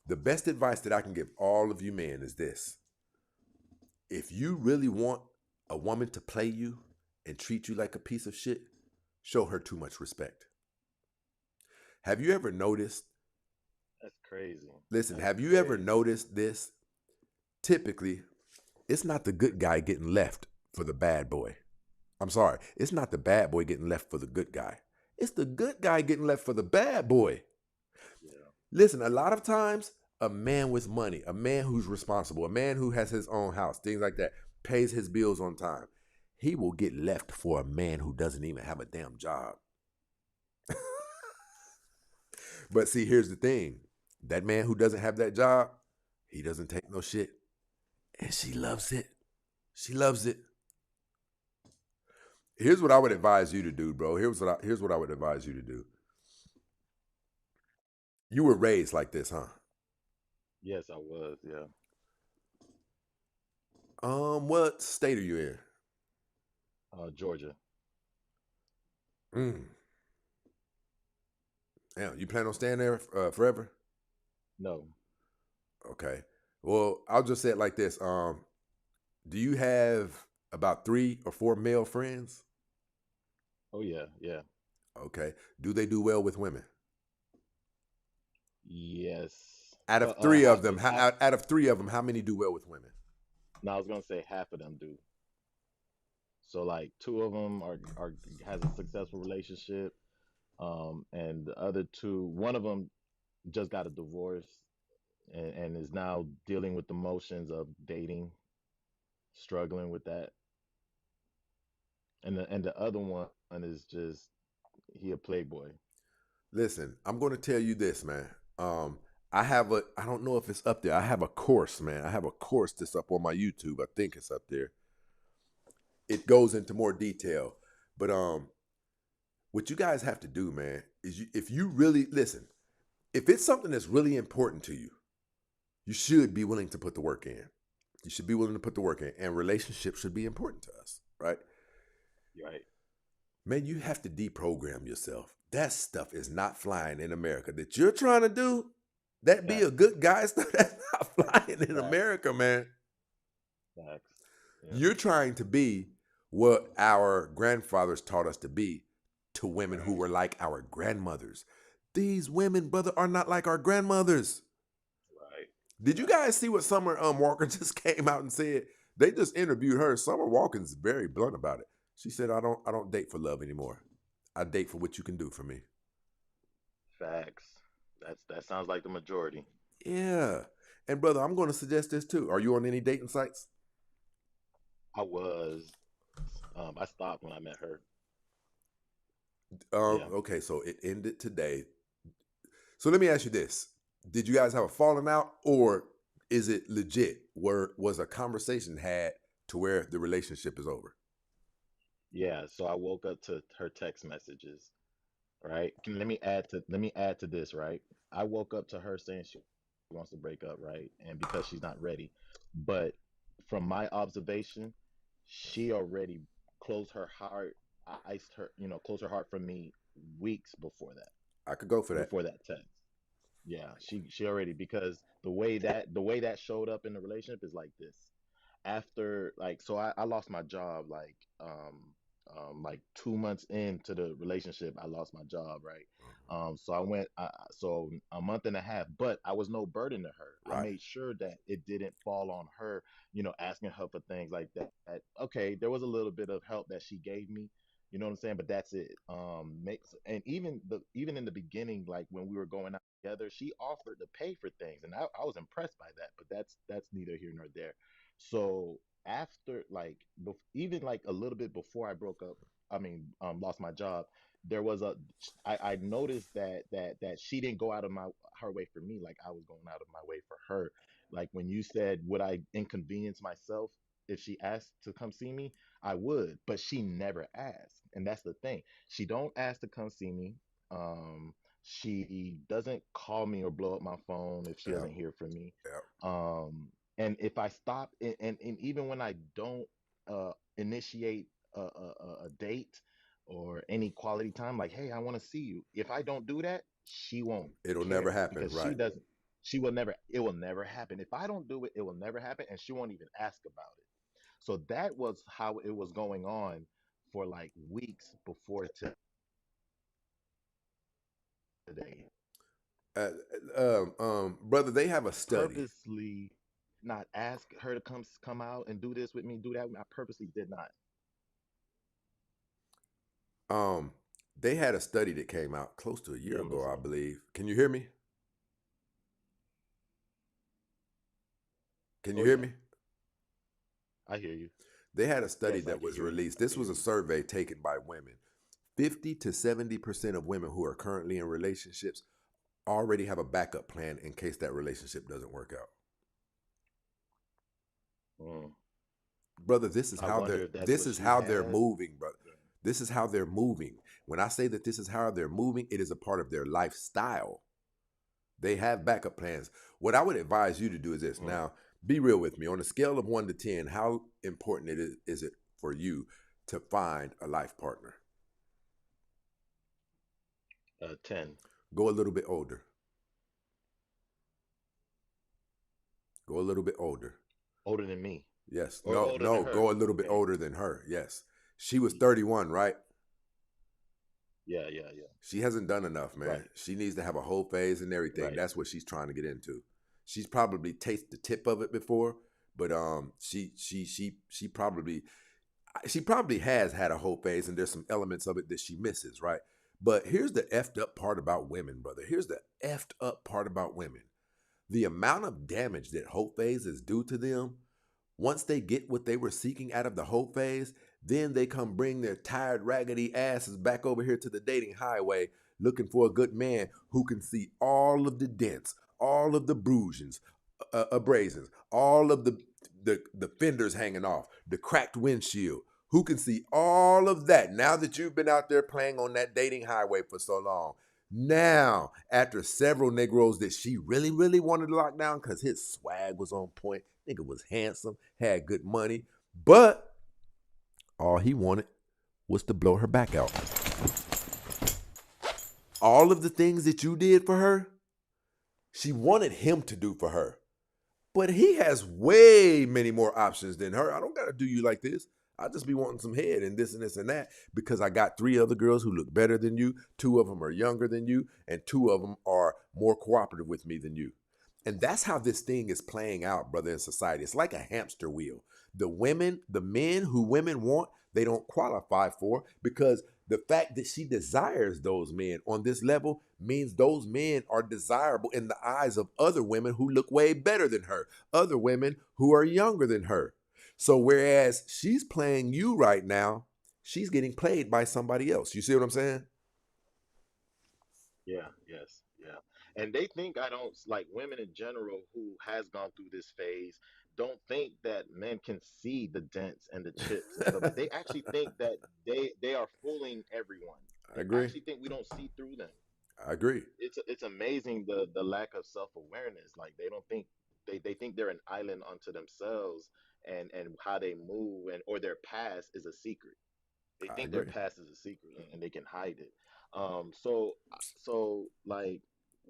Speaker 1: The best advice that I can give all of you men is this. If you really want a woman to play you and treat you like a piece of shit, show her too much respect. Have you ever noticed?
Speaker 5: That's crazy.
Speaker 1: Listen,
Speaker 5: That's
Speaker 1: have you ever
Speaker 5: crazy.
Speaker 1: noticed this? Typically, it's not the good guy getting left for the bad boy. I'm sorry. It's not the bad boy getting left for the good guy. It's the good guy getting left for the bad boy.
Speaker 5: Yeah.
Speaker 1: Listen, a lot of times, a man with money, a man who's responsible, a man who has his own house, things like that, pays his bills on time, he will get left for a man who doesn't even have a damn job. But see, here's the thing. That man who doesn't have that job, he doesn't take no shit. And she loves it. She loves it. Here's what I would advise you to do, bro. Here's what I would advise you to do. You were raised like this, huh?
Speaker 5: Yes, I was. Yeah.
Speaker 1: What state are you in?
Speaker 5: Georgia.
Speaker 1: Mm. Damn, you plan on staying there forever?
Speaker 5: No.
Speaker 1: Okay. Well, I'll just say it like this. Do you have about 3 or 4 male friends?
Speaker 5: Oh yeah. Yeah.
Speaker 1: Okay. Do they do well with women?
Speaker 5: Yes.
Speaker 1: Out of 3 of them, out of 3 of them, how many do well with women?
Speaker 5: No, I was gonna say half of them do. So like 2 of them are has a successful relationship, and the other 2, one of them just got a divorce and is now dealing with the motions of dating, struggling with that, and the other one is just he a playboy.
Speaker 1: Listen, I'm going to tell you this, man. I don't know if it's up there. I have a course, man. I have a course that's up on my YouTube. I think it's up there. It goes into more detail. But what you guys have to do, man, is if you really listen, if it's something that's really important to you, you should be willing to put the work in. You should be willing to put the work in. And relationships should be important to us, right?
Speaker 5: Right.
Speaker 1: Man, you have to deprogram yourself. That stuff is not flying in America. That you're trying to do, that be
Speaker 5: Facts.
Speaker 1: a good guy stuff, that's not flying in
Speaker 5: Facts.
Speaker 1: America, man.
Speaker 5: Facts. Yeah.
Speaker 1: You're trying to be what our grandfathers taught us to be to women who were like our grandmothers. These women, brother, are not like our grandmothers.
Speaker 5: Right.
Speaker 1: Did you guys see what Summer Walker just came out and said? They just interviewed her. Summer Walker's very blunt about it. She said, I don't date for love anymore. I date for what you can do for me.
Speaker 5: Facts. That sounds like the majority.
Speaker 1: Yeah. And brother, I'm going to suggest this too. Are you on any dating sites?
Speaker 5: I was. I stopped when I met her. Yeah.
Speaker 1: Okay, so it ended today. So let me ask you this. Did you guys have a falling out, or is it legit? Was a conversation had to where the relationship is over?
Speaker 5: Yeah. So I woke up to her text messages. Right. Let me add to this. Right. I woke up to her saying she wants to break up. Right. And because she's not ready. But from my observation, she already closed her heart, iced her, closed her heart from me weeks
Speaker 1: I could go for that.
Speaker 5: before that text. Yeah, she already, because the way that showed up in the relationship is like this. After, like, so I lost my job like 2 months into the relationship. I lost my job, right? So I went, so a month and a half, but I was no burden to her. I
Speaker 1: Right.
Speaker 5: made sure that it didn't fall on her, asking her for things like that. Okay, there was a little bit of help that she gave me, you know what I'm saying? But that's it. Makes, and even in the beginning, like when we were going out together, she offered to pay for things, and I was impressed by that. But that's neither here nor there. So after, like, even like a little bit before I broke up, I mean, lost my job, there was I noticed that she didn't go out of her way for me like I was going out of my way for her. Like when you said, would I inconvenience myself if she asked to come see me? I would, but she never asked, and that's the thing. She don't ask to come see me. She doesn't call me or blow up my phone if she
Speaker 1: Yeah.
Speaker 5: doesn't hear from me.
Speaker 1: Yeah.
Speaker 5: And if I stop, and even when I don't initiate a date or any quality time, like, hey, I want to see you. If I don't do that, she won't
Speaker 1: It'll never
Speaker 5: care
Speaker 1: happen,
Speaker 5: because
Speaker 1: right?
Speaker 5: she will never, it will never happen. If I don't do it, it will never happen, and she won't even ask about it. So that was how it was going on for like weeks before today.
Speaker 1: Brother, they have a study.
Speaker 5: Purposely not ask her to come out and do this with me, do that with me. I purposely did not.
Speaker 1: They had a study that came out close to a year
Speaker 5: Yeah, I'm
Speaker 1: ago, I
Speaker 5: listening.
Speaker 1: believe. Can you hear me? Can you
Speaker 5: Oh
Speaker 1: hear
Speaker 5: yeah,
Speaker 1: me?
Speaker 5: I hear you.
Speaker 1: They had a study
Speaker 5: Yes, I
Speaker 1: that
Speaker 5: can
Speaker 1: was
Speaker 5: hear you.
Speaker 1: released.
Speaker 5: I
Speaker 1: This
Speaker 5: can
Speaker 1: was
Speaker 5: hear
Speaker 1: a
Speaker 5: you.
Speaker 1: survey taken by women. 50 to 70% of women who are currently in relationships already have a backup plan in case that relationship doesn't work out.
Speaker 5: Mm.
Speaker 1: Brother, this is
Speaker 5: I
Speaker 1: how
Speaker 5: wonder
Speaker 1: they're
Speaker 5: if that's
Speaker 1: this
Speaker 5: what
Speaker 1: is
Speaker 5: she
Speaker 1: how they're
Speaker 5: had.
Speaker 1: moving, brother. This is how they're moving. When I say that this is how they're moving, it is a part of their lifestyle. They have backup plans. What I would advise you to do is this. Now, be real with me. On a scale of 1 to 10, how important is it for you to find a life partner?
Speaker 5: 10.
Speaker 1: Go a little bit older. Go a little bit older.
Speaker 5: Older than me.
Speaker 1: Yes.
Speaker 5: Or
Speaker 1: No,
Speaker 5: older
Speaker 1: no,
Speaker 5: than her.
Speaker 1: go a little bit
Speaker 5: Okay.
Speaker 1: older than her. Yes. She was 31, right?
Speaker 5: Yeah.
Speaker 1: She hasn't done enough, man.
Speaker 5: Right.
Speaker 1: She needs to have a whole phase and everything.
Speaker 5: Right.
Speaker 1: That's what she's trying to get into. She's probably tasted the tip of it before, but she probably has had a whole phase, and there's some elements of it that she misses, right? But here's the effed up part about women, brother. Here's the effed up part about women. The amount of damage that hope phases do to them, once they get what they were seeking out of the hope phase, then they come bring their tired, raggedy asses back over here to the dating highway looking for a good man who can see all of the dents, all of the bruisings, abrasions, all of the fenders hanging off, the cracked windshield, who can see all of that now that you've been out there playing on that dating highway for so long. Now, after several Negroes that she really, really wanted to lock down because his swag was on point, nigga was handsome, had good money, but all he wanted was to blow her back out. All of the things that you did for her, she wanted him to do for her. But he has way many more options than her. I don't got to do you like this. I just be wanting some head and this and this and that because I got 3 other girls who look better than you. 2 of them are younger than you, and 2 of them are more cooperative with me than you. And that's how this thing is playing out, brother, in society. It's like a hamster wheel. The men who women want, they don't qualify for because the fact that she desires those men on this level means those men are desirable in the eyes of other women who look way better than her, other women who are younger than her. So whereas she's playing you right now, she's getting played by somebody else. You see what I'm saying?
Speaker 5: Yeah. And they think I don't like women in general who has gone through this phase don't think that men can see the dents and the chips and stuff. They actually think that they are fooling everyone.
Speaker 1: I
Speaker 5: They
Speaker 1: agree.
Speaker 5: actually think we don't see through them.
Speaker 1: I agree.
Speaker 5: It's amazing the lack of self-awareness. Like they don't think they think they're an island unto themselves and how they move and or their past is a secret. They
Speaker 1: I
Speaker 5: think their
Speaker 1: agree.
Speaker 5: past is a secret and they can hide it. So like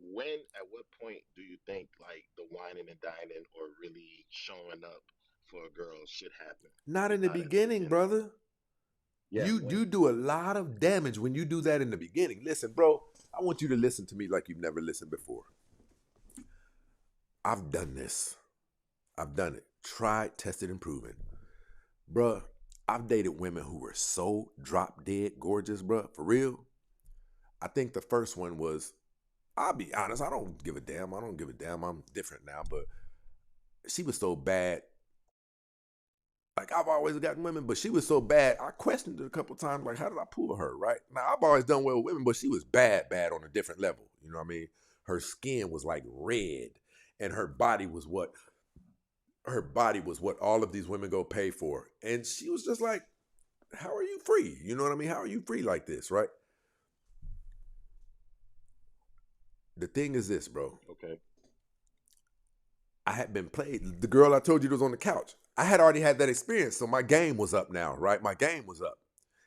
Speaker 5: when at what point do you think like the whining and dining or really showing up for a girl should happen?
Speaker 1: Not
Speaker 5: If
Speaker 1: in the
Speaker 5: not at the
Speaker 1: beginning,
Speaker 5: beginning.
Speaker 1: brother.
Speaker 5: Yeah,
Speaker 1: You
Speaker 5: when?
Speaker 1: you do a lot of damage when you do that in the beginning. Listen, bro, I want you to listen to me like you've never listened before. I've done this. I've done it. Tried, tested, and proven. Bruh, I've dated women who were so drop dead gorgeous, bruh. For real. I think the first one was, I'll be honest, I don't give a damn. I don't give a damn. I'm different now, but she was so bad. Like I've always gotten women, but she was so bad. I questioned it a couple times, like, how did I pull her, right? Now I've always done well with women, but she was bad on a different level. You know what I mean? Her skin was like red, and her body was what all of these women go pay for. And she was just like, how are you free? You know what I mean? How are you free like this, right? The thing is this, bro.
Speaker 5: Okay.
Speaker 1: I had been played. The girl I told you was on the couch. I had already had that experience, so my game was up now, right? My game was up.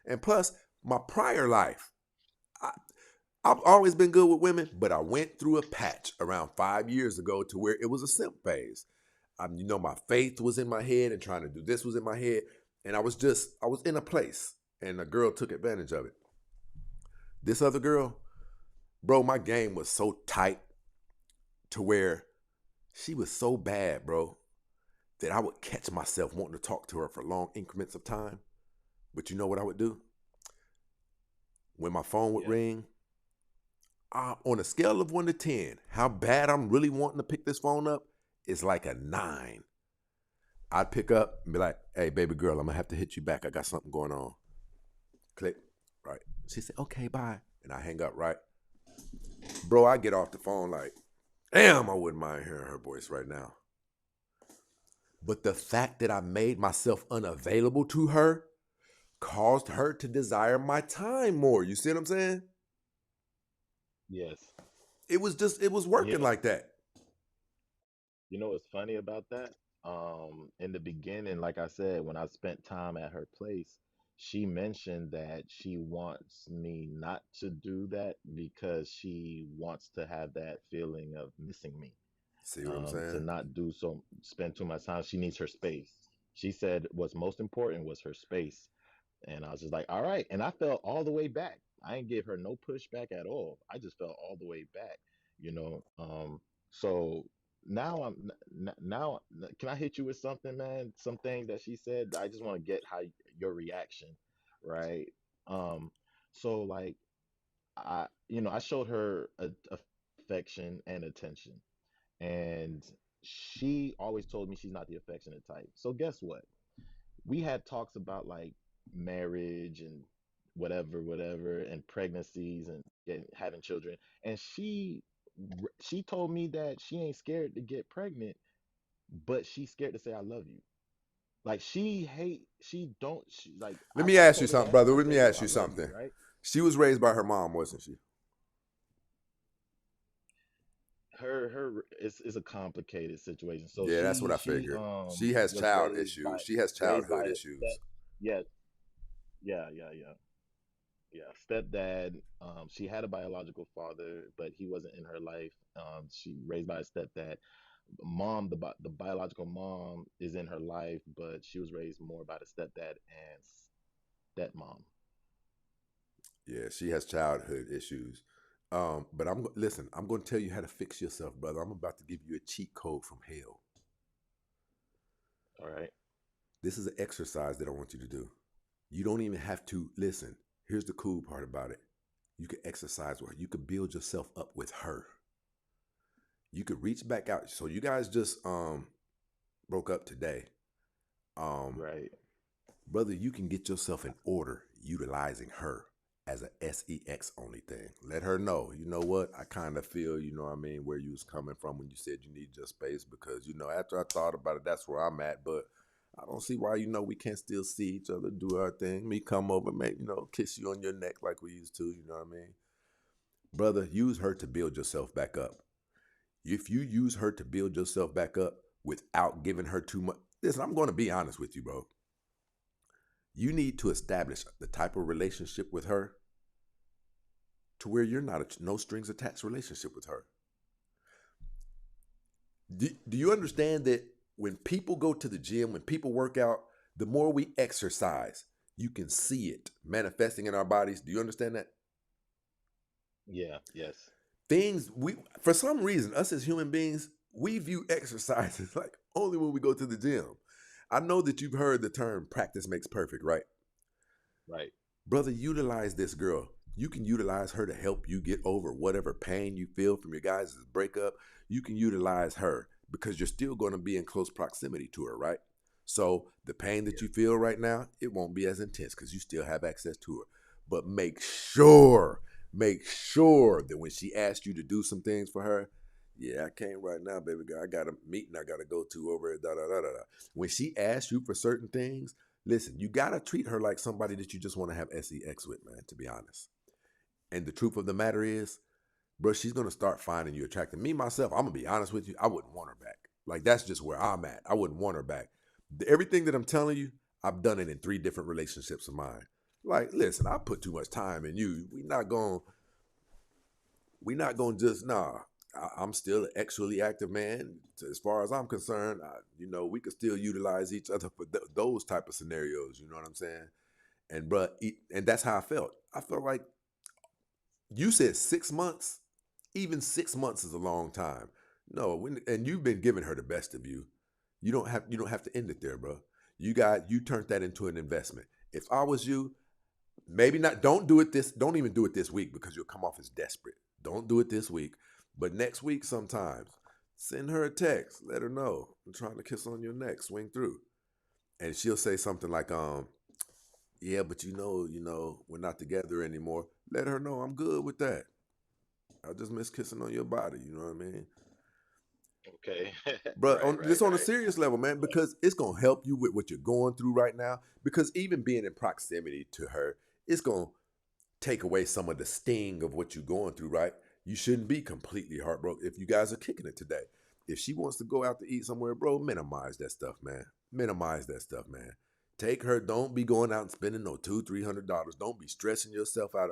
Speaker 1: And plus, my prior life, I've always been good with women, but I went through a patch around 5 years ago to where it was a simp phase. My faith was in my head and trying to do this was in my head. And I was in a place and a girl took advantage of it. This other girl, bro, my game was so tight to where she was so bad, bro, that I would catch myself wanting to talk to her for long increments of time. But you know what I would do? When my phone would
Speaker 5: Yeah.
Speaker 1: ring, on a scale of 1 to 10, how bad I'm really wanting to pick this phone up, it's like a 9. I'd pick up and be like, hey, baby girl, I'm going to have to hit you back. I got something going on. Click. Right. She said, okay, bye. And I hang up, right? Bro, I get off the phone like, damn, I wouldn't mind hearing her voice right now. But the fact that I made myself unavailable to her caused her to desire my time more. You see what I'm saying?
Speaker 5: Yes.
Speaker 1: It was working
Speaker 5: Yeah.
Speaker 1: like that.
Speaker 5: You know what's funny about that? In the beginning, like I said, when I spent time at her place, she mentioned that she wants me not to do that because she wants to have that feeling of missing me.
Speaker 1: See what I'm
Speaker 5: To
Speaker 1: saying?
Speaker 5: not do so, spend too much time. She needs her space. She said what's most important was her space. And I was just like, all right. And I felt all the way back. I didn't give her no pushback at all. I just felt all the way back, you know. So now now can I hit you with something, man? Something that she said. I just want to get how your reaction, right? Um, so like I showed her affection and attention, and she always told me she's not the affectionate type. So guess what? We had talks about like marriage and whatever and pregnancies and having children, and she told me that she ain't scared to get pregnant, but she's scared to say I love you. Like she don't she like
Speaker 1: Let me
Speaker 5: I
Speaker 1: ask you
Speaker 5: told her
Speaker 1: something,
Speaker 5: that.
Speaker 1: brother.
Speaker 5: I
Speaker 1: Let me
Speaker 5: said, yo,
Speaker 1: ask
Speaker 5: I
Speaker 1: you
Speaker 5: love you,
Speaker 1: something.
Speaker 5: right?
Speaker 1: She was raised by her mom, wasn't she?
Speaker 5: Her it's a complicated situation. So
Speaker 1: Yeah, that's what I
Speaker 5: she
Speaker 1: figured. She has
Speaker 5: was
Speaker 1: child issues. She has
Speaker 5: raised
Speaker 1: childhood
Speaker 5: by a
Speaker 1: issues.
Speaker 5: step. Yeah, yeah. Yeah, stepdad. She had a biological father, but he wasn't in her life. She raised by a stepdad. Mom, the biological mom is in her life, but she was raised more by the stepdad and stepmom.
Speaker 1: Yeah, she has childhood issues. But listen. I'm going to tell you how to fix yourself, brother. I'm about to give you a cheat code from hell.
Speaker 5: All right.
Speaker 1: This is an exercise that I want you to do. You don't even have to listen. Here's the cool part about it. You can exercise with her. You can build yourself up with her. You could reach back out. So you guys just broke up today. Um
Speaker 5: Right.
Speaker 1: Brother, you can get yourself in order utilizing her as a sex only thing. Let her know, you know what? I kind of feel, you know what I mean, where you was coming from when you said you need your space because, after I thought about it, that's where I'm at. But I don't see why, we can't still see each other, do our thing. Me come over, make, kiss you on your neck like we used to, you know what I mean? Brother, use her to build yourself back up. If you use her to build yourself back up without giving her too much, listen, I'm going to be honest with you, bro. You need to establish the type of relationship with her to where you're not a no strings attached relationship with her. Do you understand that when people go to the gym, when people work out, the more we exercise, you can see it manifesting in our bodies. Do you understand that?
Speaker 5: Yeah. Yes.
Speaker 1: Things for some reason, us as human beings, we view exercise as like only when we go to the gym. I know that you've heard the term practice makes perfect, right?
Speaker 5: Right.
Speaker 1: Brother, utilize this girl. You can utilize her to help you get over whatever pain you feel from your guys' breakup. You can utilize her because you're still going to be in close proximity to her, right? So the pain that you feel right now, it won't be as intense because you still have access to her. But make sure that when she asks you to do some things for her, yeah, I can't right now, baby girl. I got a meeting I got to go to over at da da da da da. When she asks you for certain things, listen, you gotta treat her like somebody that you just want to have sex with, man, to be honest. And the truth of the matter is, bro, she's gonna start finding you attractive. Me, myself, I'm gonna be honest with you, I wouldn't want her back. Like, that's just where I'm at. I wouldn't want her back. Everything that I'm telling you, I've done it in 3 different relationships of mine. Like, listen, I put too much time in you. We not gonna just nah. I'm still an actually active man. As far as I'm concerned, we could still utilize each other for those type of scenarios. You know what I'm saying? And that's how I felt. I felt like you said 6 months. Even 6 months is a long time. No, and you've been giving her the best of you. You don't have to end it there, bro. You turned that into an investment. If I was you, maybe not. Don't do it this. Don't even do it this week because you'll come off as desperate. Don't do it this week, but next week sometimes send her a text. Let her know I'm trying to kiss on your neck. Swing through, and she'll say something like, yeah, but we're not together anymore. Let her know I'm good with that. I just miss kissing on your body. You know what I mean?
Speaker 5: Okay.
Speaker 1: But
Speaker 5: Right,
Speaker 1: on
Speaker 5: right,
Speaker 1: just on a
Speaker 5: right.
Speaker 1: serious level, man,
Speaker 5: Yeah.
Speaker 1: because it's gonna help you with what you're going through right now. Because even being in proximity to her, it's gonna take away some of the sting of what you're going through, right? You shouldn't be completely heartbroken if you guys are kicking it today. If she wants to go out to eat somewhere, bro, minimize that stuff, man. Minimize that stuff, man. Take her. Don't be going out and spending no $200-300. Don't be stressing yourself out.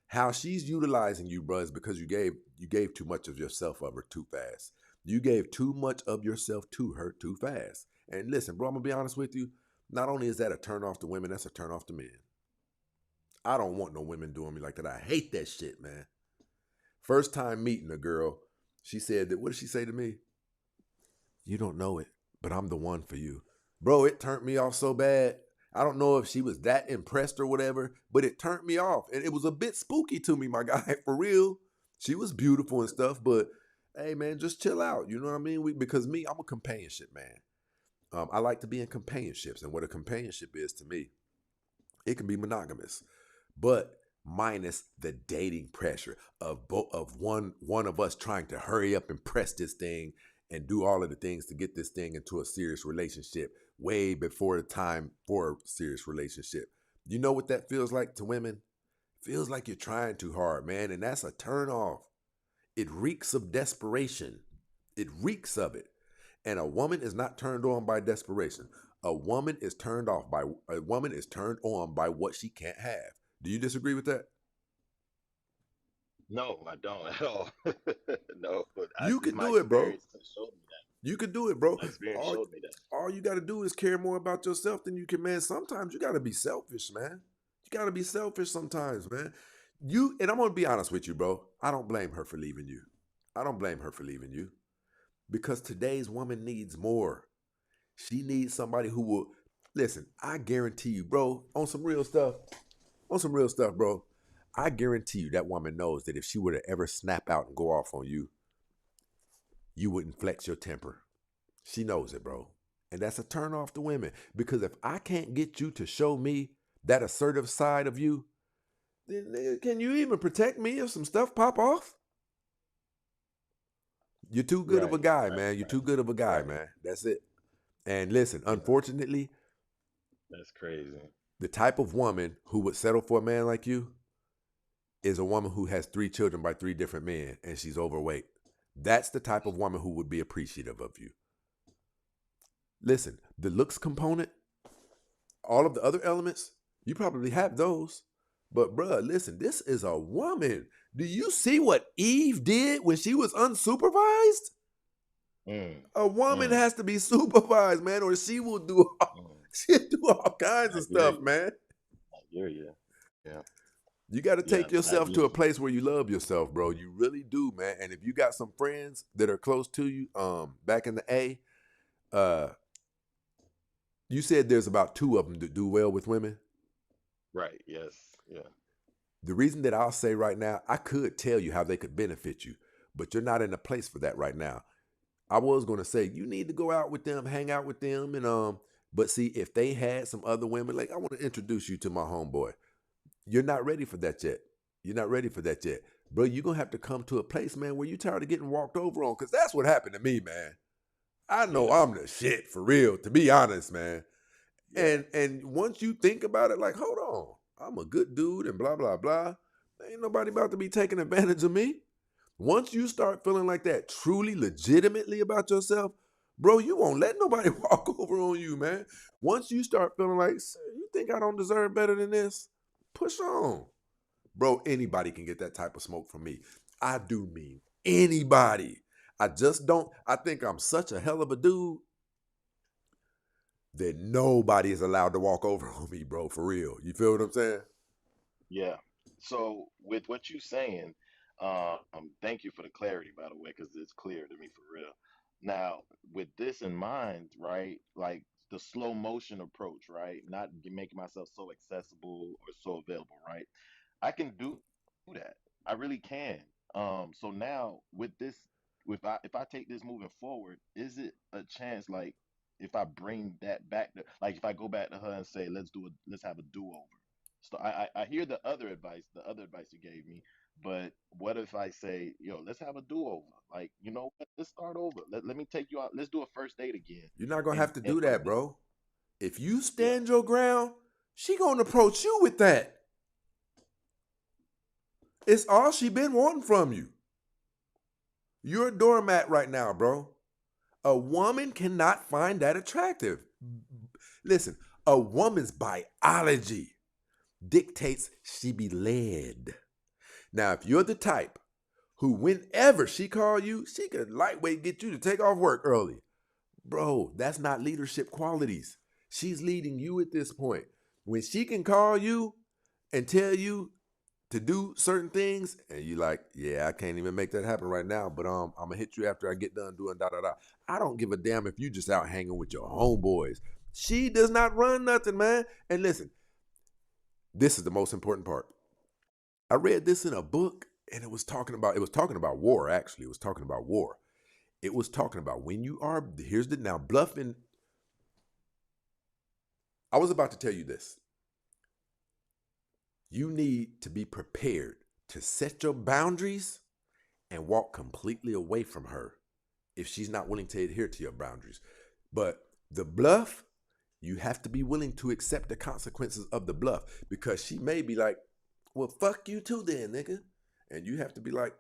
Speaker 1: How she's utilizing you, bro, is because you gave too much of yourself of her too fast. You gave too much of yourself to her too fast. And listen, bro, I'm gonna be honest with you. Not only is that a turn off to women, that's a turn off to men. I don't want no women doing me like that. I hate that shit, man. First time meeting a girl, she said that. What did she say to me? You don't know it, but I'm the one for you. Bro, it turned me off so bad. I don't know if she was that impressed or whatever, but it turned me off. And it was a bit spooky to me, my guy, for real. She was beautiful and stuff, but hey, man, just chill out. You know what I mean? Because me, I'm a companionship man. I like to be in companionships. And what a companionship is to me, it can be monogamous, but minus the dating pressure of one of us trying to hurry up and press this thing and do all of the things to get this thing into a serious relationship way before the time for a serious relationship. You know what that feels like to women? Feels like you're trying too hard, man, and that's a turn off. It reeks of desperation. It reeks of it. And a woman is not turned on by desperation. A woman is turned on by what she can't have. Do you disagree with that?
Speaker 5: No, I don't at all. No, but
Speaker 1: You
Speaker 5: this
Speaker 1: could
Speaker 5: my
Speaker 1: do it, bro.
Speaker 5: experience has showed me that.
Speaker 1: You could do it, bro.
Speaker 5: My experience
Speaker 1: All
Speaker 5: showed me that.
Speaker 1: all you got to do is care more about yourself than you can, man. Sometimes you got to be selfish, man. You got to be selfish sometimes, man. And I'm gonna be honest with you, bro. I don't blame her for leaving you. I don't blame her for leaving you because today's woman needs more. She needs somebody who will listen. I guarantee you, bro, on some real stuff. On some real stuff, bro. I guarantee you that woman knows that if she were to ever snap out and go off on you, you wouldn't flex your temper. She knows it, bro. And that's a turn off to women. Because if I can't get you to show me that assertive side of you, then nigga, can you even protect me if some stuff pop off? You're too good of a
Speaker 5: Right,
Speaker 1: guy,
Speaker 5: right,
Speaker 1: man. You're
Speaker 5: right,
Speaker 1: too good of a guy,
Speaker 5: right.
Speaker 1: man. That's it. And listen,
Speaker 5: Yeah,
Speaker 1: unfortunately,
Speaker 5: that's crazy.
Speaker 1: the type of woman who would settle for a man like you is a woman who has 3 children by 3 different men and she's overweight. That's the type of woman who would be appreciative of you. Listen, the looks component, all of the other elements, you probably have those. But bruh, listen, this is a woman. Do you see what Eve did when she was unsupervised?
Speaker 5: Mm,
Speaker 1: A woman
Speaker 5: mm,
Speaker 1: has to be supervised, man, or she will do
Speaker 5: mm.
Speaker 1: she'll do all kinds
Speaker 5: I
Speaker 1: of
Speaker 5: hear
Speaker 1: stuff,
Speaker 5: you.
Speaker 1: man.
Speaker 5: I hear you. Yeah,
Speaker 1: You got to
Speaker 5: yeah.
Speaker 1: take
Speaker 5: I
Speaker 1: yourself to a
Speaker 5: just
Speaker 1: place where you love yourself, bro. You really do, man. And if you got some friends that are close to you, back in the A, uh, you said there's about 2 of them that do well with women.
Speaker 5: right. Yes. Yeah.
Speaker 1: The reason that I'll say right now, I could tell you how they could benefit you, but you're not in a place for that right now. I was gonna say you need to go out with them, hang out with them, and but see if they had some other women, like I want to introduce you to my homeboy. You're not ready for that yet. You're not ready for that yet. Bro, you're gonna have to come to a place, man, where you're tired of getting walked over on, because that's what happened to me, man. I know
Speaker 5: Yeah.
Speaker 1: I'm the shit for real, to be honest, man.
Speaker 5: Yeah.
Speaker 1: And once you think about it, like, hold on, I'm a good dude and blah blah blah. Ain't nobody about to be taking advantage of me. Once you start feeling like that, truly, legitimately about yourself, bro, you won't let nobody walk over on you, man. Once you start feeling like, "Sir, you think I don't deserve better than this? Push on. Bro, anybody can get that type of smoke from me. I do mean anybody. I just don't, I think I'm such a hell of a dude that nobody is allowed to walk over on me, bro, for real. You feel what I'm saying?
Speaker 5: Yeah. So with what you're saying, thank you for the clarity, by the way, because it's clear to me for real. Now, with this in mind, right, like the slow motion approach, right, not making myself so accessible or so available, right? I can do that. I really can. So now with this, if I take this moving forward, is it a chance like if I bring that back to like if I go back to her and say let's have a do over. So I hear the other advice you gave me, But what if I say, yo, let's have a do-over? Like, you know what? Let's start over. Let me take you out. Let's do a first date again.
Speaker 1: You're not gonna have to
Speaker 5: And
Speaker 1: do
Speaker 5: from
Speaker 1: that, bro. If you
Speaker 5: yeah,
Speaker 1: stand your ground, she gonna approach you with that. It's all she been wanting from you. You're a doormat right now, bro. A woman cannot find that attractive. Listen, a woman's biology dictates she be led. Now, if you're the type who, whenever she call you, she could lightweight get you to take off work early, bro, that's not leadership qualities. She's leading you at this point. When she can call you and tell you to do certain things, and you like, yeah, I can't even make that happen right now, but I'm gonna hit you after I get done doing da da da. I don't give a damn if you just out hanging with your homeboys. She does not run nothing, man. And listen, this is the most important part. I read this in a book, and it was talking about war. Actually, it was talking about war. It was talking about when you are now bluffing. I was about to tell you this. You need to be prepared to set your boundaries and walk completely away from her if she's not willing to adhere to your boundaries. But the bluff, you have to be willing to accept the consequences of the bluff, because she may be like, well, fuck you too then, nigga. And you have to be like,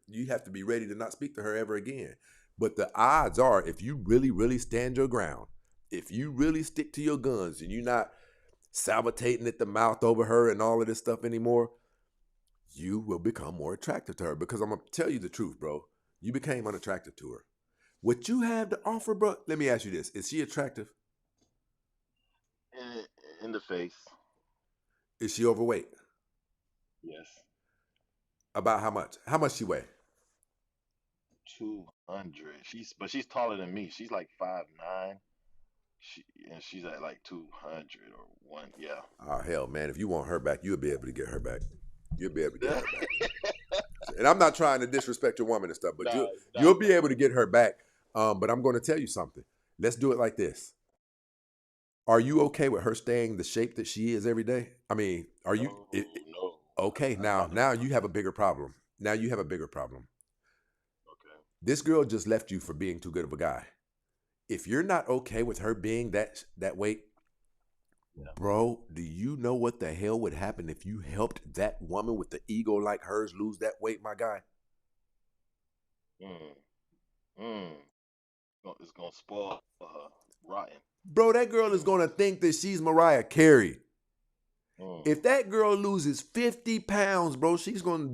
Speaker 1: you have to be ready to not speak to her ever again. But the odds are, if you really, really stand your ground, if you really stick to your guns and you're not salivating at the mouth over her and all of this stuff anymore, you will become more attractive to her. Because I'm going to tell you the truth, bro. You became unattractive to her. What you have to offer, bro, let me ask you this. Is she attractive?
Speaker 5: in the face.
Speaker 1: Is she overweight?
Speaker 5: Yes.
Speaker 1: About how much? How much she weigh?
Speaker 5: 200. She's taller than me. She's like 5'9". She's at like 200 or one. Yeah.
Speaker 1: Oh, hell, man. If you want her back, you'll be able to get her back. You'll be able to get her back. And I'm not trying to disrespect your woman and stuff, but you'll be able to get her back. But I'm going to tell you something. Let's do it like this. Are you okay with her staying the shape that she is every day? I mean, are you?
Speaker 5: No.
Speaker 1: Okay, now you have a bigger problem. Now you have a bigger problem.
Speaker 5: Okay.
Speaker 1: This girl just left you for being too good of a guy. If you're not okay with her being that weight,
Speaker 5: Yeah.
Speaker 1: bro, do you know what the hell would happen if you helped that woman with the ego like hers lose that weight, my guy?
Speaker 5: It's gonna spoil her rotten.
Speaker 1: Bro, that girl is gonna think that she's Mariah Carey. If that girl loses 50 pounds, bro, she gonna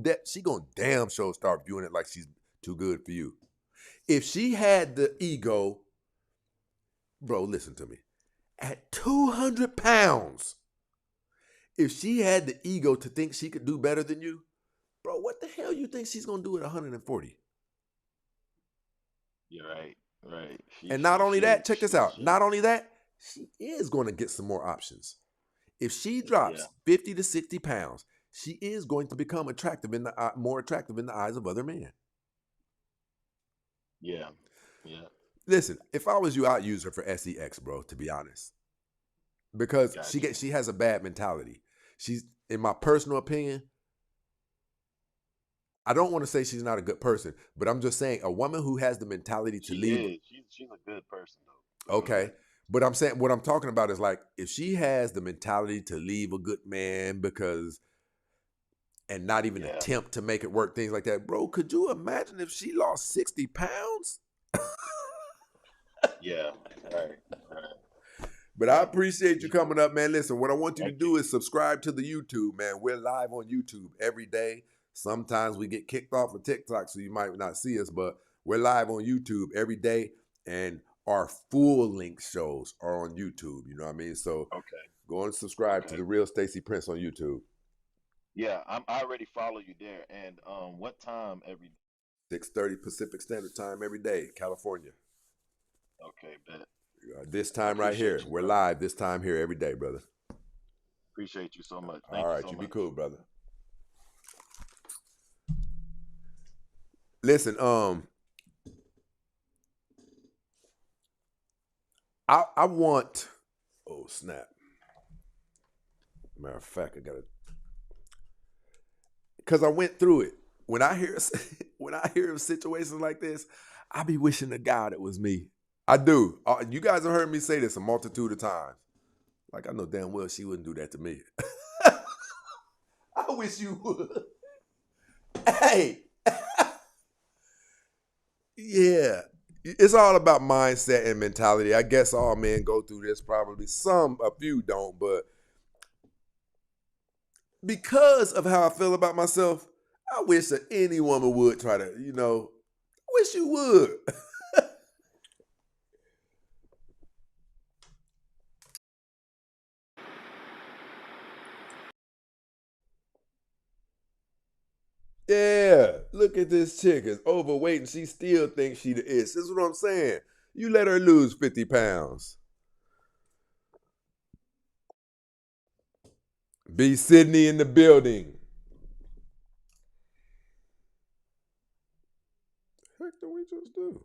Speaker 1: damn sure start viewing it like she's too good for you. If she had the ego, bro, listen to me. At 200 pounds, if she had the ego to think she could do better than you, bro, what the hell you think she's gonna do at 140?
Speaker 5: You're right. Right.
Speaker 1: And not only that, check this out. Not only that, she is going to get some more options. If she drops 50 to 60 pounds, she is going to become more attractive in the eyes of other men.
Speaker 5: Yeah. Yeah.
Speaker 1: Listen, if I was you, I'd use her for sex, bro, to be honest. Because
Speaker 5: Gotcha.
Speaker 1: she has a bad mentality. She's, in my personal opinion, I don't want to say she's not a good person, but I'm just saying a woman who has the mentality to leave.
Speaker 5: She's a good person though.
Speaker 1: Okay. But I'm saying, what I'm talking about is like, if she has the mentality to leave a good man and not even attempt to make it work, things like that, bro, could you imagine if she lost 60 pounds?
Speaker 5: Yeah. Right.
Speaker 1: But I appreciate you coming up, man. Listen, what I want you to do is subscribe to the YouTube, man. We're live on YouTube every day. Sometimes we get kicked off of TikTok, so you might not see us, but we're live on YouTube every day, and our full length shows are on YouTube. You know what I mean? So go and subscribe to The Real Stacey Prince on YouTube.
Speaker 5: Yeah, I already follow you there. And what time every day?
Speaker 1: 6:30 Pacific Standard Time every day, California.
Speaker 5: Okay, bet.
Speaker 1: This time right here. We're live this time here every day, brother.
Speaker 5: Appreciate you so much.
Speaker 1: All right, you be cool, brother. Listen, I want, oh snap. Matter of fact, because I went through it. When I hear when I hear of situations like this, I be wishing to God it was me. I do. You guys have heard me say this a multitude of times. Like, I know damn well she wouldn't do that to me. I wish you would. Hey. Yeah. It's all about mindset and mentality. I guess all men go through this probably. A few don't, but because of how I feel about myself, I wish that any woman would try to, I wish you would. Yeah, look at this chick is overweight and she still thinks she the ish. This is what I'm saying. You let her lose 50 pounds. B. Sydney in the building. What the heck did we just do?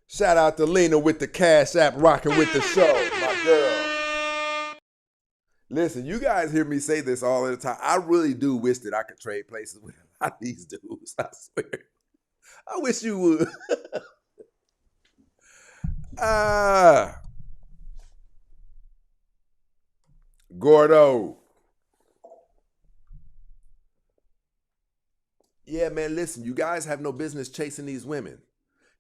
Speaker 1: Shout out to Lena with the Cash App rocking with the show, my girl. Listen, you guys hear me say this all the time. I really do wish that I could trade places with a lot of these dudes. I swear. I wish you would. Gordo. Yeah, man, listen, you guys have no business chasing these women.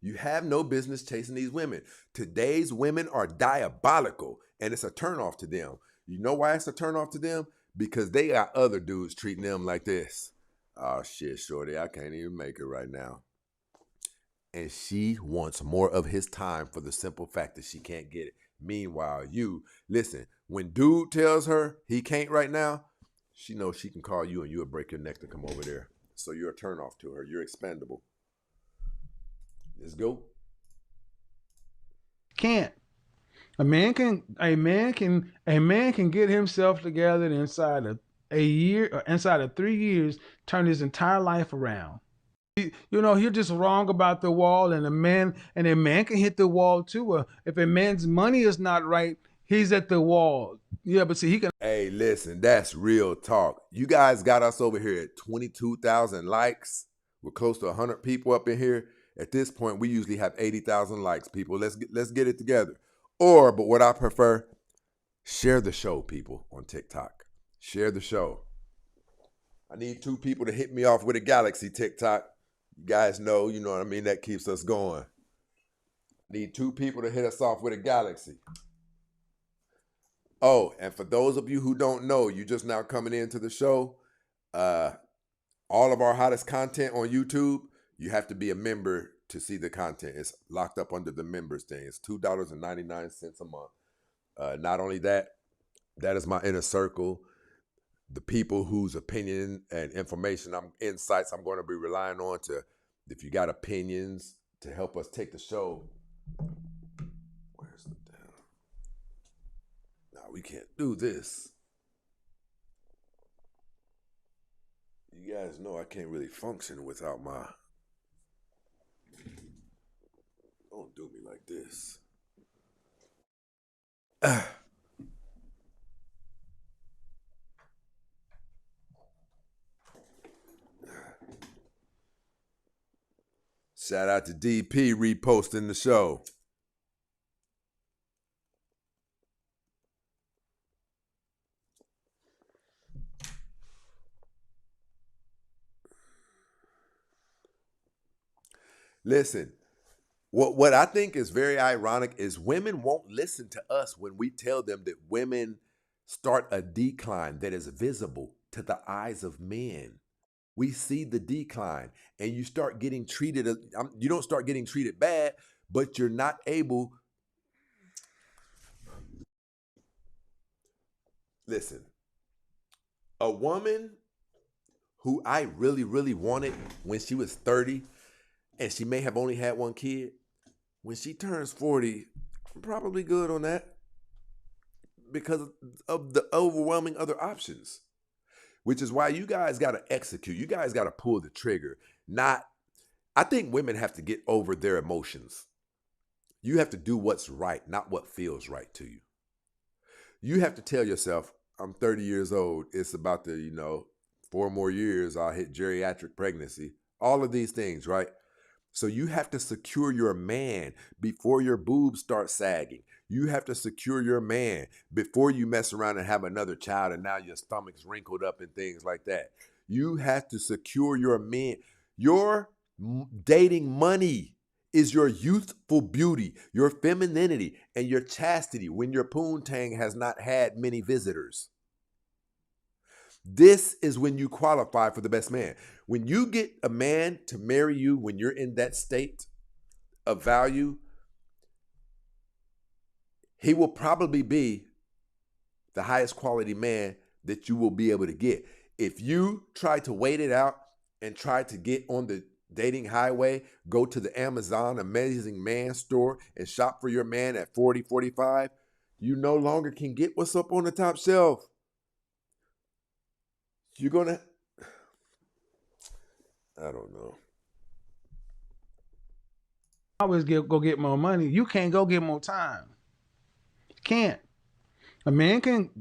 Speaker 1: You have no business chasing these women. Today's women are diabolical, and it's a turnoff to them. You know why it's a turnoff to them? Because they got other dudes treating them like this. Oh, shit, shorty, I can't even make it right now. And she wants more of his time for the simple fact that she can't get it. Meanwhile, listen, when dude tells her he can't right now, she knows she can call you and you'll break your neck to come over there. So you're a turnoff to her. You're expendable. Let's go.
Speaker 3: Can't. A man can get himself together inside of a year or inside of 3 years, turn his entire life around. You're just wrong about the wall, and a man can hit the wall too. If a man's money is not right, he's at the wall. Yeah, but see, he can.
Speaker 1: Hey, listen, that's real talk. You guys got us over here at 22,000 likes. We're close to 100 people up in here. At this point, we usually have 80,000 likes, people. Let's get it together. But what I prefer, share the show, people, on TikTok. Share the show. I need 2 people to hit me off with a Galaxy TikTok. You guys know, you know what I mean? That keeps us going. Need 2 people to hit us off with a Galaxy. Oh, and for those of you who don't know, you just now coming into the show, all of our hottest content on YouTube, you have to be a member to see the content. It's locked up under the members thing. It's $2.99 a month. Not only that, that is my inner circle. The people whose opinion and insights I'm going to be relying on if you got opinions to help us take the show. Where's the damn? No, we can't do this. You guys know I can't really function without my... Don't do me like this. Shout out to DP reposting the show. Listen, what I think is very ironic is women won't listen to us when we tell them that women start a decline that is visible to the eyes of men. We see the decline, and you start getting treated. You don't start getting treated bad, but you're not able. Listen, a woman who I really, really wanted when she was 30, and she may have only had 1 kid, When she turns 40, I'm probably good on that because of the overwhelming other options, which is why you guys got to execute. You guys got to pull the trigger. I think women have to get over their emotions. You have to do what's right, not what feels right to you. You have to tell yourself, I'm 30 years old. It's about to, 4 more years, I'll hit geriatric pregnancy. All of these things, right? So you have to secure your man before your boobs start sagging. You have to secure your man before you mess around and have another child and now your stomach's wrinkled up and things like that. You have to secure your man. Your dating money is your youthful beauty, your femininity, and your chastity when your poontang has not had many visitors. This is when you qualify for the best man. When you get a man to marry you when you're in that state of value, he will probably be the highest quality man that you will be able to get. If you try to wait it out and try to get on the dating highway, go to the Amazon Amazing Man store and shop for your man at 40, 45, you no longer can get what's up on the top shelf. You're going to, I don't know.
Speaker 3: Always go get more money. You can't go get more time. Can't. A man can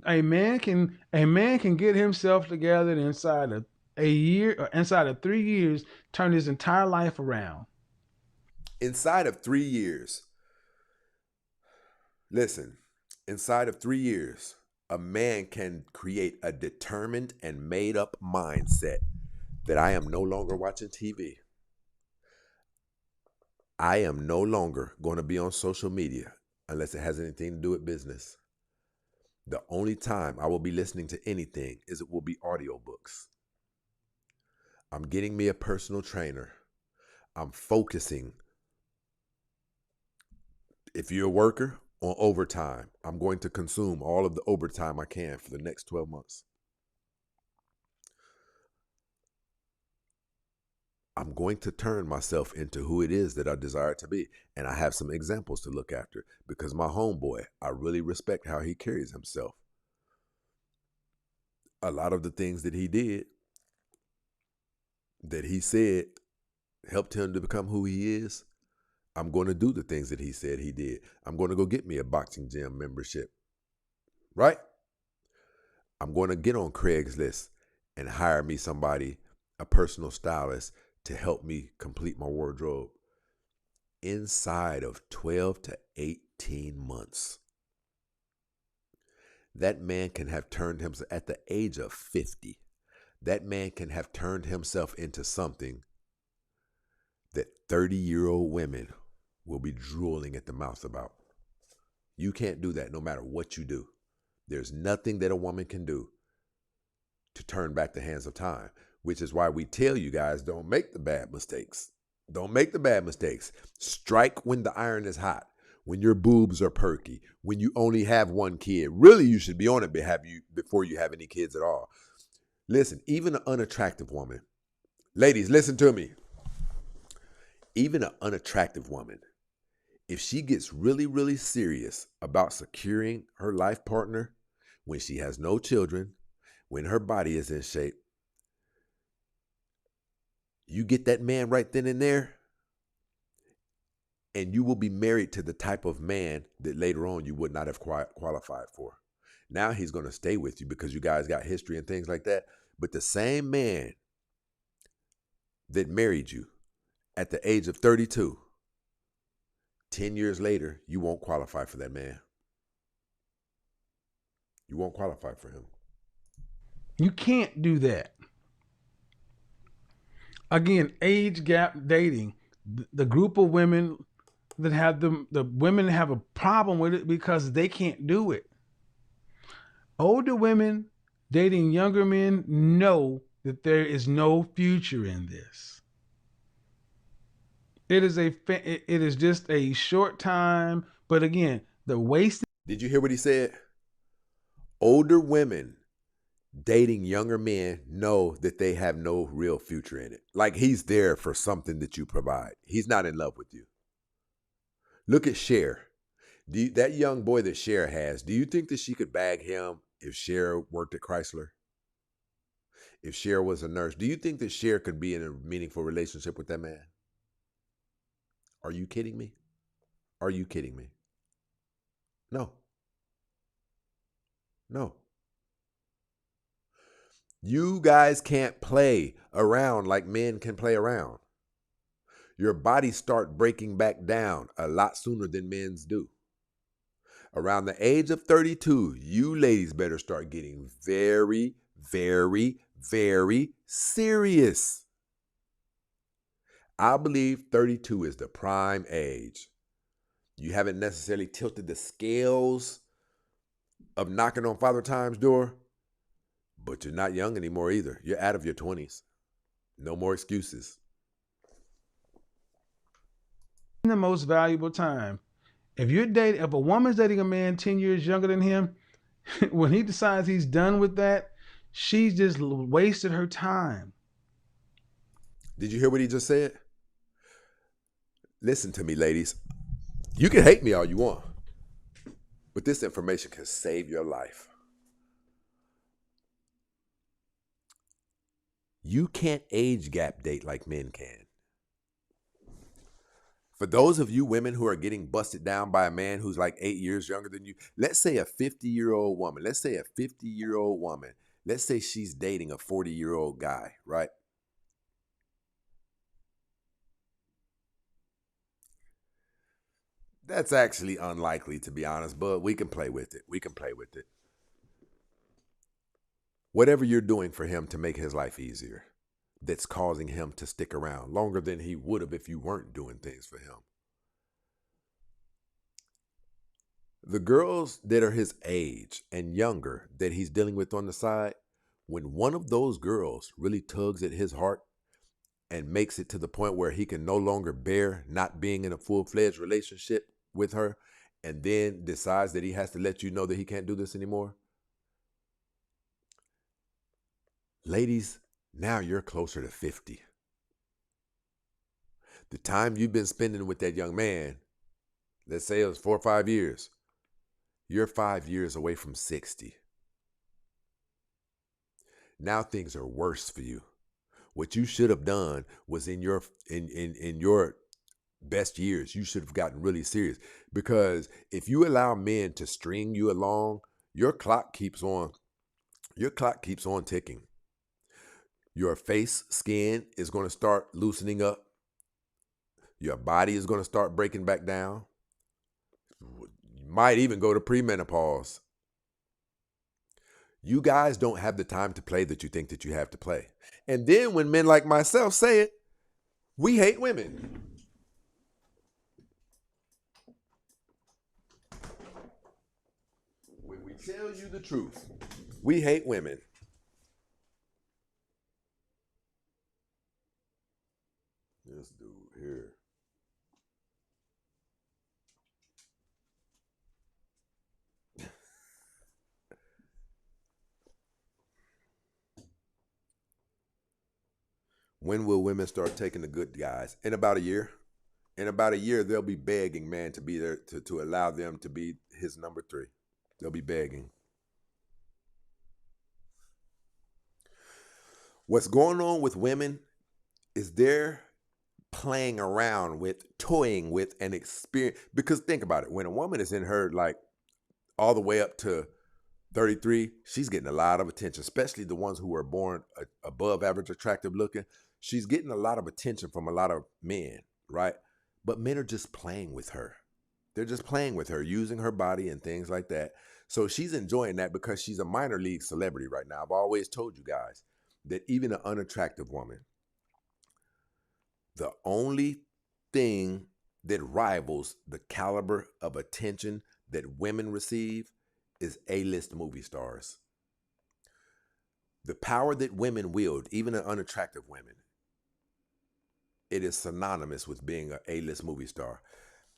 Speaker 3: get himself together inside of a year or inside of 3 years, turn his entire life around.
Speaker 1: Inside of 3 years. Listen, inside of 3 years, a man can create a determined and made up mindset that I am no longer watching TV. I am no longer going to be on social media unless it has anything to do with business. The only time I will be listening to anything is it will be audiobooks. I'm getting me a personal trainer. I'm focusing. If you're a worker, on overtime. I'm going to consume all of the overtime I can for the next 12 months. I'm going to turn myself into who it is that I desire to be. And I have some examples to look after because my homeboy, I really respect how he carries himself. A lot of the things that he did, that he said, helped him to become who he is. I'm going to do the things that he said he did. I'm going to go get me a boxing gym membership, right? I'm going to get on Craigslist and hire me somebody, a personal stylist, to help me complete my wardrobe inside of 12 to 18 months. That man can have turned himself at the age of 50. That man can have turned himself into something that 30-year-old women will be drooling at the mouth about. You can't do that no matter what you do. There's nothing that a woman can do to turn back the hands of time, which is why we tell you guys, don't make the bad mistakes. Don't make the bad mistakes. Strike when the iron is hot, when your boobs are perky, when you only have one kid. Really, you should be on it before you have any kids at all. Listen, even an unattractive woman, ladies, listen to me. Even an unattractive woman, if she gets really, really serious about securing her life partner, when she has no children, when her body is in shape, you get that man right then and there, and you will be married to the type of man that later on you would not have qualified for. Now he's going to stay with you because you guys got history and things like that. But the same man that married you at the age of 32, 10 years later, you won't qualify for that man. You won't qualify for him.
Speaker 3: You can't do that. Again, age gap dating. The group of women that have the women have a problem with it because they can't do it. Older women dating younger men know that there is no future in this. It is just a short time, but again, the wasted.
Speaker 1: Did you hear what he said? Older women dating younger men know that they have no real future in it. Like he's there for something that you provide. He's not in love with you. Look at Cher. That young boy that Cher has, do you think that she could bag him if Cher worked at Chrysler? If Cher was a nurse, do you think that Cher could be in a meaningful relationship with that man? Are you kidding me? Are you kidding me? No. No. You guys can't play around like men can play around. Your bodies start breaking back down a lot sooner than men's do. Around the age of 32, you ladies better start getting very, very, very serious. I believe 32 is the prime age. You haven't necessarily tilted the scales of knocking on Father Time's door, but you're not young anymore either. You're out of your 20s. No more excuses.
Speaker 3: The most valuable time. If a woman's dating a man 10 years younger than him, when he decides he's done with that, she's just wasted her time.
Speaker 1: Did you hear what he just said? Listen to me, ladies. You can hate me all you want, but this information can save your life. You can't age gap date like men can. For those of you women who are getting busted down by a man who's like 8 years younger than you, let's say a 50-year-old woman, let's say she's dating a 40-year-old guy, right? That's actually unlikely, to be honest, but we can play with it. Whatever you're doing for him to make his life easier, that's causing him to stick around longer than he would have if you weren't doing things for him. The girls that are his age and younger that he's dealing with on the side, when one of those girls really tugs at his heart and makes it to the point where he can no longer bear not being in a full-fledged relationship with her, and then decides that he has to let you know that he can't do this anymore, ladies, now you're closer to 50. The time you've been spending with that young man, let's say it was 4 or 5 years, you're 5 years away from 60. Now things are worse for you. What you should have done was in your best years, you should have gotten really serious. Because if you allow men to string you along, your clock keeps on ticking. Your face skin is going to start loosening up. Your body is going to start breaking back down. You might even go to premenopause. You guys don't have the time to play that you think that you have to play. And then when men like myself say it, we hate women. When we tell you the truth, we hate women. This dude here. When will women start taking the good guys? In about a year. In about a year, they'll be begging man to be there to allow them to be his number 3. They'll be begging. What's going on with women is they're playing around with, toying with an experience. Because think about it. When a woman is in her, like, all the way up to 33, she's getting a lot of attention, especially the ones who were born above average attractive looking. She's getting a lot of attention from a lot of men, right? But men are just playing with her. They're just playing with her, using her body and things like that. So she's enjoying that because she's a minor league celebrity right now. I've always told you guys that even an unattractive woman, the only thing that rivals the caliber of attention that women receive is A-list movie stars. The power that women wield, even unattractive women, it is synonymous with being an A-list movie star.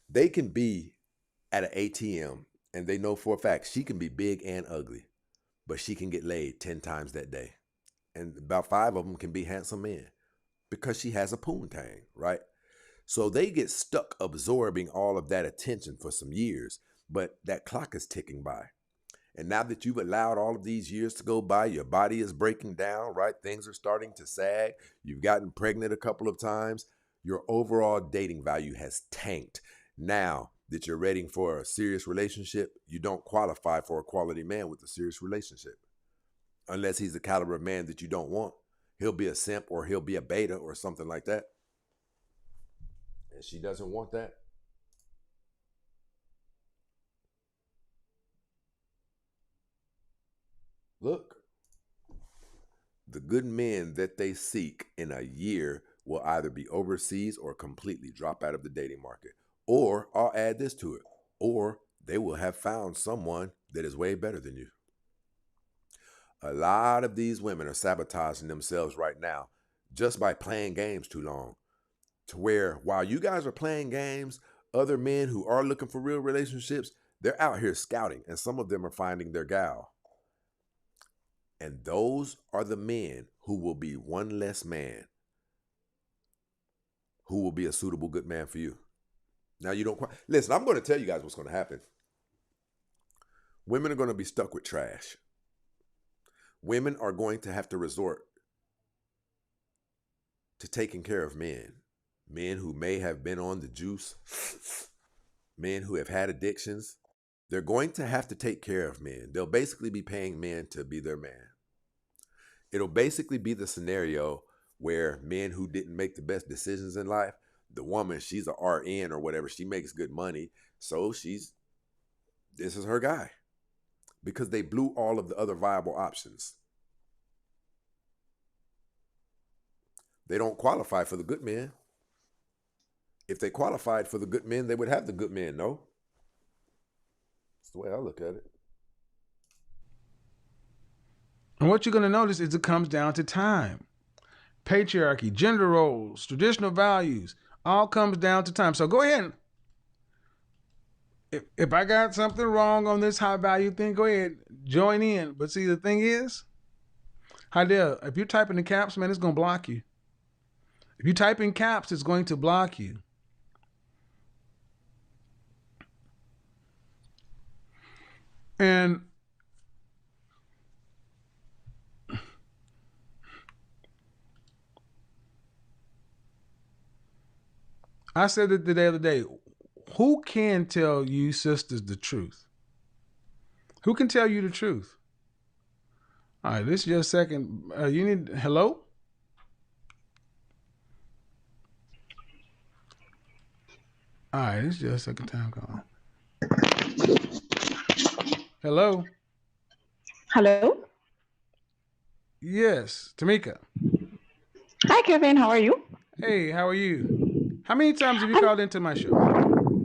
Speaker 1: They can be at an ATM and they know for a fact she can be big and ugly, but she can get laid 10 times that day. And about 5 of them can be handsome men because she has a poontang, right? So they get stuck absorbing all of that attention for some years, but that clock is ticking by. And now that you've allowed all of these years to go by, your body is breaking down, right? Things are starting to sag. You've gotten pregnant a couple of times. Your overall dating value has tanked. Now that you're ready for a serious relationship, you don't qualify for a quality man with a serious relationship. Unless he's the caliber of man that you don't want. He'll be a simp or he'll be a beta or something like that. And she doesn't want that. Look, the good men that they seek in a year will either be overseas or completely drop out of the dating market. Or, I'll add this to it, or they will have found someone that is way better than you. A lot of these women are sabotaging themselves right now just by playing games too long. To where, while you guys are playing games, other men who are looking for real relationships, they're out here scouting, and some of them are finding their gal. And those are the men who will be one less man, who will be a suitable good man for you. Now you don't quite listen. I'm going to tell you guys what's going to happen. Women are going to be stuck with trash. Women are going to have to resort to taking care of men. Men who may have been on the juice, men who have had addictions. They're going to have to take care of men. They'll basically be paying men to be their man. It'll basically be the scenario where men who didn't make the best decisions in life, the woman, she's a RN or whatever, she makes good money, so this is her guy. Because they blew all of the other viable options. They don't qualify for the good men. If they qualified for the good men, they would have the good men, no? That's the way I look at it.
Speaker 3: And what you're going to notice is it comes down to time. Patriarchy, gender roles, traditional values, all comes down to time. So go ahead. If I got something wrong on this high value thing, go ahead, join in. But see, the thing is, Hydel, if you type in the caps, man, it's going to block you. If you type in caps, it's going to block you. And I said it the other day, who can tell you sisters the truth? Who can tell you the truth? All right, this is your second. You need, hello? All right, this is your second time calling. Hello?
Speaker 6: Hello?
Speaker 3: Yes, Tamika.
Speaker 6: Hi, Kevin. How are you?
Speaker 3: Hey, how are you? How many times have you called into my show?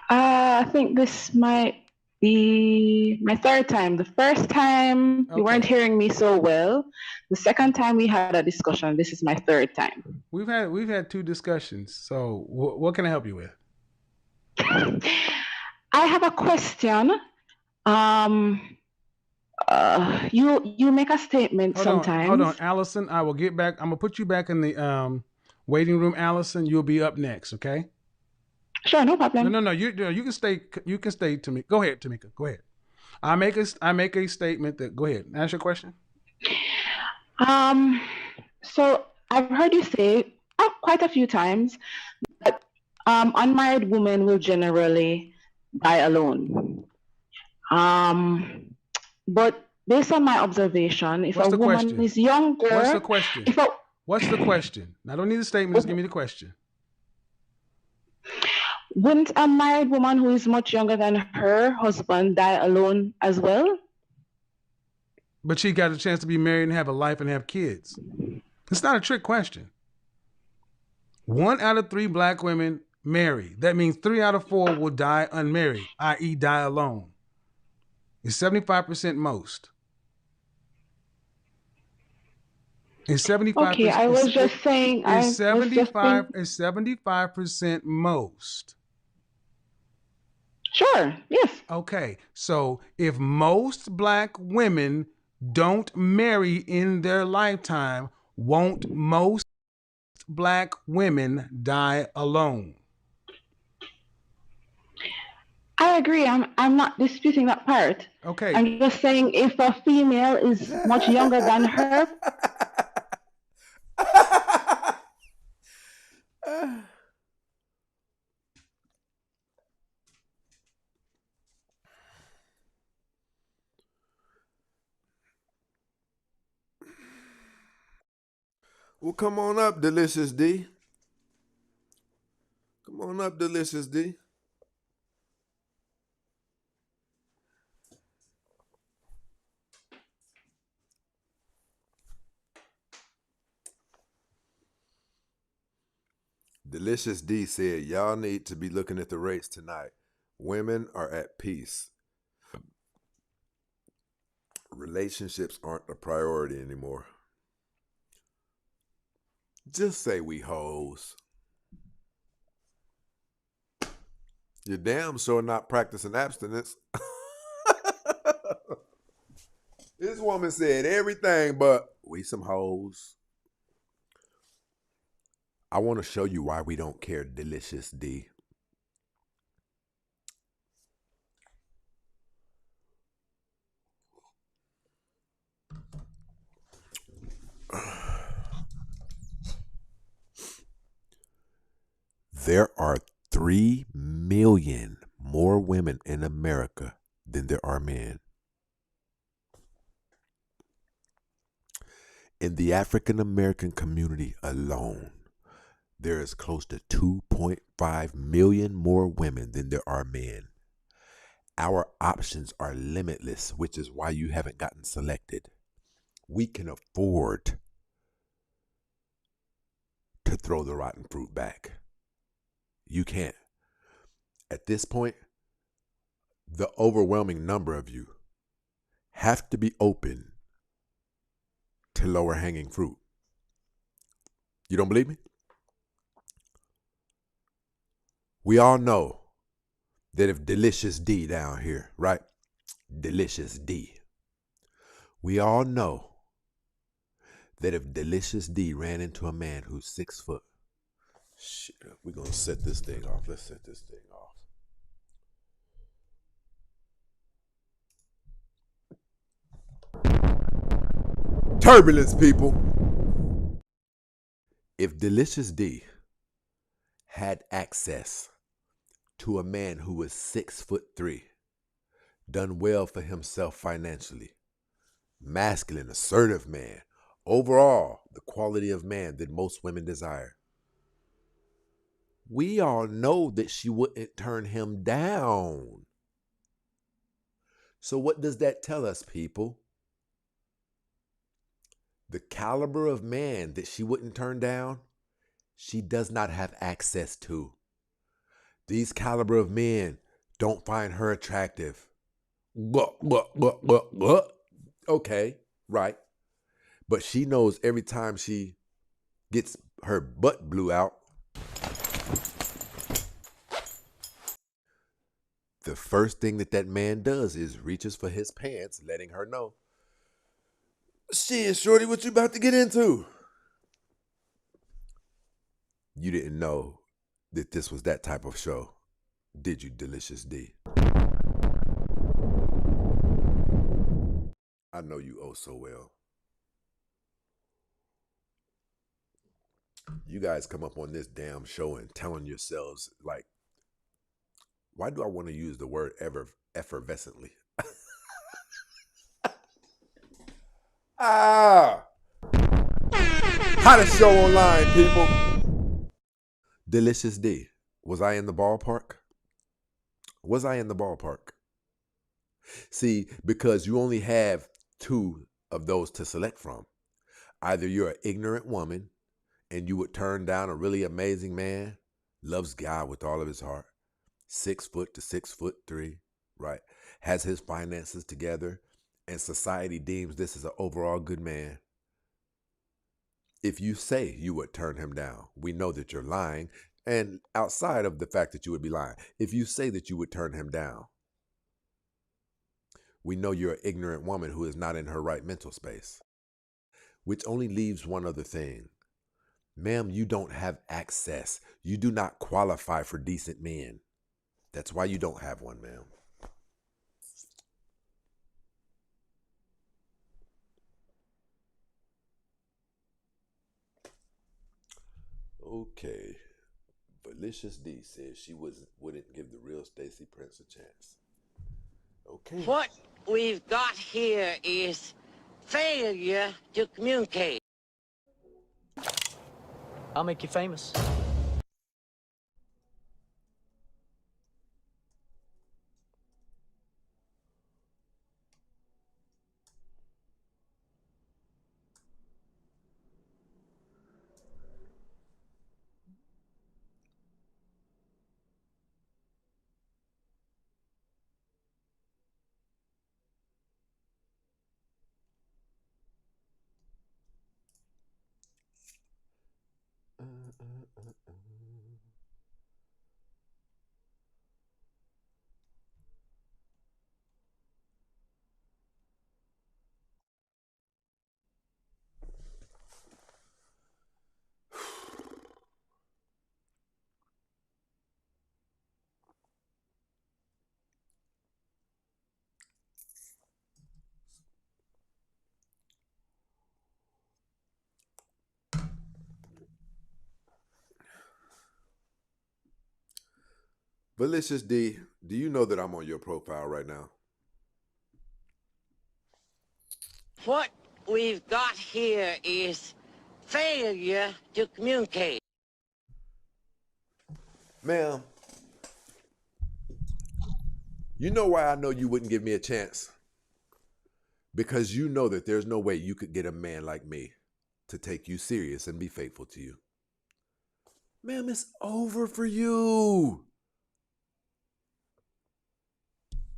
Speaker 6: I think this might be my third time. The first time you weren't hearing me so well. The second time we had a discussion. This is my third time.
Speaker 3: We've had two discussions. So what can I help you with?
Speaker 6: I have a question. You make a statement sometimes.
Speaker 3: Hold on, Allison. I will get back. I'm gonna put you back in the waiting room, Allison. You'll be up next, okay?
Speaker 6: Sure, no problem.
Speaker 3: No. You can stay. You can stay, Tamika. Go ahead, Tamika. Go ahead. I make a statement that. Go ahead. Ask your question.
Speaker 6: So I've heard you say quite a few times that unmarried women will generally die alone. But based on my observation, if a woman is younger,
Speaker 3: what's the question? What's the question? I don't need a statement. Just give me the question.
Speaker 6: Wouldn't a married woman who is much younger than her husband die alone as well?
Speaker 3: But she got a chance to be married and have a life and have kids. It's not a trick question. 1 out of 3 black women marry. That means 3 out of 4 will die unmarried, i.e. die alone. It's 75% most. It's 75%.
Speaker 6: Okay, I was just saying.
Speaker 3: It's 75% most.
Speaker 6: Sure, yes.
Speaker 3: Okay, so if most black women don't marry in their lifetime, won't most black women die alone.
Speaker 6: I agree. I'm not disputing that part.
Speaker 3: Okay.
Speaker 6: I'm just saying if a female is much younger than her,
Speaker 1: Well, come on up, Delicious D. Come on up, Delicious D. Delicious D said, y'all need to be looking at the rates tonight. Women are at peace. Relationships aren't a priority anymore. Just say we hoes. You're damn sure not practicing abstinence. This woman said everything but we some hoes. I want to show you why we don't care, Delicious D. There are 3 million more women in America than there are men. In the African American community alone, there is close to 2.5 million more women than there are men. Our options are limitless, which is why you haven't gotten selected. We can afford to throw the rotten fruit back. You can't. At this point, the overwhelming number of you have to be open to lower hanging fruit. You don't believe me? We all know that if Delicious D down here, right? Delicious D. We all know that if Delicious D ran into a man who's 6 foot, shit, we're going to set this thing off. Let's set this thing off. Turbulence, people. If Delicious D had access to a man who was 6'3", done well for himself financially, masculine, assertive man, overall, the quality of man that most women desire, we all know that she wouldn't turn him down. So what does that tell us, people? The caliber of man that she wouldn't turn down, she does not have access to. These caliber of men don't find her attractive. Okay, right. But she knows every time she gets her butt blew out, the first thing that man does is reaches for his pants, letting her know, shit, shorty, what you about to get into? You didn't know that this was that type of show, did you, Delicious D? I know you oh so well. You guys come up on this damn show and telling yourselves, like, why do I want to use the word effervescently? Hottest show online, people. Delicious D. Was I in the ballpark? Was I in the ballpark? See, because you only have 2 of those to select from. Either you're an ignorant woman and you would turn down a really amazing man, loves God with all of his heart, 6 foot to 6'3", right? Has his finances together, and society deems this as an overall good man. If you say you would turn him down, we know that you're lying. And outside of the fact that you would be lying, if you say that you would turn him down, we know you're an ignorant woman who is not in her right mental space. Which only leaves one other thing. Ma'am, you don't have access. You do not qualify for decent men. That's why you don't have one, ma'am. Okay. Delicious D says she wouldn't give the real Stacey Prince a chance. Okay.
Speaker 2: What we've got here is failure to communicate.
Speaker 7: I'll make you famous.
Speaker 1: Delicious D, do you know that I'm on your profile right now?
Speaker 2: What we've got here is failure to communicate.
Speaker 1: Ma'am, you know why I know you wouldn't give me a chance? Because you know that there's no way you could get a man like me to take you serious and be faithful to you. Ma'am, it's over for you.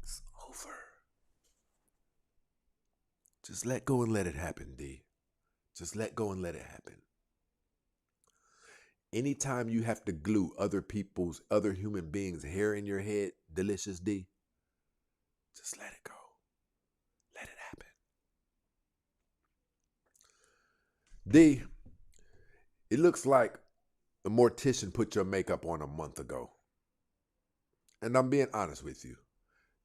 Speaker 1: It's over. Just let go and let it happen, D. Just let go and let it happen. Anytime you have to glue other human beings' hair in your head, Delicious D, just let it go. Let it happen. D, it looks like the mortician put your makeup on a month ago. And I'm being honest with you.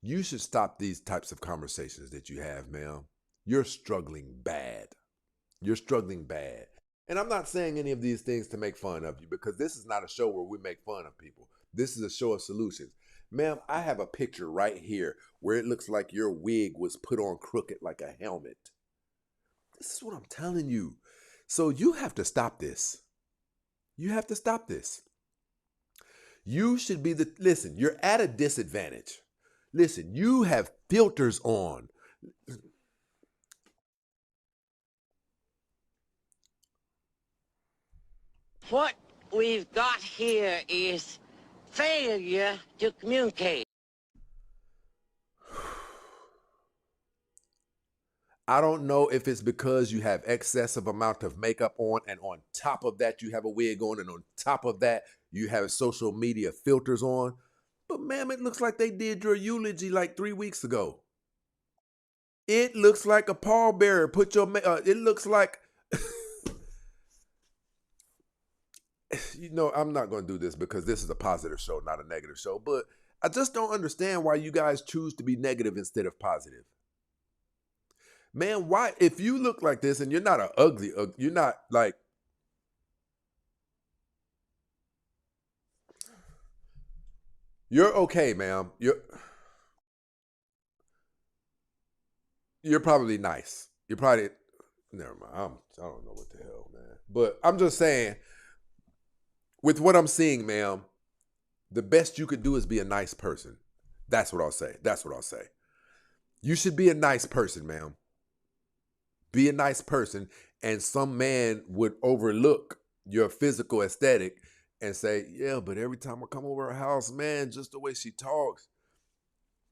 Speaker 1: You should stop these types of conversations that you have, ma'am. You're struggling bad. You're struggling bad. And I'm not saying any of these things to make fun of you, because this is not a show where we make fun of people. This is a show of solutions. Ma'am, I have a picture right here where it looks like your wig was put on crooked like a helmet. This is what I'm telling you. So you have to stop this. You have to stop this. You should be listen, you're at a disadvantage. Listen, you have filters on.
Speaker 2: What we've got here is failure to communicate.
Speaker 1: I don't know if it's because you have excessive amount of makeup on, and on top of that you have a wig on, and on top of that you have social media filters on. But ma'am, it looks like they did your eulogy like 3 weeks ago. It looks like a pallbearer put your it looks like you know, I'm not going to do this because this is a positive show, not a negative show, but I just don't understand why you guys choose to be negative instead of positive. Man, why, if you look like this and you're not an ugly, you're not like, you're okay, ma'am. You're probably nice. You're probably, never mind. I don't know what the hell, man. But I'm just saying, with what I'm seeing, ma'am, the best you could do is be a nice person. That's what I'll say. That's what I'll say. You should be a nice person, ma'am. Be a nice person, and some man would overlook your physical aesthetic and say, yeah, but every time I come over her house, man, just the way she talks,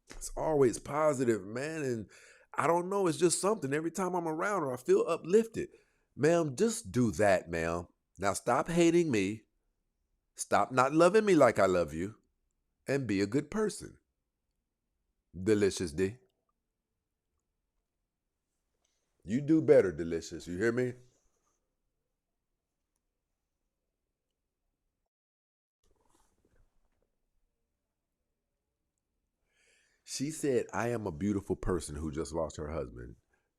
Speaker 1: it's always positive, man. And I don't know, it's just something. Every time I'm around her, I feel uplifted. Ma'am, just do that, ma'am. Now stop hating me. Stop not loving me like I love you, and be a good person. Delicious D. You do better, Delicious. You hear me? She said, I am a beautiful person who just lost her husband.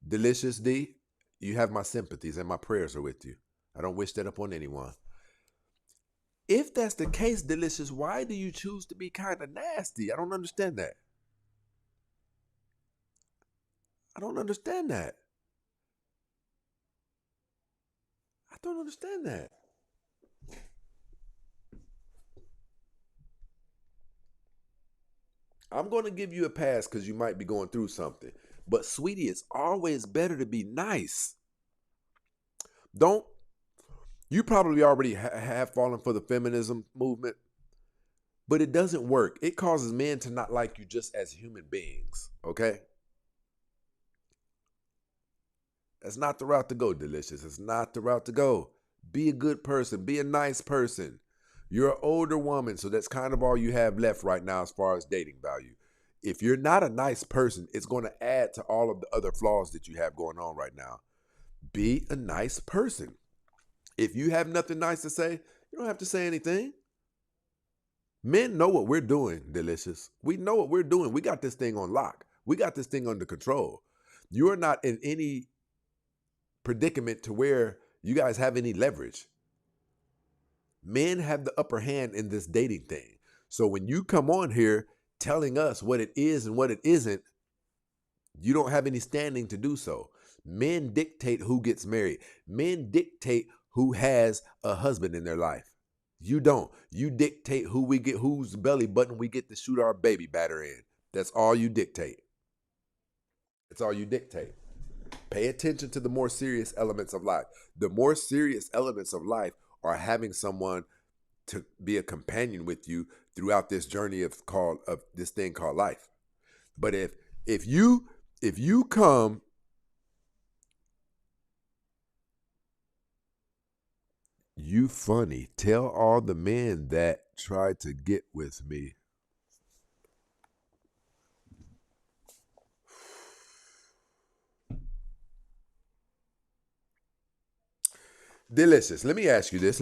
Speaker 1: Delicious D, you have my sympathies and my prayers are with you. I don't wish that upon anyone. If that's the case, Delicious, why do you choose to be kind of nasty? I don't understand that. I don't understand that. I don't understand that. I'm going to give you a pass because you might be going through something. But, sweetie, it's always better to be nice. You probably already have fallen for the feminism movement, but it doesn't work. It causes men to not like you just as human beings, okay? That's not the route to go, Delicious. It's not the route to go. Be a good person. Be a nice person. You're an older woman, so that's kind of all you have left right now as far as dating value. If you're not a nice person, it's going to add to all of the other flaws that you have going on right now. Be a nice person. If you have nothing nice to say, you don't have to say anything. Men know what we're doing, Delicious. We know what we're doing. We got this thing on lock. We got this thing under control. You're not in any predicament to where you guys have any leverage. Men have the upper hand in this dating thing. So when you come on here telling us what it is and what it isn't, you don't have any standing to do so. Men dictate who gets married. Men dictate who has a husband in their life. You don't. You dictate whose belly button we get to shoot our baby batter in. That's all you dictate. That's all you dictate. Pay attention to the more serious elements of life. The more serious elements of life are having someone to be a companion with you throughout this journey of this thing called life. But if you come you funny, tell all the men that tried to get with me. Delicious. Let me ask you this.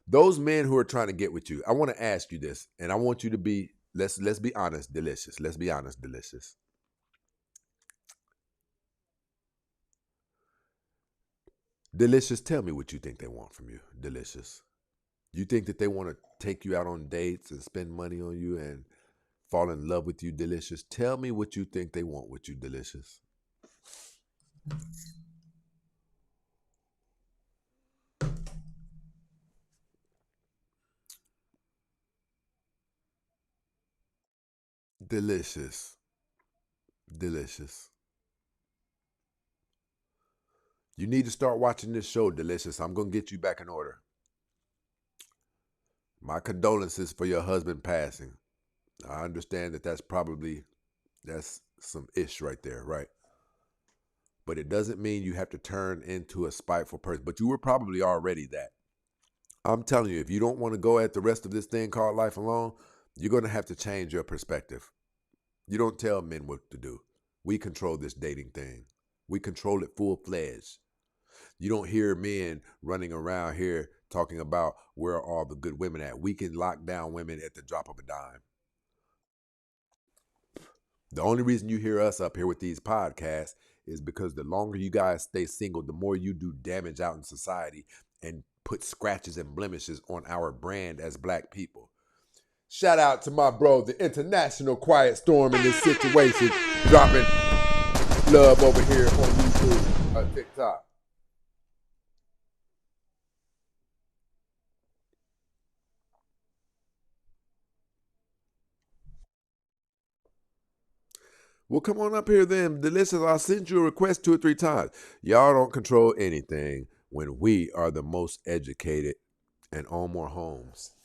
Speaker 1: Those men who are trying to get with you, I want to ask you this, and I want you to be, let's be honest, Delicious. Let's be honest, Delicious. Delicious, tell me what you think they want from you, Delicious. You think that they want to take you out on dates and spend money on you and fall in love with you, Delicious? Tell me what you think they want with you, Delicious. Delicious. You need to start watching this show, Delicious. I'm going to get you back in order. My condolences for your husband passing. I understand that's some ish right there, right? But it doesn't mean you have to turn into a spiteful person. But you were probably already that. I'm telling you, if you don't want to go at the rest of this thing called life alone, you're going to have to change your perspective. You don't tell men what to do. We control this dating thing. We control it full-fledged. You don't hear men running around here talking about where are all the good women at. We can lock down women at the drop of a dime. The only reason you hear us up here with these podcasts is because the longer you guys stay single, the more you do damage out in society and put scratches and blemishes on our brand as black people. Shout out to my bro, the International Quiet Storm in this situation, dropping love over here on YouTube, TikTok. Well, come on up here then. Delicious, I'll send you a request 2 or 3 times. Y'all don't control anything when we are the most educated and own more homes.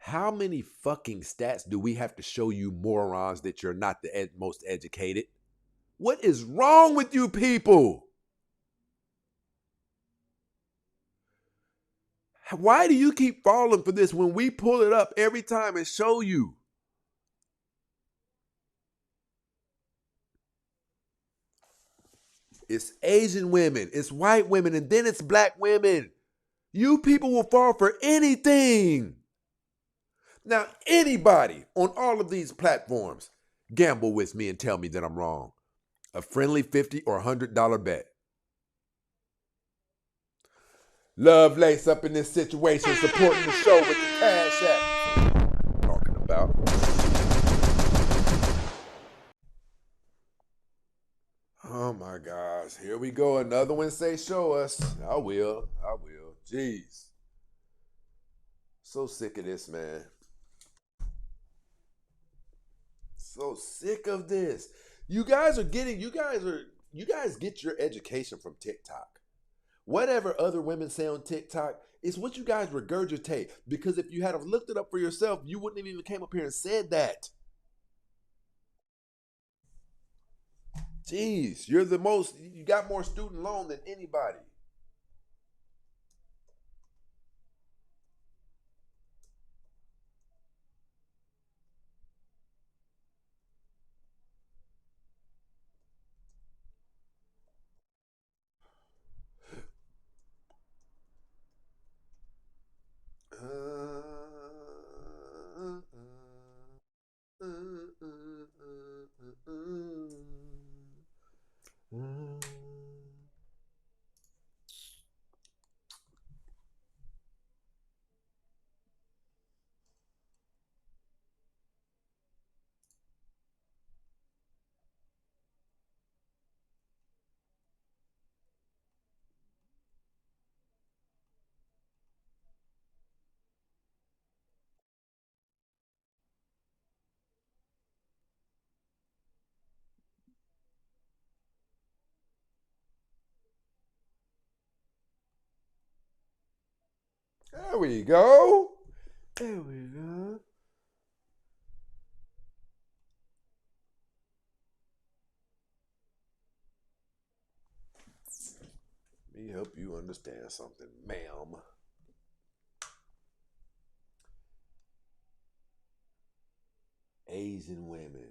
Speaker 1: How many fucking stats do we have to show you morons that you're not the most educated? What is wrong with you people? Why do you keep falling for this when we pull it up every time and show you? It's Asian women, it's white women, and then it's black women. You people will fall for anything. Now, anybody on all of these platforms, gamble with me and tell me that I'm wrong. A friendly $50 or $100 bet. Love Lace up in this situation, supporting the show with the Cash App. Talking about. Oh my gosh, here we go. Another one say show us. I will. Jeez. So sick of this, man. So sick of this. You guys get your education from TikTok. Whatever other women say on TikTok is what you guys regurgitate. Because if you had looked it up for yourself, you wouldn't have even came up here and said that. Jeez, you got more student loan than anybody. There we go. There we go. Let me help you understand something, ma'am. Asian women.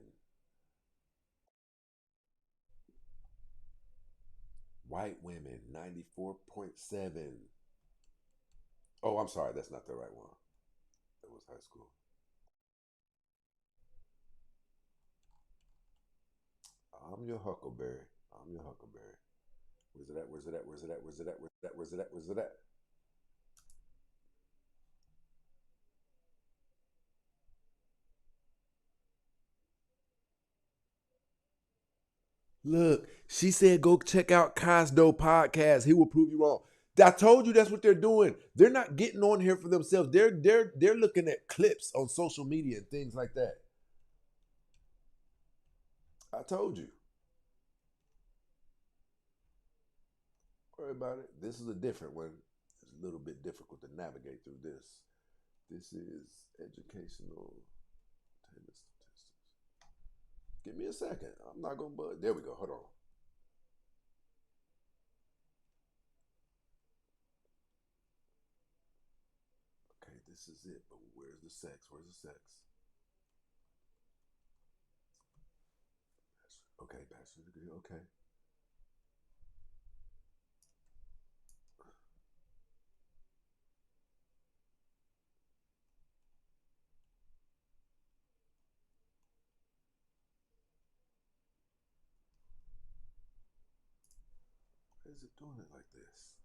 Speaker 1: White women, 94.7. Oh, I'm sorry, that's not the right one. That was high school. I'm your Huckleberry. Where's it at? Where's it at? Where's it at? Where's it at? Where's it at? Where's it at? Where's it at? Look, she said go check out Cosdo podcast. He will prove you wrong. I told you that's what they're doing. They're not getting on here for themselves. They're looking at clips on social media and things like that. I told you. Don't worry about it. This is a different one. It's a little bit difficult to navigate through this. This is educational attendance statistics. Give me a second. I'm not gonna bud. There we go. Hold on. Okay, this is it. But where's the sex? Where's the sex? Okay, bachelor's degree. Okay. Why is it doing it like this?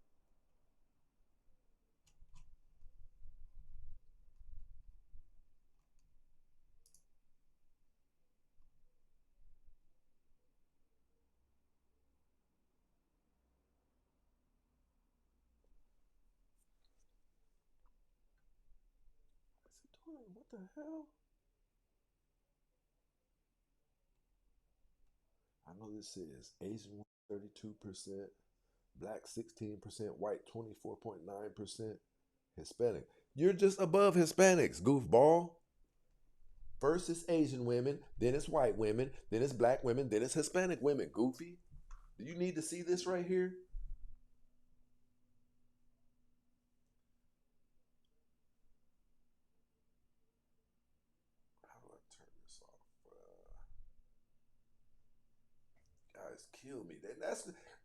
Speaker 1: What the hell? I know this says Asian 32%, black 16%, white 24.9%, Hispanic. You're just above Hispanics, goofball. First it's Asian women, then it's white women, then it's black women, then it's Hispanic women, goofy. Do you need to see this right here? How do I turn this off? Guys, kill me.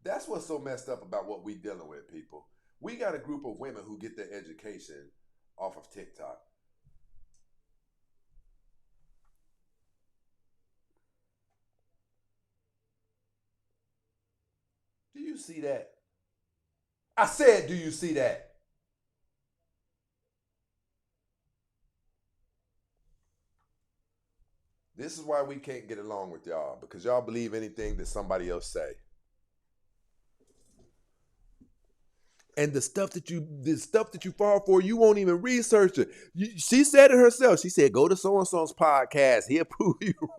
Speaker 1: That's what's so messed up about what we dealing with, people. We got a group of women who get their education off of TikTok. Do you see that? I said, do you see that? This is why we can't get along with y'all, because y'all believe anything that somebody else say. And the stuff that you fall for, you won't even research it. She said it herself. She said, go to so-and-so's podcast. He'll prove you wrong.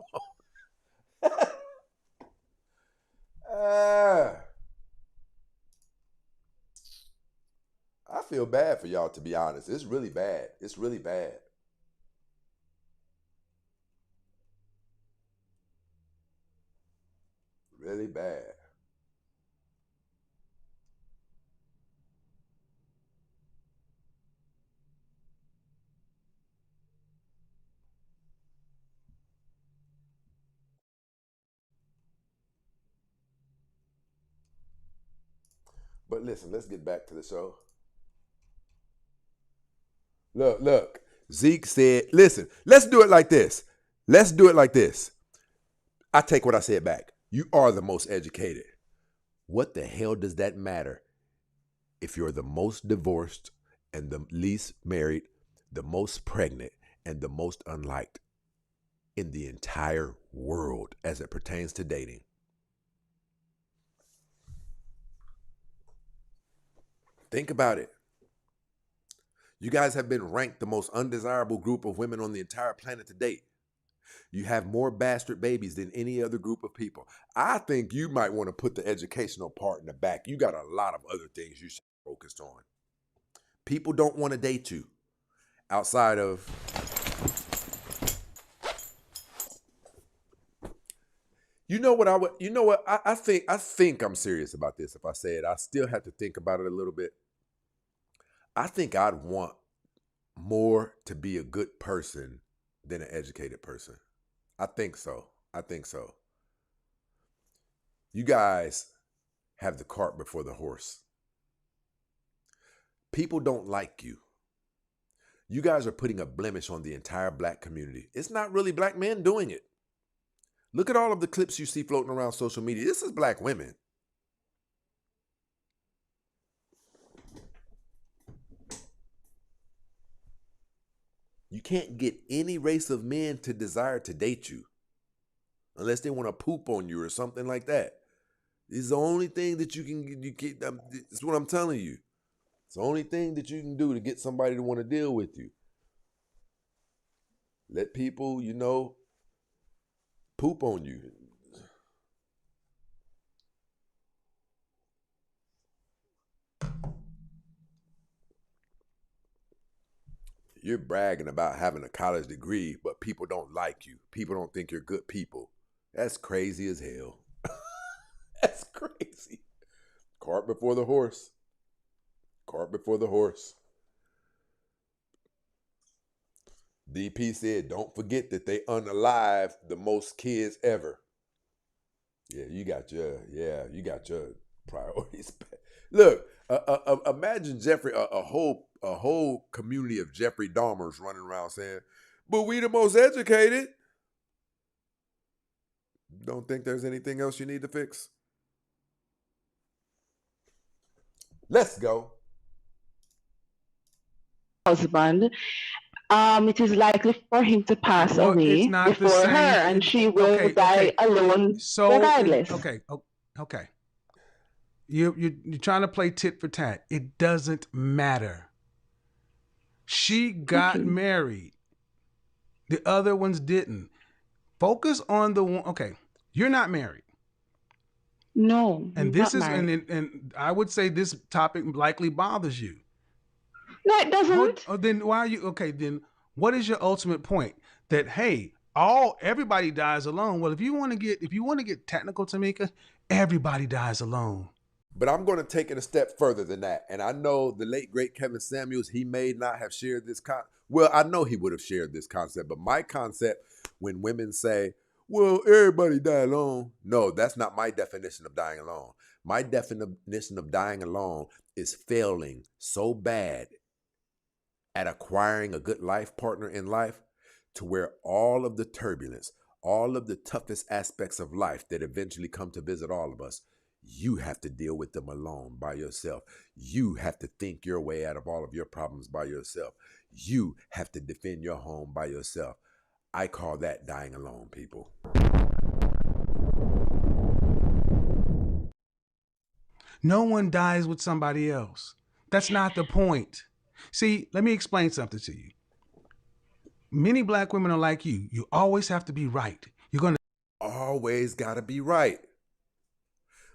Speaker 1: I feel bad for y'all, to be honest. It's really bad. It's really bad. Really bad. But listen, let's get back to the show. Look. Zeke said, listen, let's do it like this. Let's do it like this. I take what I said back. You are the most educated. What the hell does that matter if you're the most divorced and the least married, the most pregnant, and the most unliked in the entire world as it pertains to dating? Think about it. You guys have been ranked the most undesirable group of women on the entire planet to date. You have more bastard babies than any other group of people. I think you might want to put the educational part in the back. You got a lot of other things you should be focused on. People don't want to date you outside of... I think I'm serious about this. If I say it, I still have to think about it a little bit. I think I'd want more to be a good person than an educated person. I think so. You guys have the cart before the horse. People don't like you. You guys are putting a blemish on the entire black community. It's not really black men doing it. Look at all of the clips you see floating around social media. This is black women. You can't get any race of men to desire to date you unless they want to poop on you or something like that. It's the only thing that you can. It's what I'm telling you. It's the only thing that you can do to get somebody to want to deal with you. Let people, poop on you. You're bragging about having a college degree, but people don't like you. People don't think you're good people. That's crazy as hell. That's crazy. Cart before the horse. Cart before the horse. DP said, don't forget that they unalive the most kids ever. Yeah, you got your priorities. Look, imagine Jeffrey, a whole community of Jeffrey Dahmers running around saying, but we the most educated. Don't think there's anything else you need to fix? Let's go.
Speaker 6: Husband, it is likely for him to pass away before her, and she will die alone regardless.
Speaker 3: Okay. You're trying to play tit for tat. It doesn't matter. She got married. The other ones didn't. Focus on the one. Okay, you're not married.
Speaker 6: No.
Speaker 3: And this is and I would say this topic likely bothers you.
Speaker 6: No, it doesn't.
Speaker 3: Then why are you okay? Then what is your ultimate point? That hey, everybody dies alone. Well, if you want to get technical, Tamika, everybody dies alone.
Speaker 1: But I'm going to take it a step further than that. And I know the late, great Kevin Samuels, he may not have shared this I know he would have shared this concept. But my concept, when women say, well, everybody die alone. No, that's not my definition of dying alone. My definition of dying alone is failing so bad at acquiring a good life partner in life to where all of the turbulence, all of the toughest aspects of life that eventually come to visit all of us, You have to deal with them alone by yourself. You have to think your way out of all of your problems by yourself. You have to defend your home by yourself. I call that dying alone, people.
Speaker 3: No one dies with somebody else. That's not the point. See, let me explain something to you. Many black women are like you. You always have to be right. You're going to
Speaker 1: Always gotta be right.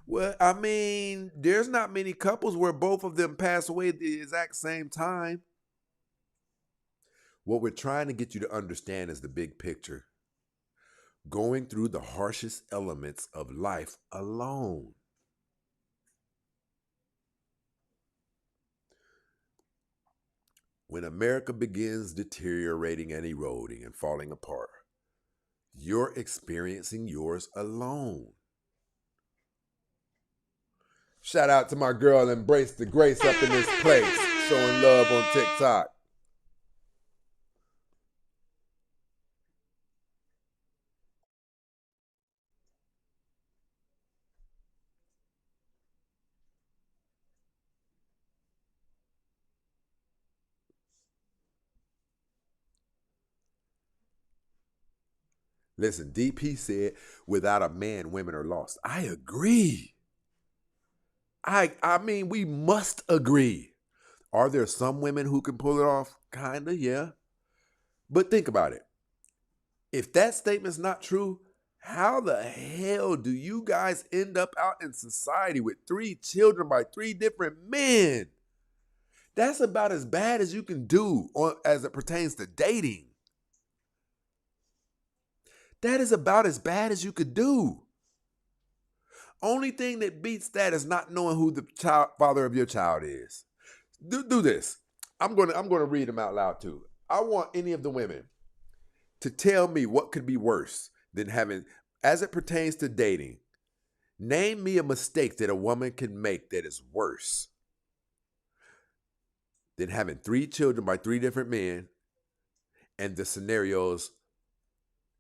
Speaker 1: Well, I mean, there's not many couples where both of them pass away at the exact same time. What we're trying to get you to understand is the big picture. Going through the harshest elements of life alone. When America begins deteriorating and eroding and falling apart, you're experiencing yours alone. Shout out to my girl Embrace the Grace up in this place, showing love on TikTok. Listen, DP said, without a man, women are lost. I agree. I mean, we must agree. Are there some women who can pull it off? Kinda, yeah. But think about it. If that statement's not true, how the hell do you guys end up out in society with 3 children by 3 different men? That's about as bad as you can do as it pertains to dating. That is about as bad as you could do. Only thing that beats that is not knowing who the father of your child is. Do this. I'm gonna read them out loud too. I want any of the women to tell me what could be worse than having, as it pertains to dating, name me a mistake that a woman can make that is worse than having 3 children by 3 different men and the scenarios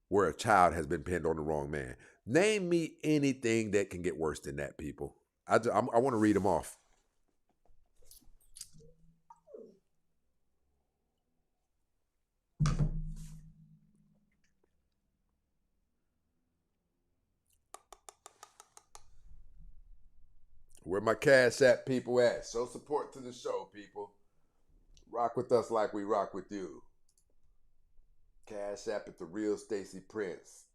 Speaker 1: where a child has been pinned on the wrong man. Name me anything that can get worse than that, people. I want to read them off. Where my Cash App people at? Show support to the show, people. Rock with us like we rock with you. Cash App at The Real Stacey Prince.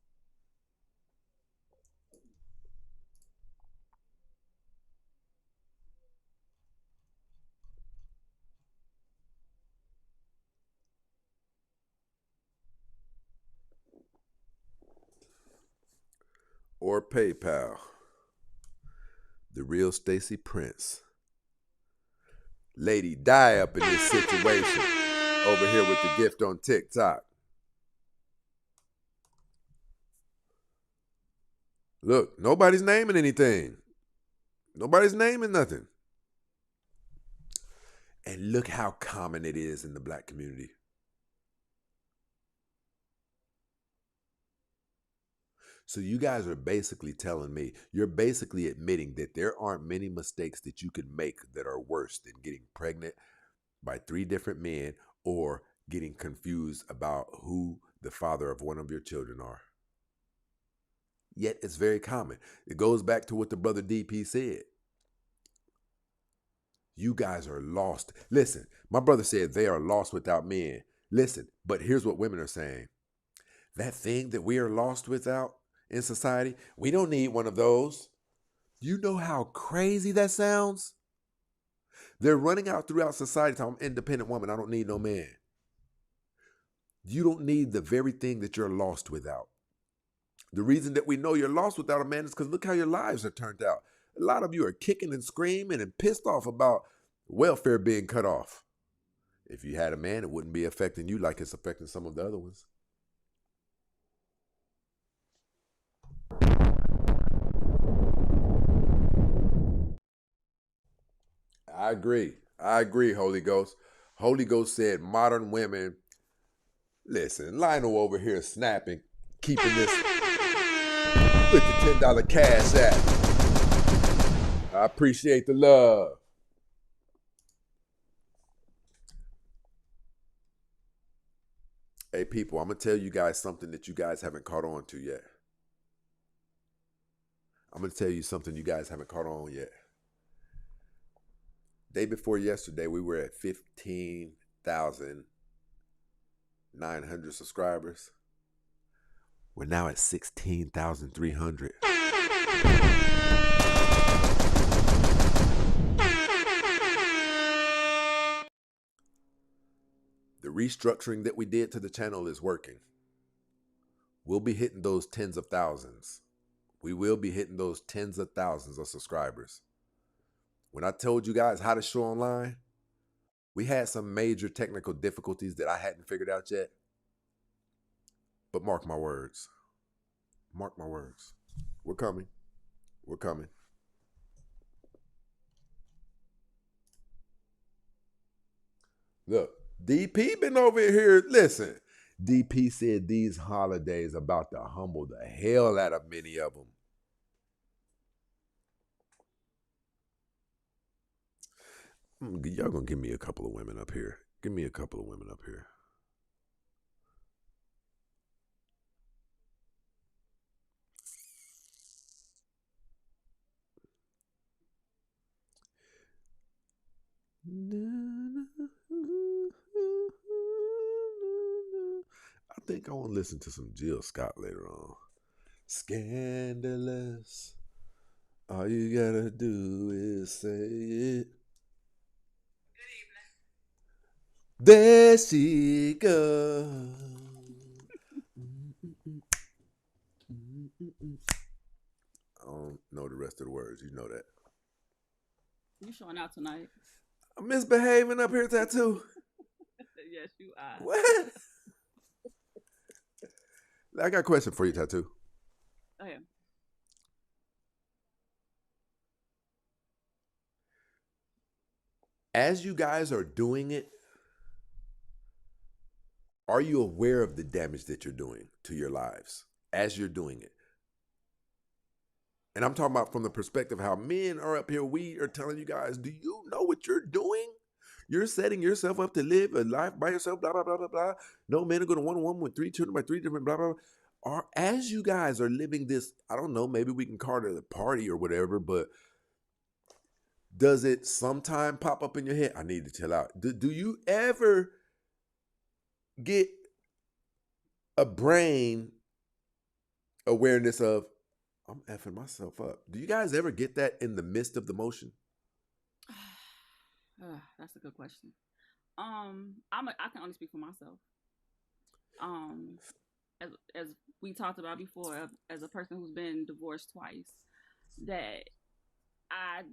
Speaker 1: Or PayPal. The Real Stacey Prince. Lady Die up in this situation. Over here with the gift on TikTok. Look, nobody's naming anything. Nobody's naming nothing. And look how common it is in the black community. So you guys are basically telling me, you're basically admitting that there aren't many mistakes that you can make that are worse than getting pregnant by 3 different men or getting confused about who the father of one of your children are. Yet it's very common. It goes back to what the brother DP said. You guys are lost. Listen, my brother said they are lost without men. Listen, but here's what women are saying. That thing that we are lost without in society, we don't need one of those. You know how crazy that sounds? They're running out throughout society telling I'm an independent woman. I don't need no man. You don't need the very thing that you're lost without. The reason that we know you're lost without a man is because look how your lives have turned out. A lot of you are kicking and screaming and pissed off about welfare being cut off. If you had a man, it wouldn't be affecting you like it's affecting some of the other ones. I agree, Holy Ghost. Holy Ghost said modern women. Listen, Lionel over here snapping, keeping this with the $10 Cash App. I appreciate the love. Hey, people, I'm going to tell you guys something that you guys haven't caught on to yet. I'm going to tell you something you guys haven't caught on yet. Day before yesterday, we were at 15,900 subscribers. We're now at 16,300. The restructuring that we did to the channel is working. We'll be hitting those tens of thousands. We will be hitting those tens of thousands of subscribers. When I told you guys how to show online, we had some major technical difficulties that I hadn't figured out yet. But mark my words. Mark my words. We're coming. We're coming. Look, DP been over here. Listen, DP said these holidays about to humble the hell out of many of them. Y'all gonna give me a couple of women up here. Give me a couple of women up here. I think I want to listen to some Jill Scott later on. Scandalous. All you gotta do is say it.
Speaker 7: Good evening.
Speaker 1: There she goes. I don't know the rest of the words. You know that.
Speaker 7: You showing out tonight?
Speaker 1: I'm misbehaving up here, Tattoo.
Speaker 7: Yes, you are.
Speaker 1: What? I got a question for you, Tattoo.
Speaker 7: Oh, yeah.
Speaker 1: As you guys are doing it, are you aware of the damage that you're doing to your lives as you're doing it? And I'm talking about from the perspective how men are up here. We are telling you guys, do you know what you're doing? You're setting yourself up to live a life by yourself, blah, blah, blah, blah, blah. No men are going to want a woman with 3 children by 3 different blah, blah, blah. As you guys are living this, I don't know, maybe we can call it a party or whatever, but does it sometime pop up in your head? I need to chill out. Do you ever get a brain awareness of, I'm effing myself up? Do you guys ever get that in the midst of the motion?
Speaker 7: That's a good question. I can only speak for myself. As we talked about before, as a person who's been divorced twice, that I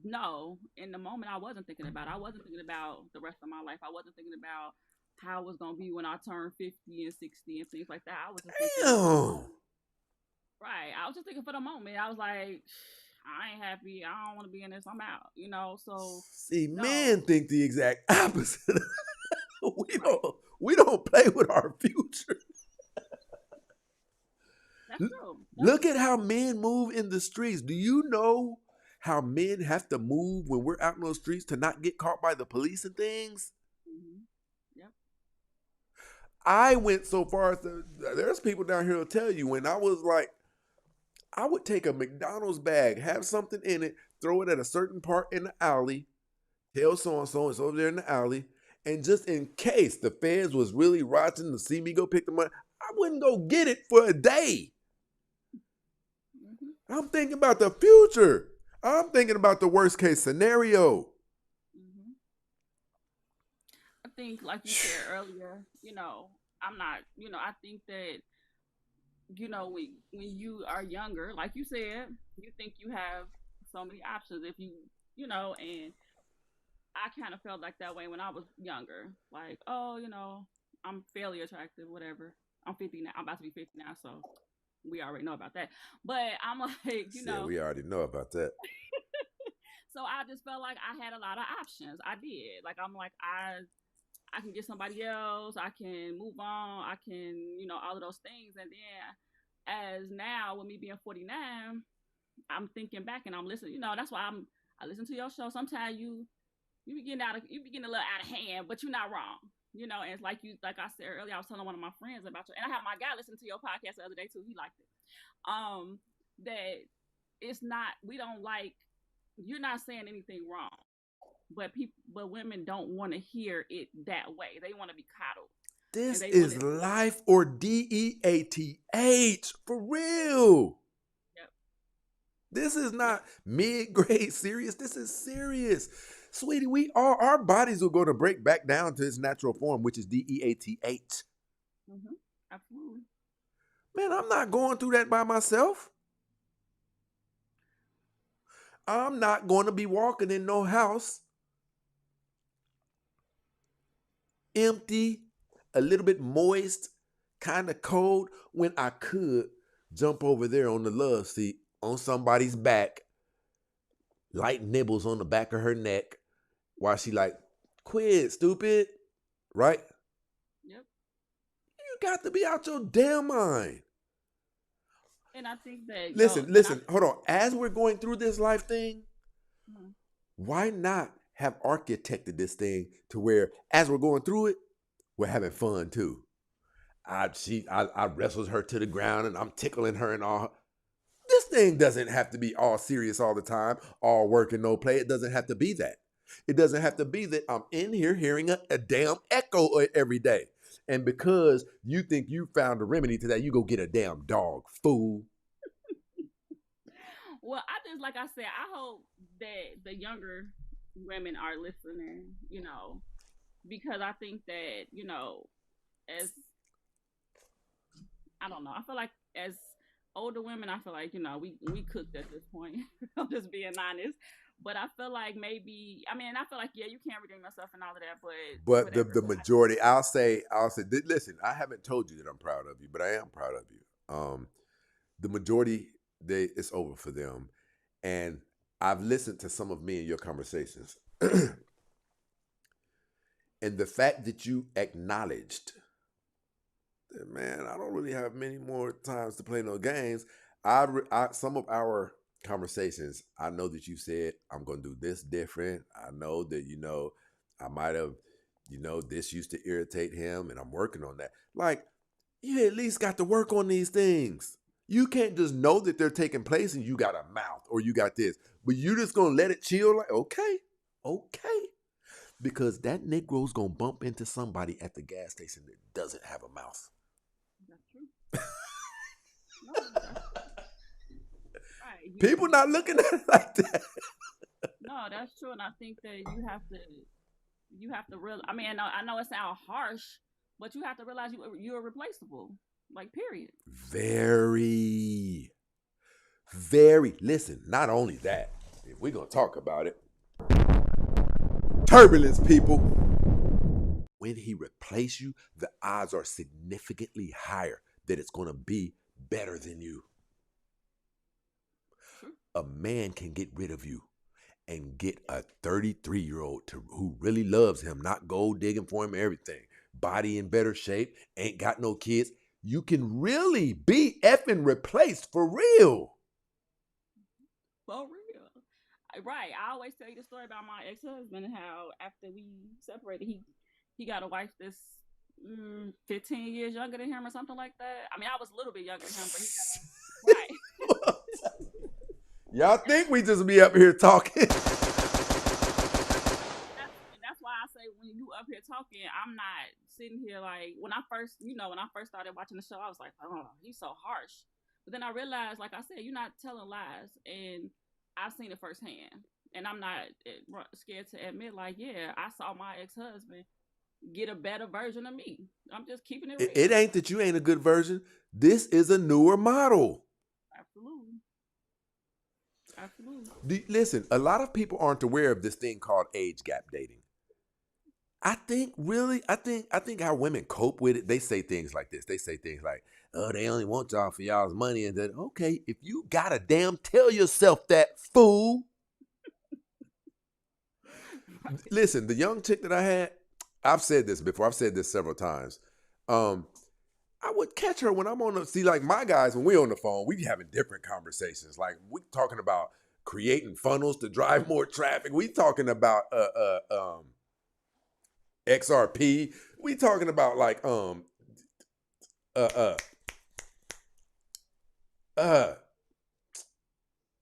Speaker 7: know in the moment I wasn't thinking about. I wasn't thinking about the rest of my life. I wasn't thinking about how it was gonna be when I turned 50 and 60 and things like that. I was just thinking, right. I was just thinking for the moment. I was like, I ain't happy. I don't want to be in this. I'm out. So
Speaker 1: see, no. Men think the exact opposite. we don't play with our future.
Speaker 7: That's true.
Speaker 1: Look at how men move in the streets. Do you know how men have to move when we're out in those streets to not get caught by the police and things?
Speaker 7: Mm-hmm. Yep.
Speaker 1: I went so far as there's people down here who'll tell you when I was like, I would take a McDonald's bag, have something in it, throw it at a certain part in the alley, tell so-and-so it's over there in the alley, and just in case the feds was really watching to see me go pick them up, I wouldn't go get it for a day. Mm-hmm. I'm thinking about the future. I'm thinking about the worst case scenario.
Speaker 7: Mm-hmm. I think, like you said earlier, I'm not, I think that, when you are younger, like you said, you think you have so many options. If and I kind of felt like that way when I was younger. Like, oh, I'm fairly attractive, whatever. I'm 50 now. I'm about to be 50 now, so we already know about that. But I'm like,
Speaker 1: we already know about that.
Speaker 7: So I just felt like I had a lot of options. I did. Like, I'm like, I can get somebody else. I can move on. I can, all of those things. And then as now, with me being 49, I'm thinking back and I'm listening. You know, that's why I listen to your show. Sometimes you be getting a little out of hand, but you're not wrong. You know, and it's like I said earlier, I was telling one of my friends about you, and I have my guy listen to your podcast the other day too. He liked it. That it's not, we don't like, you're not saying anything wrong, but women don't want to hear it that way. They want to be coddled.
Speaker 1: This is life or DEATH for real.
Speaker 7: Yep.
Speaker 1: This is not mid-grade serious. This is serious. Sweetie, our bodies are going to break back down to its natural form, which is DEATH.
Speaker 7: Mm-hmm. Absolutely.
Speaker 1: Man, I'm not going through that by myself. I'm not going to be walking in no house empty, a little bit moist, kind of cold, when I could jump over there on the love seat on somebody's back, light nibbles on the back of her neck while she like, quit, stupid, right?
Speaker 7: Yep.
Speaker 1: You got to be out your damn mind.
Speaker 7: And I think that
Speaker 1: listen, hold on. As we're going through this life thing, why not have architected this thing to where as we're going through it, we're having fun too. I wrestled her to the ground and I'm tickling her and all. This thing doesn't have to be all serious all the time, all work and no play. It doesn't have to be that. It doesn't have to be that I'm in here hearing a damn echo every day. And because you think you found a remedy to that, you go get a damn dog, fool.
Speaker 7: Well, I just, like I said, I hope that the younger women are listening, you know, because I think that, you know, I don't know, I feel like as older women, I feel like, you know, we cooked at this point. I'm just being honest. But I feel like maybe, I feel like, yeah, you can't redeem yourself and all of that,
Speaker 1: but the majority, I'll say, listen, I haven't told you that I'm proud of you, but I am proud of you. The majority, it's over for them. And I've listened to some of me and your conversations. And the fact that you acknowledged that, man, I don't really have many more times to play no games. Some of our conversations, I know that you said, I'm going to do this different. I know that, you know, I might have, you know, this used to irritate him and I'm working on that. Like, you at least got to work on these things. You can't just know that they're taking place and you got a mouth or you got this, but you just going to let it chill like, okay. Because that Negro's going to bump into somebody at the gas station that doesn't have a mouth.
Speaker 7: That's true. No, right.
Speaker 1: People not looking at it like that.
Speaker 7: No, that's true. And I think that you have to realize, I know it sounds harsh, but you have to realize you're replaceable. Like, period.
Speaker 1: Very, very. Listen, not only that, if we're going to talk about it, turbulence, people. When he replaces you, the odds are significantly higher that it's going to be better than you. A man can get rid of you and get a 33-year-old who really loves him, not gold digging for him, everything. Body in better shape, ain't got no kids. You can really be effing replaced for real.
Speaker 7: For real. Right. I always tell you the story about my ex-husband and how after we separated, he got a wife that's 15 years younger than him or something like that. I mean, I was a little bit younger than him, but he got a... Right.
Speaker 1: Y'all think we just be up here talking.
Speaker 7: That's why I say when you up here talking, I'm not sitting here like, when I first started watching the show, I was like, oh, he's so harsh. But then I realized, like I said, you're not telling lies. And I've seen it firsthand. And I'm not scared to admit, like, yeah, I saw my ex-husband get a better version of me. I'm just keeping it real.
Speaker 1: It ain't that you ain't a good version. This is a newer model.
Speaker 7: Absolutely.
Speaker 1: Listen, a lot of people aren't aware of this thing called age gap dating. I think how women cope with it, they say things like this. They say things like, oh, they only want y'all for y'all's money. And then, okay, if you gotta damn tell yourself that, fool. Listen, the young chick that I had, I've said this before. I've said this several times. I would catch her when I'm on the, see, like my guys, when we on the phone, we having different conversations. Like we talking about creating funnels to drive more traffic. We talking about XRP. We talking about like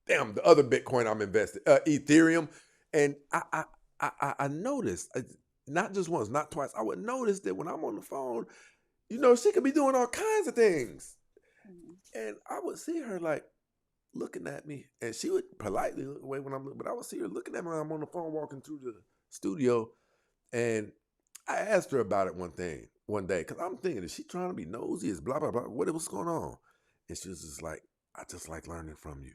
Speaker 1: damn, the other Bitcoin I'm invested, Ethereum. And I noticed, not just once, not twice, I would notice that when I'm on the phone, you know, she could be doing all kinds of things. And I would see her like looking at me, and she would politely look away when I'm looking, but I would see her looking at me when I'm on the phone walking through the studio. And I asked her about it one day, because I'm thinking, is she trying to be nosy? Is blah, blah, blah. What's going on? And she was just like, I just like learning from you.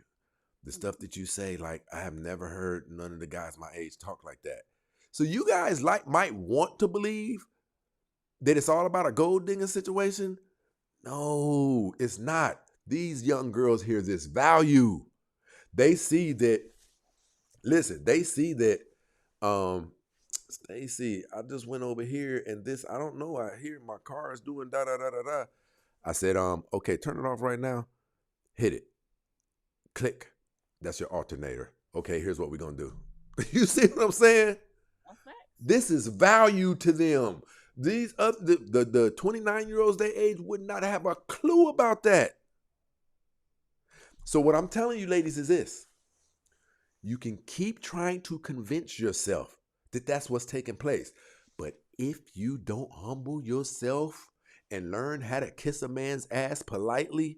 Speaker 1: The stuff that you say, like, I have never heard none of the guys my age talk like that. So you guys might want to believe that it's all about a gold digging situation. No, it's not. These young girls hear this value. They see that, listen, they see that, Stacy, I just went over here and this, I don't know, I hear my car is doing da da da da da. I said, okay, turn it off right now. Hit it. Click. That's your alternator. Okay, here's what we're gonna do. You see what I'm saying? This is value to them. These the 29-year-olds their age would not have a clue about that. So what I'm telling you, ladies, is this. You can keep trying to convince yourself that that's what's taking place. But if you don't humble yourself and learn how to kiss a man's ass politely,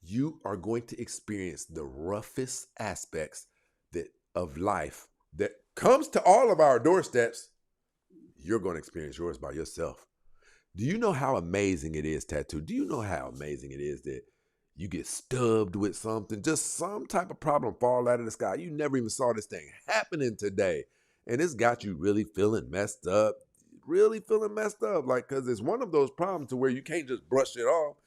Speaker 1: you are going to experience the roughest aspects of life that comes to all of our doorsteps. You're going to experience yours by yourself. Do you know how amazing it is, Tattoo? Do you know how amazing it is that you get stubbed with something, just some type of problem fall out of the sky? You never even saw this thing happening today. And it's got you really feeling messed up, like, because it's one of those problems to where you can't just brush it off.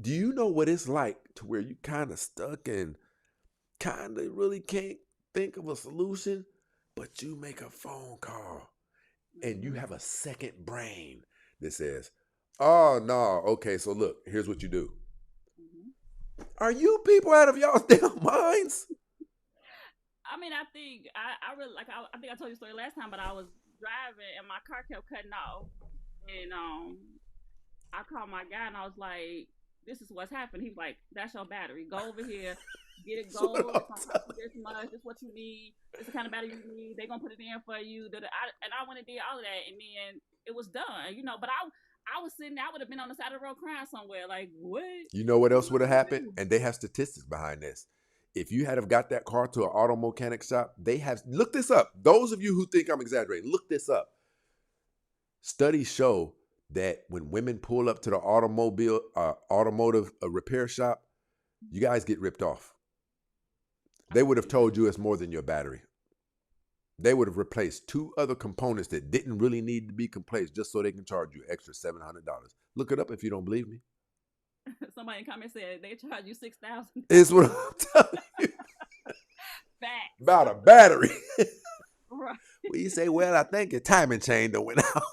Speaker 1: Do you know what it's like to where you kind of stuck and kind of really can't think of a solution, but you make a phone call and you have a second brain that says, oh, no, okay, so look, here's what you do. Are you people out of y'all's damn minds?
Speaker 7: I mean, I think I really like. I think I told you a story last time, but I was driving and my car kept cutting off, and I called my guy and I was like, "This is what's happened." He was like, "That's your battery. Go over here, get it gold. It's gonna cost you this much. This is what you need. This is the kind of battery you need. They're gonna put it in for you." And I went and did all of that, and then it was done, you know. But I was sitting there, I would have been on the side of the road crying somewhere, like, what?
Speaker 1: You know what else would have happened? And they have statistics behind this. If you had have got that car to an auto mechanic shop, they have, look this up. Those of you who think I'm exaggerating, look this up. Studies show that when women pull up to the automotive repair shop, you guys get ripped off. They would have told you it's more than your battery. They would have replaced 2 other components that didn't really need to be replaced just so they can charge you extra $700. Look it up if you don't believe me.
Speaker 7: Somebody in the comment said they charge you $6,000.
Speaker 1: It's what I'm telling you.
Speaker 7: Facts.
Speaker 1: About a battery.
Speaker 7: Right.
Speaker 1: Well, you say, well, I think your timing chain done went out.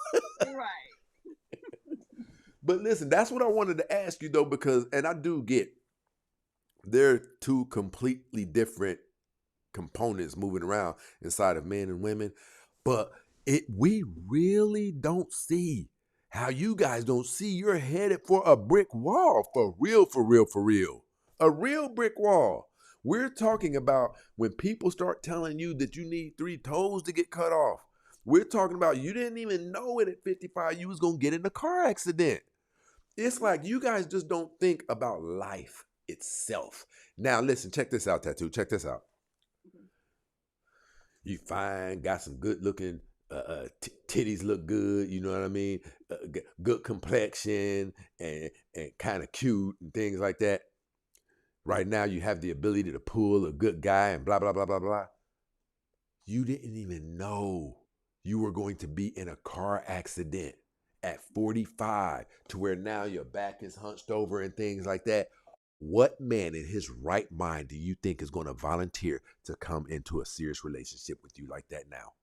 Speaker 7: Right.
Speaker 1: But listen, that's what I wanted to ask you, though, because, and I do get, they're 2 completely different components moving around inside of men and women, but we really don't see how you guys don't see you're headed for a brick wall, for real. A real brick wall. We're talking about when people start telling you that you need 3 toes to get cut off. We're talking about you didn't even know it at 55 you was going to get in a car accident. It's like you guys just don't think about life itself. Now, listen, check this out, Tattoo. Check this out. You fine, got some good looking titties, look good, you know what I mean? Good complexion and kind of cute and things like that. Right now you have the ability to pull a good guy and blah, blah, blah, blah, blah. You didn't even know you were going to be in a car accident at 45 to where now your back is hunched over and things like that. What man in his right mind do you think is going to volunteer to come into a serious relationship with you like that now?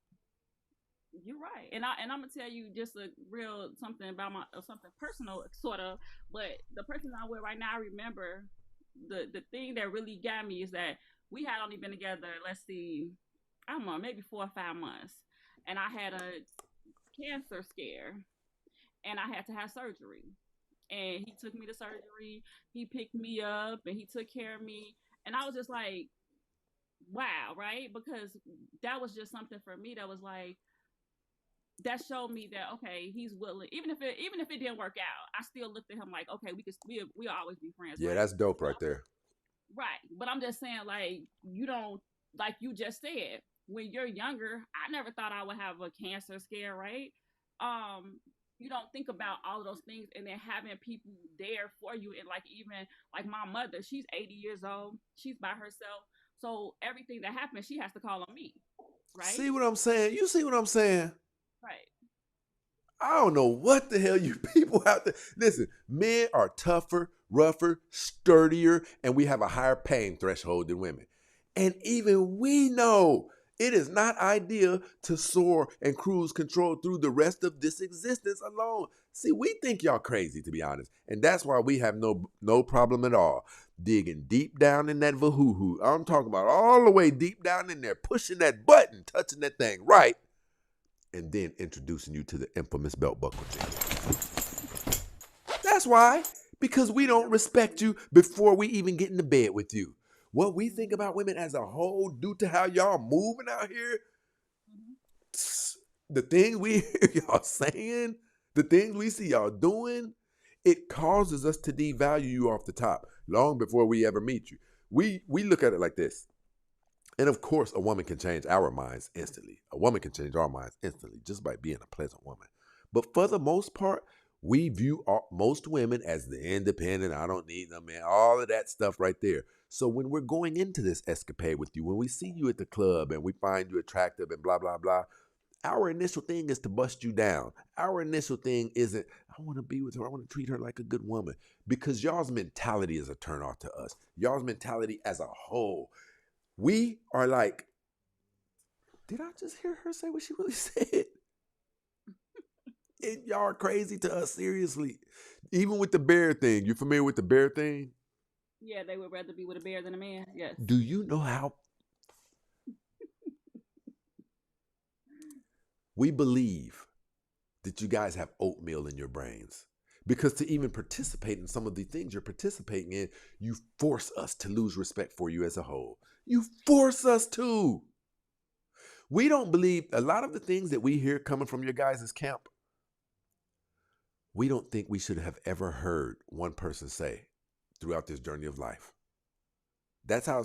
Speaker 7: You're right, and I'm gonna tell you just a real something about something personal, sort of. But the person I'm with right now, I remember the thing that really got me is that we had only been together. Let's see, I don't know, maybe 4 or 5 months, and I had a cancer scare, and I had to have surgery. And he took me to surgery. He picked me up, and he took care of me. And I was just like, wow, right? Because that was just something for me that was like that showed me that okay, he's willing. Even if it didn't work out, I still looked at him like, okay, we'll always be friends,
Speaker 1: Yeah,
Speaker 7: right?
Speaker 1: that's dope right there.
Speaker 7: Right. But I'm just saying, like, you don't, like you just said, when you're younger, I never thought I would have a cancer scare, right? You don't think about all of those things, and then having people there for you, and like even like my mother, she's 80 years old, she's by herself, so everything that happens, she has to call on me, right?
Speaker 1: See what I'm saying? You see what I'm saying?
Speaker 7: Right.
Speaker 1: I don't know what the hell you people out there. Listen, men are tougher, rougher, sturdier, and we have a higher pain threshold than women. And even we know it is not ideal to soar and cruise control through the rest of this existence alone. See, we think y'all crazy, to be honest. And that's why we have no problem at all digging deep down in that vahoo-hoo. I'm talking about all the way deep down in there, pushing that button, touching that thing right, and then introducing you to the infamous belt buckle jingle. That's why. Because we don't respect you before we even get into bed with you. What we think about women as a whole, due to how y'all moving out here, the things we hear y'all saying, the things we see y'all doing, it causes us to devalue you off the top long before we ever meet you. We look at it like this. And of course, a woman can change our minds instantly. A woman can change our minds instantly just by being a pleasant woman. But for the most part, we view most women as the independent, I don't need them, man, all of that stuff right there. So when we're going into this escapade with you, when we see you at the club and we find you attractive and blah, blah, blah, our initial thing is to bust you down. Our initial thing isn't, I want to be with her, I want to treat her like a good woman. Because y'all's mentality is a turnoff to us. Y'all's mentality as a whole. We are like, did I just hear her say what she really said? And y'all are crazy to us, seriously. Even with the bear thing. You familiar with the bear thing?
Speaker 7: Yeah, they would rather be with a bear than a man. Yes.
Speaker 1: Do you know how we believe that you guys have oatmeal in your brains? Because to even participate in some of the things you're participating in, you force us to lose respect for you as a whole. You force us to. We don't believe a lot of the things that we hear coming from your guys' camp. We don't think we should have ever heard one person say throughout this journey of life. That's how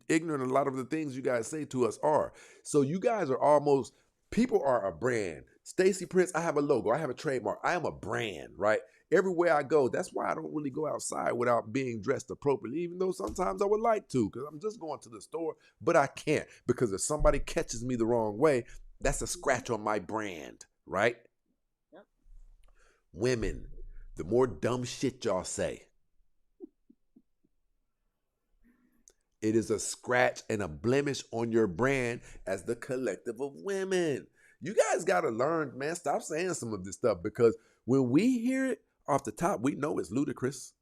Speaker 1: ignorant a lot of the things you guys say to us are. So you guys are almost, people are a brand. Stacey Prince, I have a logo. I have a trademark. I am a brand, right? Everywhere I go, that's why I don't really go outside without being dressed appropriately, even though sometimes I would like to, because I'm just going to the store, but I can't, because if somebody catches me the wrong way, that's a scratch on my brand, right?
Speaker 7: Yep.
Speaker 1: Women, the more dumb shit y'all say, it is a scratch and a blemish on your brand as the collective of women. You guys got to learn, man, stop saying some of this stuff, because when we hear it off the top, we know it's ludicrous.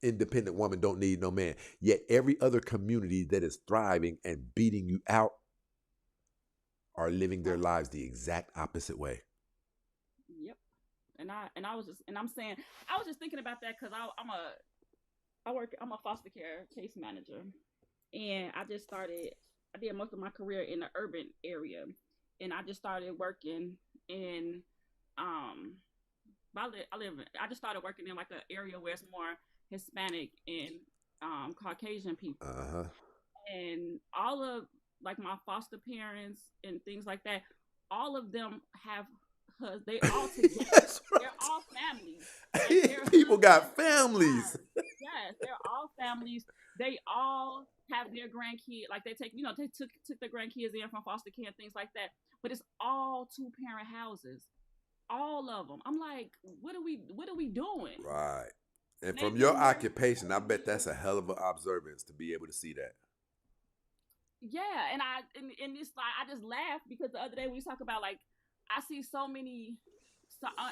Speaker 1: Independent woman don't need no man. Yet every other community that is thriving and beating you out are living their lives the exact opposite way.
Speaker 7: Yep. I was just thinking about that because I'm a foster care case manager, and I did most of my career in the urban area, and I just started working in I just started working in like an area where it's more Hispanic and Caucasian people.
Speaker 1: Uh-huh.
Speaker 7: And all of like my foster parents and things like that, all of them have they all together. They're all families.
Speaker 1: People got families.
Speaker 7: Yes, they're all families. They all have their grandkids. Like they took their grandkids in from foster care and things like that. But it's all 2-parent houses. All of them. I'm like, what are we doing?
Speaker 1: Right. And from your occupation, I bet that's a hell of an observance to be able to see that.
Speaker 7: Yeah, and it's like I just laugh because the other day we talk about like I see so many,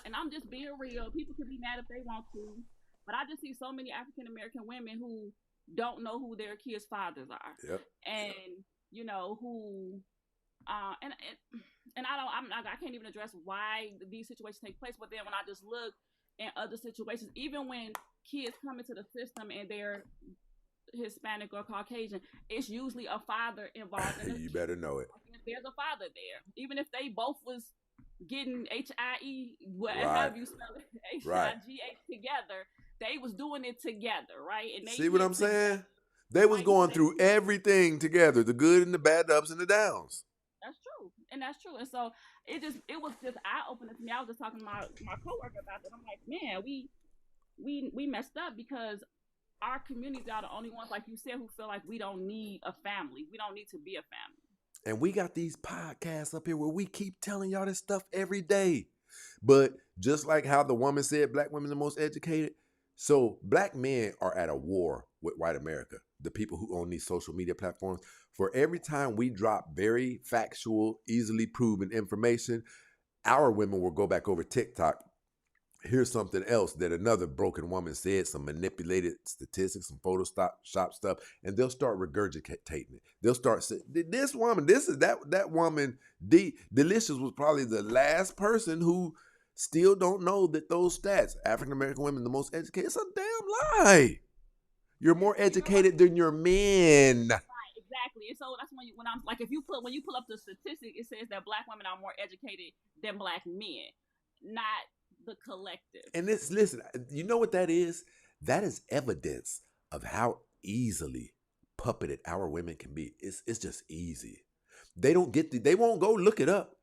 Speaker 7: and I'm just being real. People can be mad if they want to, but I just see so many African American women who don't know who their kids' fathers are,
Speaker 1: Yep.
Speaker 7: and who, and I can't even address why these situations take place. But then when I just look in other situations, even when kids come into the system and they're Hispanic or Caucasian, it's usually a father involved in it.
Speaker 1: You better know it.
Speaker 7: There's a father there, even if they both was getting HIE,
Speaker 1: Right.
Speaker 7: you spell it,
Speaker 1: Right.
Speaker 7: HIGH together. They was doing it together, right? And they
Speaker 1: See what
Speaker 7: hit
Speaker 1: I'm
Speaker 7: together,
Speaker 1: saying? They was
Speaker 7: right?
Speaker 1: going through everything together, the good and the bad, the ups and the downs.
Speaker 7: That's true, and that's true. And so it was just eye opening to me. I was just talking to my coworker about that. I'm like, man, we messed up because our communities are the only ones, like you said, who feel like we don't need a family. We don't need to be a family.
Speaker 1: And we got these podcasts up here where we keep telling y'all this stuff every day. But just like how the woman said black women are the most educated, so black men are at a war with white America, the people who own these social media platforms. For every time we drop very factual, easily proven information, our women will go back over TikTok. Here's something else that another broken woman said, some manipulated statistics, some Photoshop stuff, and they'll start regurgitating it. They'll start saying, this woman, this is that woman, Delicious was probably the last person who still don't know that those stats, African American women, the most educated, it's a damn lie. You're more educated than your men.
Speaker 7: Right, exactly. And so that's when I'm like, when you pull up the statistic, it says that black women are more educated than black men, not the collective.
Speaker 1: And listen, you know what that is? That is evidence of how easily puppeted our women can be. It's just easy. They won't go look it up.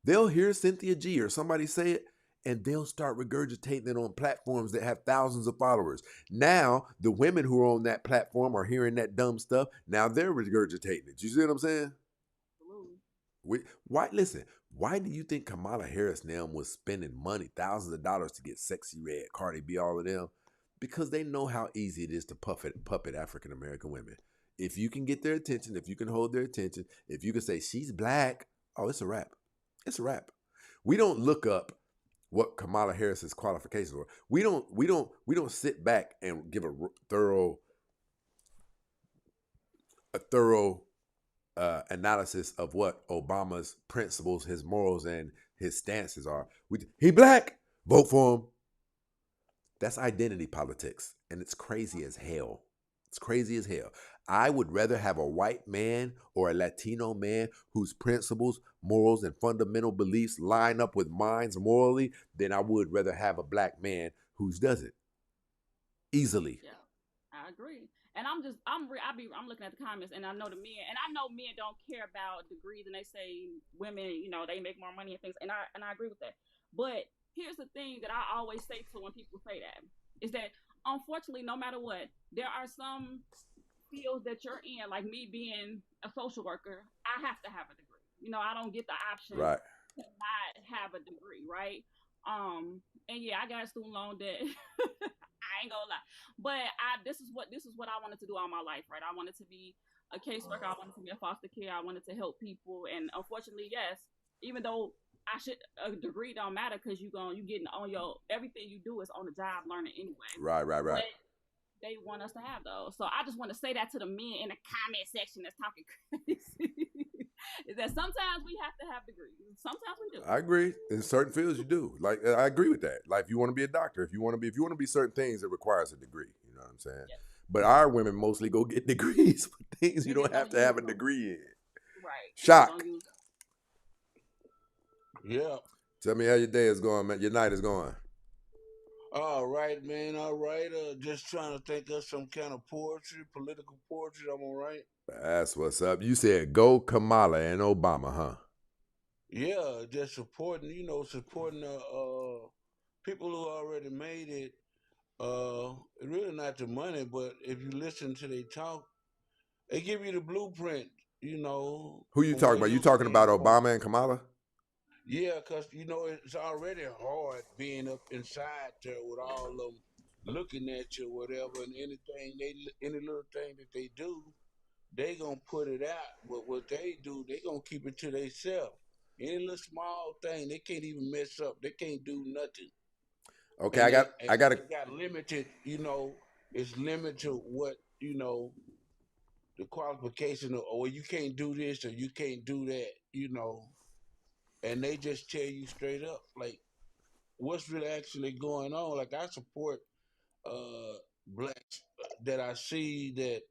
Speaker 1: They'll hear Cynthia G or somebody say it, and they'll start regurgitating it on platforms that have thousands of followers. Now, the women who are on that platform are hearing that dumb stuff. Now they're regurgitating it. You see what I'm saying? Why do you think Kamala Harris now was spending money, thousands of dollars to get Sexy Red, Cardi B, all of them? Because they know how easy it is to puppet African American women. If you can get their attention, if you can hold their attention, if you can say she's black, oh, it's a wrap. It's a wrap. We don't look up what Kamala Harris's qualifications were. We don't sit back and give a thorough analysis of what Obama's principles, his morals, and his stances are. He black, vote for him. That's identity politics, and it's crazy as hell. It's crazy as hell. I would rather have a white man or a Latino man whose principles, morals, and fundamental beliefs line up with mine morally than I would rather have a black man whose doesn't. Easily.
Speaker 7: Yeah, I agree. And I'm looking at the comments, and I know men don't care about degrees, and they say women, they make more money and things, and I agree with that. But here's the thing that I always say to when people say that is that unfortunately, no matter what, there are some fields that you're in, like me being a social worker, I have to have a degree. I don't get the option
Speaker 1: right.
Speaker 7: to not have a degree, right? And yeah, I got a student loan debt. I ain't gonna lie, but this is what I wanted to do all my life, right? I wanted to be a caseworker. I wanted to be a foster care. I wanted to help people, and unfortunately, yes, even though a degree don't matter because you getting on your everything you do is on the job learning anyway.
Speaker 1: Right. But
Speaker 7: they want us to have those. So I just want to say that to the men in the comment section that's talking crazy. Is that sometimes we have to have degrees. Sometimes we do.
Speaker 1: I agree. In certain fields you do. Like I agree with that. Like if you want to be a doctor, if you want to be certain things, it requires a degree. You know what I'm saying? Yes. But our women mostly go get degrees for things you don't have to have a degree in.
Speaker 7: Right.
Speaker 1: Shock.
Speaker 8: Yeah.
Speaker 1: Tell me how your day is going, man. Your night is going.
Speaker 8: All right, man. All right. Just trying to think of some kind of poetry, political poetry. I'm all right.
Speaker 1: That's what's up. You said go Kamala and Obama, huh?
Speaker 8: Yeah, just supporting people who already made it. Really not the money, but if you listen to they talk, they give you the blueprint.
Speaker 1: Who you talking about? You talking about Obama and Kamala?
Speaker 8: Yeah, because, it's already hard being up inside there with all of them looking at you or whatever, and any little thing that they do, they gonna put it out. But what they do, they gonna keep it to themselves. Any little small thing, they can't even mess up. They can't do nothing.
Speaker 1: Okay,
Speaker 8: And
Speaker 1: I got
Speaker 8: they
Speaker 1: I got a
Speaker 8: got limited, it's limited to what, the qualification of, or you can't do this or you can't do that. And they just tell you straight up, like, what's really actually going on. Like, I support blacks that I see that,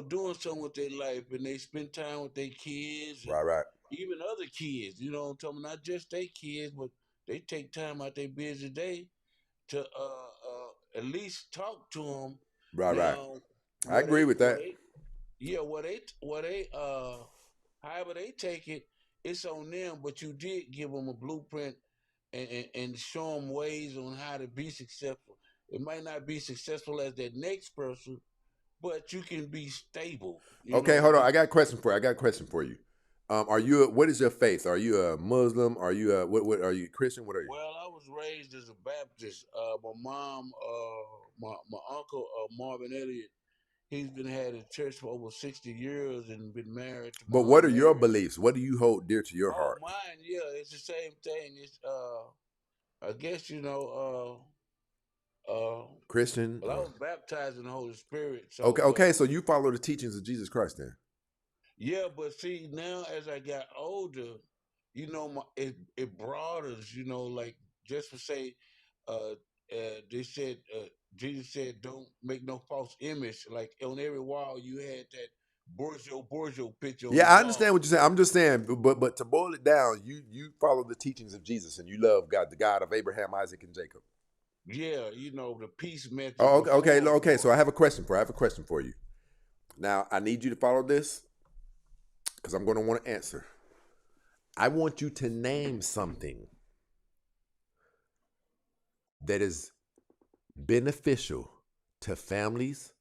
Speaker 8: doing something with their life, and they spend time with their kids and
Speaker 1: right.
Speaker 8: even other kids, what I'm talking about, not just their kids, but they take time out their busy day to at least talk to them.
Speaker 1: Right.
Speaker 8: Now,
Speaker 1: I agree with that.
Speaker 8: however they take it, it's on them. But you did give them a blueprint and show them ways on how to be successful. It might not be successful as that next person, but you can be stable.
Speaker 1: Okay, hold on. I got a question for you. What is your faith? Are you a Muslim? Are you what are you, Christian? What are you?
Speaker 8: Well, I was raised as a Baptist. My mom, my uncle, Marvin Elliott, he's been had a church for over 60 years and been married to
Speaker 1: But
Speaker 8: my
Speaker 1: what
Speaker 8: Aunt
Speaker 1: are your
Speaker 8: Mary.
Speaker 1: beliefs? What do you hold dear to your
Speaker 8: Oh,
Speaker 1: heart?
Speaker 8: mine, yeah, it's the same thing. It's I guess
Speaker 1: Christian?
Speaker 8: well, I was baptized in the Holy Spirit, so
Speaker 1: Okay, so you follow the teachings of Jesus Christ then.
Speaker 8: yeah. But see, now as I got older, it broadens. Like, just to say, they said Jesus said, "Don't make no false image." Like, on every wall, you had that Borgio picture on the
Speaker 1: Yeah, I
Speaker 8: wall.
Speaker 1: understand what you're saying. I'm just saying, but to boil it down, you follow the teachings of Jesus and you love God, the God of Abraham, Isaac, and Jacob.
Speaker 8: Yeah, the peace method.
Speaker 1: Oh, okay.
Speaker 8: before.
Speaker 1: So I have a question for you. Now I need you to follow this because I'm going to want to answer. I want you to name something that is beneficial to families,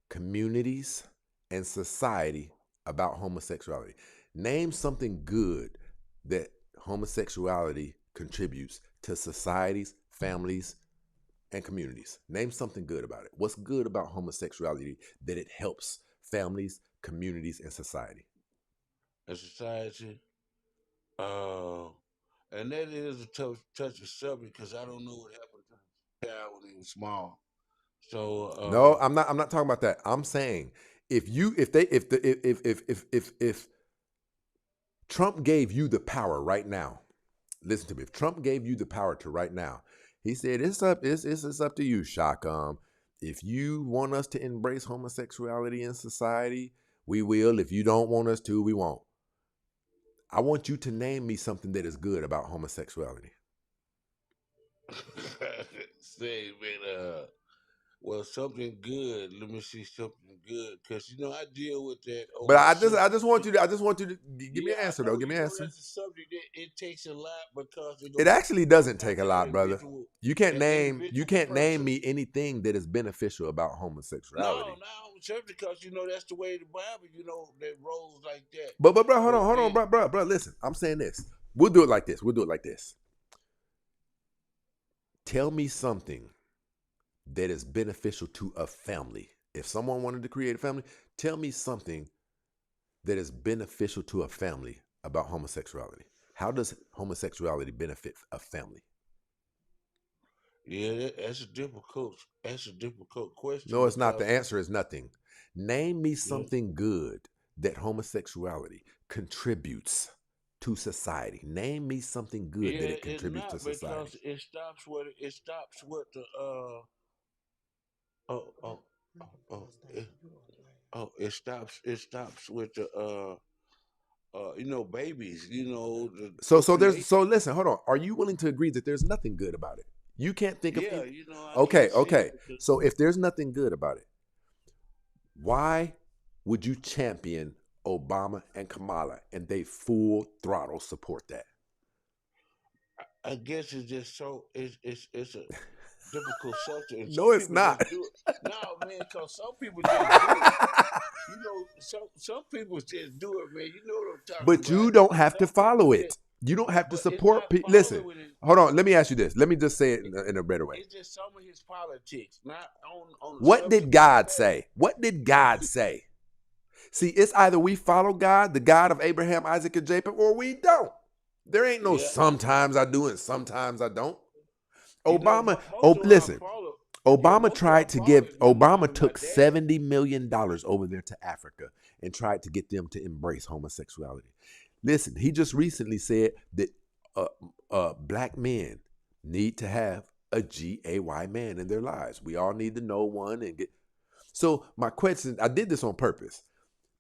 Speaker 1: communities, and society about homosexuality. Name something good that homosexuality contributes to societies, families, and communities. Name something good about it. What's good about homosexuality that it helps families, communities, and society?
Speaker 8: And society. And that is a touchy subject because I don't know what happened to the child when he was small. So
Speaker 1: No, I'm not talking about that. I'm saying if Trump gave you the power right now, listen to me. If Trump gave you the power to right now, he said it's up to you, Shaka. If you want us to embrace homosexuality in society, we will. If you don't want us to, we won't. I want you to name me something that is good about homosexuality.
Speaker 8: say, man, well, something good. Let me see something good, because I deal with that.
Speaker 1: But I just want you to give me an answer though. Give me an answer.
Speaker 8: That's a subject that it takes a lot because
Speaker 1: it actually doesn't take a lot, brother.
Speaker 8: individual-
Speaker 1: You can't
Speaker 8: an
Speaker 1: name
Speaker 8: individual person.
Speaker 1: me anything that is beneficial about homosexuality.
Speaker 8: No, just because that's the way the Bible, that rolls like that.
Speaker 1: But bro, hold on, bro. Listen, I'm saying this. We'll do it like this. Tell me something that is beneficial to a family. If someone wanted to create a family, tell me something that is beneficial to a family about homosexuality. How does homosexuality benefit a family?
Speaker 8: Yeah, that's a difficult question.
Speaker 1: No, it's not.
Speaker 8: because-
Speaker 1: The answer is nothing. Name me something good that homosexuality contributes to society. Name me something good that it contributes to society.
Speaker 8: Because it stops with the it stops with the babies,
Speaker 1: So listen, hold on. Are you willing to agree that there's nothing good about it? You can't think of
Speaker 8: yeah,
Speaker 1: any-
Speaker 8: I
Speaker 1: Okay.
Speaker 8: can't see it because-
Speaker 1: So if there's nothing good about it, why would you champion Obama and Kamala and they full throttle support that?
Speaker 8: I guess it's just it's a difficult subject.
Speaker 1: No, it's not.
Speaker 8: No, man, because some people just do it. Some people just do it, man. You know what I'm talking about.
Speaker 1: But you don't have to
Speaker 8: Some people
Speaker 1: follow
Speaker 8: just-
Speaker 1: it. You don't have to
Speaker 8: but it's
Speaker 1: support
Speaker 8: not
Speaker 1: people. Listen,
Speaker 8: following it.
Speaker 1: hold on. Let me ask you this. Let me just say it in a better way.
Speaker 8: It's just some of his politics, not on. The
Speaker 1: What did
Speaker 8: subject
Speaker 1: God
Speaker 8: of-
Speaker 1: say? What did God say? See, it's either we follow God, the God of Abraham, Isaac, and Jacob, or we don't. There ain't no
Speaker 8: Yeah.
Speaker 1: sometimes I do and sometimes I don't.
Speaker 8: You know,
Speaker 1: Obama,
Speaker 8: most of them
Speaker 1: listen,
Speaker 8: follow.
Speaker 1: Obama
Speaker 8: most of
Speaker 1: tried
Speaker 8: them
Speaker 1: to give,
Speaker 8: follow my mom
Speaker 1: Obama
Speaker 8: and my
Speaker 1: took
Speaker 8: dad.
Speaker 1: $70 million over there to Africa and tried to get them to embrace homosexuality. Listen, he just recently said that black men need to have a GAY man in their lives. We all need to know one and get. So my question, I did this on purpose.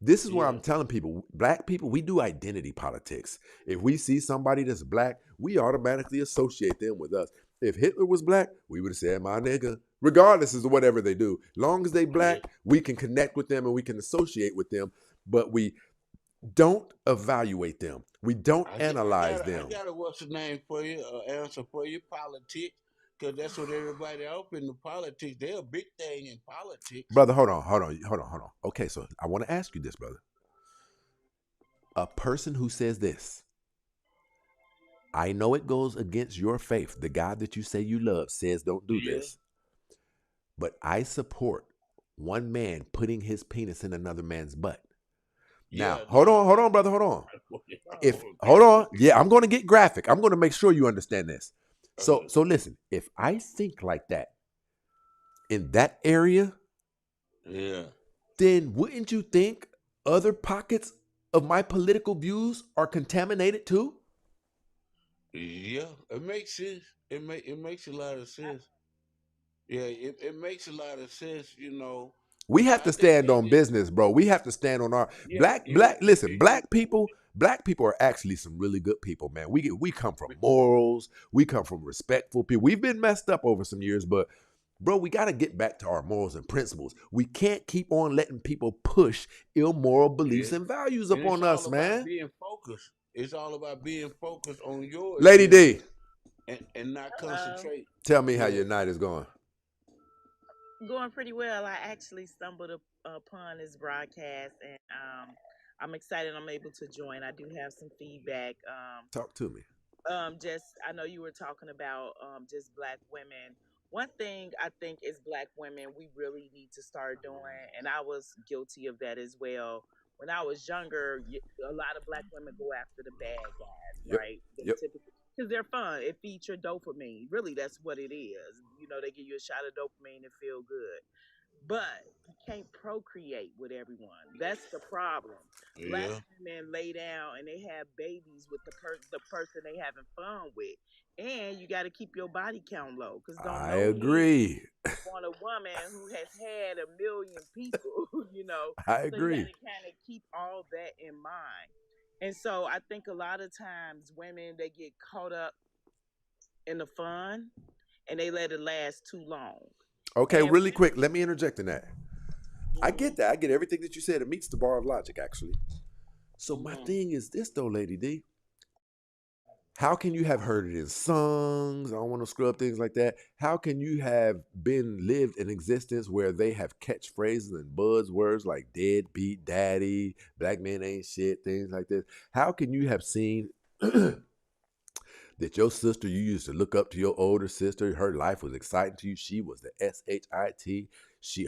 Speaker 1: This is where
Speaker 8: Yeah.
Speaker 1: I'm telling people, black people, we do identity politics. If we see somebody that's black, we automatically associate them with us. If Hitler was black, we would have said, my nigga, regardless of whatever they do. Long as they black, we can connect with them and we can associate with them, but we don't evaluate them. We don't analyze them.
Speaker 8: I got a what's the name for you, answer for you, politics, because that's what everybody up in the politics. They're a big thing in politics.
Speaker 1: Brother, hold on. Okay, so I want to ask you this, brother. A person who says this, I know it goes against your faith. The God that you say you love says don't do this. But I support one man putting his penis in another man's butt. Now, hold on, brother, hold on. Hold on. Yeah, I'm going to get graphic. I'm going to make sure you understand this. So listen, if I think like that in that area, then wouldn't you think other pockets of my political views are contaminated too?
Speaker 8: Yeah, it makes sense. It makes a lot of sense. Yeah, it makes a lot of sense, you know.
Speaker 1: We have to stand on business, bro. We have to stand on our black people are actually some really good people, man. We come from morals, we come from respectful people. We've been messed up over some years, but bro, we got to get back to our morals and principles. We can't keep on letting people push immoral beliefs and values upon us, man.
Speaker 8: Being focused. It's all about being focused on yours.
Speaker 1: Lady D.
Speaker 8: And not concentrate.
Speaker 1: Tell me how your night is going.
Speaker 9: Going pretty well. I actually stumbled upon this broadcast, and I'm excited I'm able to join. I do have some feedback.
Speaker 1: Talk to me.
Speaker 9: I know you were talking about just black women. One thing I think is black women we really need to start doing, and I was guilty of that as well. When I was younger, a lot of black women go after the bad guys, right? Because they're fun. It feeds your dopamine. Really, that's what it is. You know, they give you a shot of dopamine and feel good. But you can't procreate with everyone. That's the problem. Black women lay down and they have babies with the person they having fun with. And you got to keep your body count low.
Speaker 1: I agree.
Speaker 9: Want a woman who has had 1 million people, you know.
Speaker 1: I agree.
Speaker 9: So you got to kind of keep all that in mind. And so I think a lot of times women, they get caught up in the fun and they let it last too long.
Speaker 1: Okay, really quick, let me interject in that. I get that. I get everything that you said. It meets the bar of logic, actually. So my thing is this, though, Lady D. How can you have heard it in songs? I don't want to scrub things like that. How can you have lived in existence where they have catchphrases and buzzwords like deadbeat daddy, black men ain't shit, things like this? How can you have seen that your sister, you used to look up to your older sister, her life was exciting to you, she was the SHIT,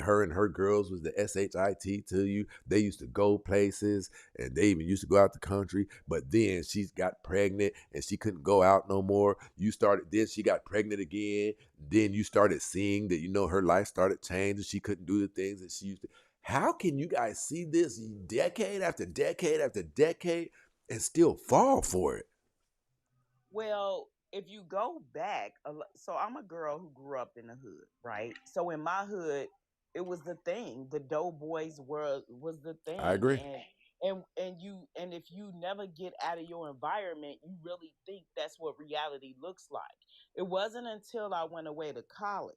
Speaker 1: her and her girls was the SHIT to you, they used to go places, and they even used to go out the country, but then she got pregnant, and she couldn't go out no more, then she got pregnant again, then you started seeing that, you know, her life started changing, she couldn't do the things that she used to. How can you guys see this decade after decade after decade and still fall for it?
Speaker 9: Well, if you go back, so I'm a girl who grew up in the hood, right? So in my hood, it was the thing. The Doughboys was the thing.
Speaker 1: I agree.
Speaker 9: And if you never get out of your environment, you really think that's what reality looks like. It wasn't until I went away to college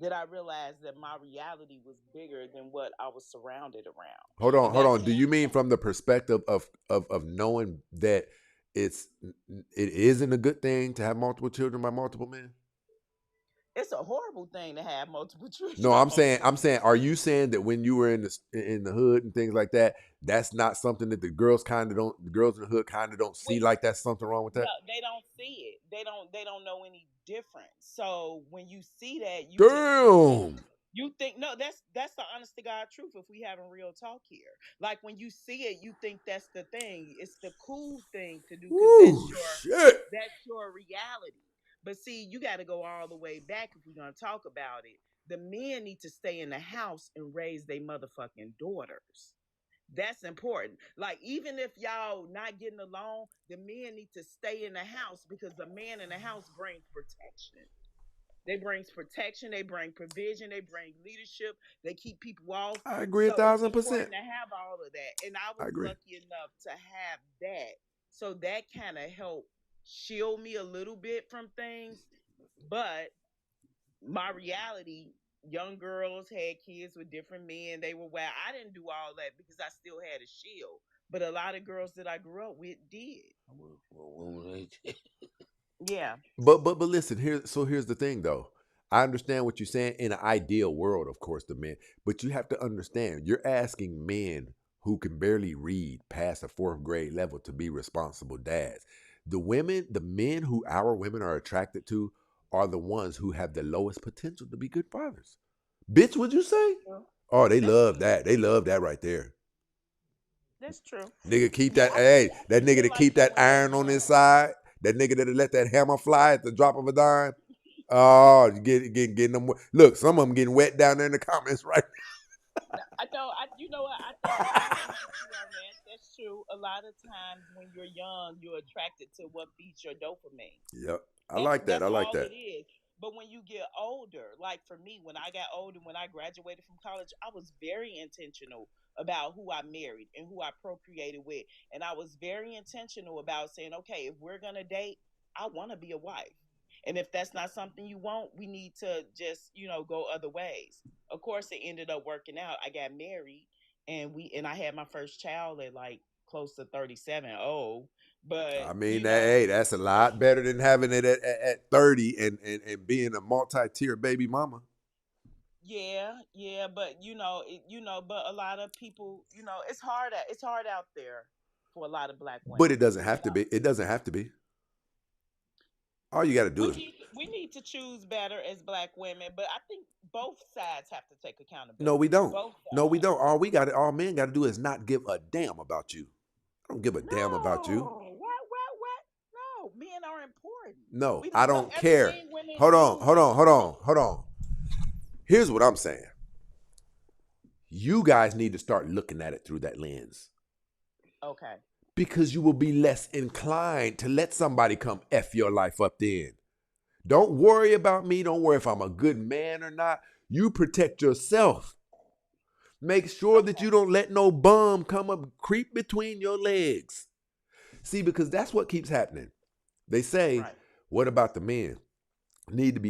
Speaker 9: that I realized that my reality was bigger than what I was surrounded around.
Speaker 1: Hold on. Do you mean from the perspective of knowing that it isn't a good thing to have multiple children by multiple men?
Speaker 9: It's a horrible thing to have multiple children.
Speaker 1: No, I'm saying, are you saying that when you were in the hood and things like that, that's not something that the girls in the hood kind of don't see, like that's something wrong with that?
Speaker 9: No, they don't see it. They don't know any difference. So when you see that, you
Speaker 1: damn.
Speaker 9: You think no? That's the honest to God truth. If we having real talk here, like when you see it, you think that's the thing. It's the cool thing to do because
Speaker 1: Woo, shit.
Speaker 9: that's your reality. But see, you got to go all the way back if we're gonna talk about it. The men need to stay in the house and raise their motherfucking daughters. That's important. Like even if y'all not getting along, the men need to stay in the house because the man in the house brings protection. They brings protection, they bring provision, they bring leadership, they keep people off.
Speaker 1: I agree
Speaker 9: So it's
Speaker 1: 1,000%.
Speaker 9: important to have all of that. And I
Speaker 1: I
Speaker 9: was
Speaker 1: agree.
Speaker 9: lucky enough to have that. So that kind of helped shield me a little bit from things. But my reality, young girls had kids with different men. They were wild. I didn't do all that because I still had a shield. But a lot of girls that I grew up with did. Yeah.
Speaker 1: But listen, here's the thing though. I understand what you're saying in an ideal world, of course, the men, but you have to understand you're asking men who can barely read past the 4th grade level to be responsible dads. The men who our women are attracted to are the ones who have the lowest potential to be good fathers. Bitch, would you say? Oh, they love that. They love that right there.
Speaker 9: That's true.
Speaker 1: Nigga, keep that. Hey, that nigga to keep that iron on his side. That nigga that let that hammer fly at the drop of a dime. Oh, getting them. Look, some of them getting wet down there in the comments, right?
Speaker 9: I know. You know what? I think I agree with you on that. That's true. A lot of times when you're young, you're attracted to what feeds your dopamine.
Speaker 1: Yep. I like that.
Speaker 9: That's
Speaker 1: I like
Speaker 9: all
Speaker 1: that.
Speaker 9: it is. But when you get older, like for me, when I got older, when I graduated from college, I was very intentional about who I married and who I procreated with. And I was very intentional about saying, okay, if we're going to date, I want to be a wife. And if that's not something you want, we need to just, go other ways. Of course, it ended up working out. I got married and I had my first child at like close to 37. Oh, but
Speaker 1: I mean, hey, that's a lot better than having it at 30 and being a multi-tier baby mama.
Speaker 9: Yeah, but but a lot of people, it's hard out there for a lot of black women.
Speaker 1: But it doesn't have to be. It doesn't have to be. All you got to do is
Speaker 9: we need to choose better as black women, but I think both sides have to take accountability.
Speaker 1: No, we don't.
Speaker 9: Both
Speaker 1: No, we don't. All men got to do is not give a damn about you. I don't give a damn about you.
Speaker 9: What? No, men are important.
Speaker 1: No, I don't care. Hold on. Here's what I'm saying. You guys need to start looking at it through that lens.
Speaker 9: Okay.
Speaker 1: Because you will be less inclined to let somebody come F your life up then. Don't worry about me. Don't worry if I'm a good man or not. You protect yourself. Make sure that you don't let no bum come up, creep between your legs. See, because that's what keeps happening. They say, right. What about the men? Men need to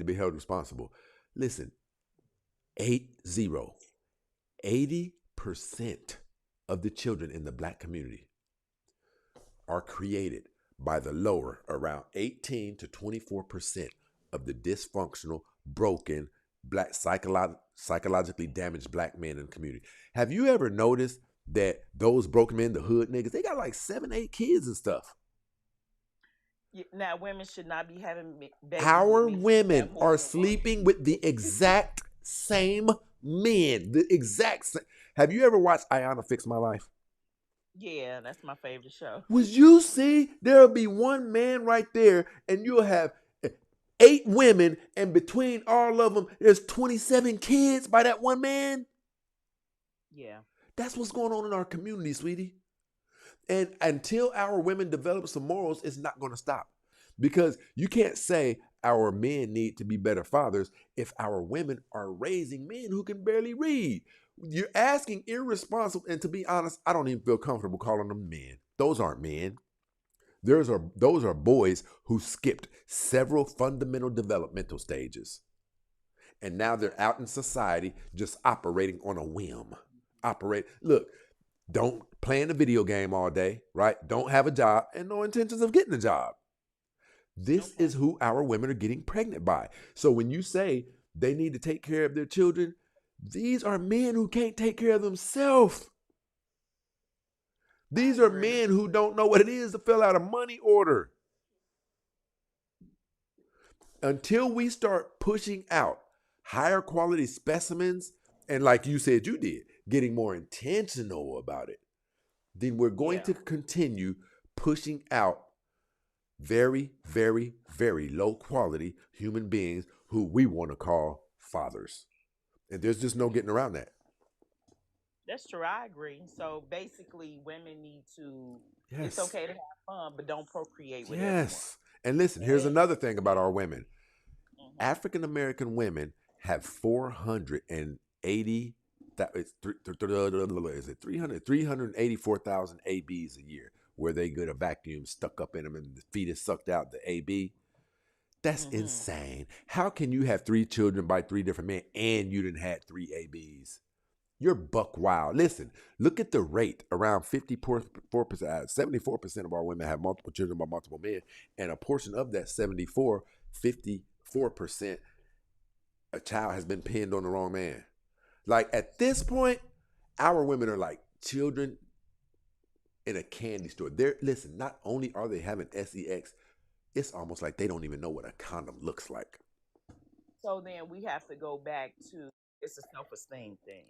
Speaker 1: be held responsible. Listen, 80% of the children in the black community are created by the lower, around 18 to 24% of the dysfunctional, broken, black, psychologically damaged black men in the community. Have you ever noticed that those broken men, the hood niggas, they got like 7, 8 kids and stuff?
Speaker 9: Now, women should not be having babies.
Speaker 1: Our women are sleeping with the exact same men. The exact same. Have you ever watched Ayanna Fix My Life?
Speaker 9: Yeah, that's my favorite show.
Speaker 1: Would you see there'll be one man right there and you'll have 8 women, and between all of them, there's 27 kids by that one man?
Speaker 9: Yeah.
Speaker 1: That's what's going on in our community, sweetie. And until our women develop some morals, it's not going to stop. Because you can't say our men need to be better fathers if our women are raising men who can barely read. You're asking irresponsible, and to be honest, I don't even feel comfortable calling them men. Those aren't men. Those are boys who skipped several fundamental developmental stages. And now they're out in society just operating on a whim. Look, don't play in a video game all day, right? Don't have a job and no intentions of getting a job. This is who our women are getting pregnant by. So when you say they need to take care of their children, these are men who can't take care of themselves. These are men who don't know what it is to fill out a money order. Until we start pushing out higher quality specimens, and like you said you did, getting more intentional about it, then we're going
Speaker 9: Yeah.
Speaker 1: to continue pushing out very, very, very low quality human beings who we want to call fathers. And there's just no getting around that.
Speaker 9: That's true. I agree. So basically, women need to. It's
Speaker 1: Yes.
Speaker 9: okay to have fun, but don't procreate with everyone.
Speaker 1: Yes. And listen, here's
Speaker 9: And
Speaker 1: another thing about our women.
Speaker 9: mhm.
Speaker 1: African American women have 480 that is is it 384,000 ABs a year where they get a vacuum stuck up in them and the fetus sucked out the AB. That's
Speaker 9: Mhm.
Speaker 1: insane. How can you have 3 children by 3 different men and you didn't had 3 ABs? You're buck wild. Listen, look at the rate. Around 54%, 74% of our women have multiple children by multiple men. And a portion of that 54%, a child has been pinned on the wrong man. Like at this point, our women are like children in a candy store. Listen, not only are they having sex, it's almost like they don't even know what a condom looks like.
Speaker 9: So then we have to go back to it's a self-esteem thing.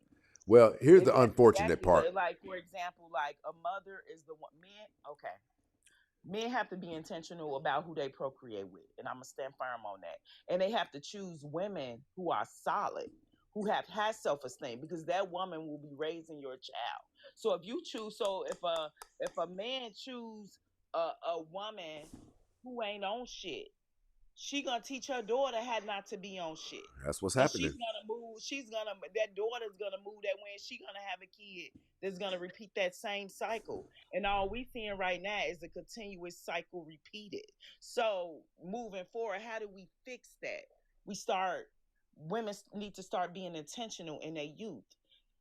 Speaker 1: Well, here's the
Speaker 9: That's
Speaker 1: unfortunate
Speaker 9: exactly
Speaker 1: part.
Speaker 9: what, like for example, like a mother is the one. Men have to be intentional about who they procreate with, and I'm gonna stand firm on that. And they have to choose women who are solid, who have self-esteem, because that woman will be raising your child. So if you choose, if a man choose a woman who ain't on shit, she gonna teach her daughter how not to be on shit.
Speaker 1: That's what's
Speaker 9: And
Speaker 1: happening.
Speaker 9: that daughter's gonna move that way, and she gonna have a kid that's gonna repeat that same cycle. And all we seeing right now is a continuous cycle repeated. So moving forward, how do we fix that? Women need to start being intentional in their youth.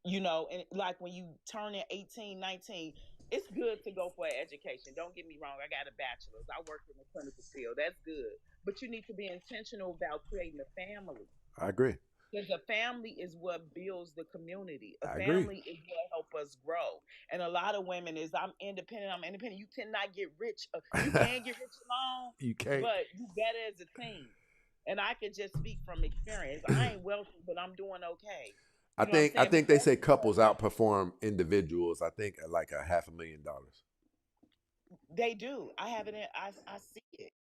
Speaker 9: And like when you turn in 18, 19, it's good to go for an education. Don't get me wrong. I got a bachelor's. I work in the clinical field. That's good. But you need to be intentional about creating a family.
Speaker 1: I agree.
Speaker 9: Because a family is what builds the community. A
Speaker 1: I agree.
Speaker 9: family is what helps us grow. And a lot of women is, I'm independent. You cannot get rich. You can get rich alone,
Speaker 1: You can't.
Speaker 9: but you better as a team. And I can just speak from experience. I ain't wealthy, but I'm doing okay.
Speaker 1: I
Speaker 9: You know what I'm
Speaker 1: think
Speaker 9: saying?
Speaker 1: they
Speaker 9: But
Speaker 1: say couples outperform individuals. I think at like $500,000.
Speaker 9: they do. I have it. I see it.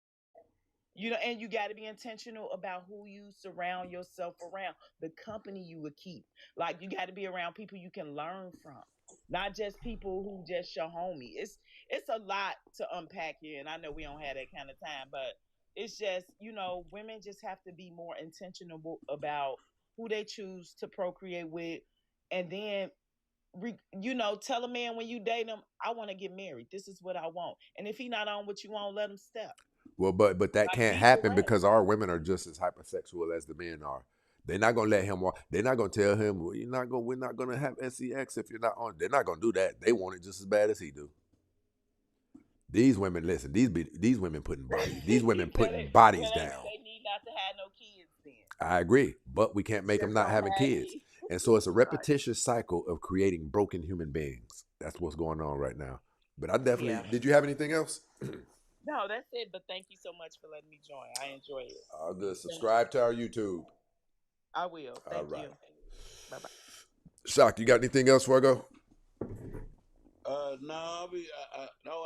Speaker 9: And you got to be intentional about who you surround yourself around, the company you would keep. Like you got to be around people you can learn from, not just people who just your homie. It's a lot to unpack here, and I know we don't have that kind of time, but it's just women just have to be more intentional about who they choose to procreate with, and then tell a man when you date him, I want to get married. This is what I want, and if he not on what you want, let him step.
Speaker 1: Well, but that
Speaker 9: Like
Speaker 1: can't
Speaker 9: be
Speaker 1: happen
Speaker 9: direct.
Speaker 1: because our women are just as hypersexual as the men are. They're not gonna let him walk. They're not gonna tell him, well, we're not gonna have sex if you're not on. They're not gonna do that. They want it just as bad as he do. These women, listen. These women putting bodies. These women putting bodies down.
Speaker 9: They need not to have no kids then.
Speaker 1: I agree, but we can't make them
Speaker 9: Just
Speaker 1: not
Speaker 9: don't
Speaker 1: having
Speaker 9: have
Speaker 1: kids,
Speaker 9: kids.
Speaker 1: and so it's a
Speaker 9: Right.
Speaker 1: repetitious cycle of creating broken human beings. That's what's going on right now. But I definitely.
Speaker 9: Yeah.
Speaker 1: Did you have anything else?
Speaker 9: No, that's it. But thank you so much for letting me join. I enjoy it.
Speaker 1: All good. Subscribe to our YouTube.
Speaker 9: I will. Thank
Speaker 1: right.
Speaker 9: you. Bye bye.
Speaker 1: Shock, you got anything else before I go?
Speaker 8: No, I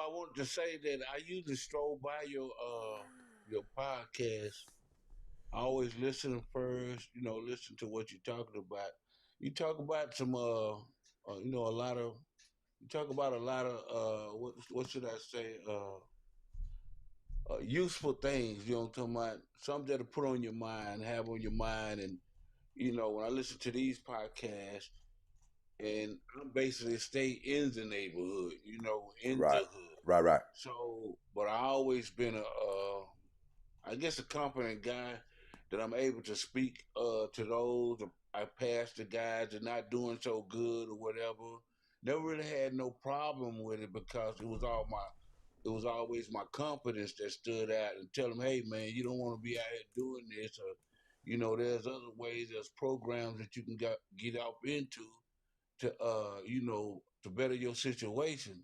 Speaker 8: wanted to say that I usually stroll by your podcast. I always listen first, listen to what you're talking about. You talk about some you talk about a lot of what should I say? Useful things, I'm talking about, something to put on your mind, have on your mind. And when I listen to these podcasts, and I basically stay in the neighborhood, in
Speaker 1: Right.
Speaker 8: the hood.
Speaker 1: Right.
Speaker 8: So, but I always been I guess a confident guy that I'm able to speak to those I passed the guys that not doing so good or whatever. Never really had no problem with it because it was always my confidence that stood out and tell them, hey man, you don't want to be out here doing this, or there's other ways, there's programs that you can get up into to to better your situation.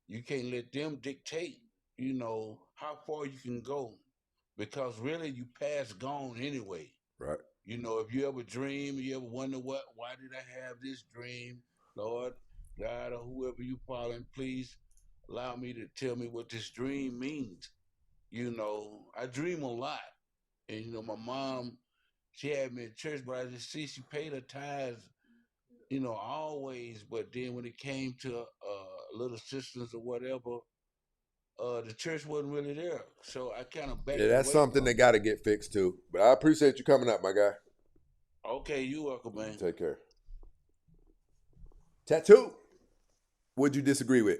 Speaker 8: You can't let them dictate, how far you can go, because really you past gone anyway.
Speaker 1: Right.
Speaker 8: You know, if you ever dream, you ever wonder why did I have this dream, Lord God, or whoever you following, please allow me to tell me what this dream means. You know, I dream a lot, and you know, my mom, she had me in church, but I just see she paid her tithes, you know, always. But then when it came to little sisters or whatever, the church wasn't really there, so I kind of
Speaker 1: Yeah,
Speaker 8: backed
Speaker 1: that's
Speaker 8: away
Speaker 1: something
Speaker 8: from
Speaker 1: that got to get fixed too. But I appreciate you coming up, my guy.
Speaker 8: it. Okay, you welcome, man.
Speaker 1: Take care. Tattoo. What'd you disagree with?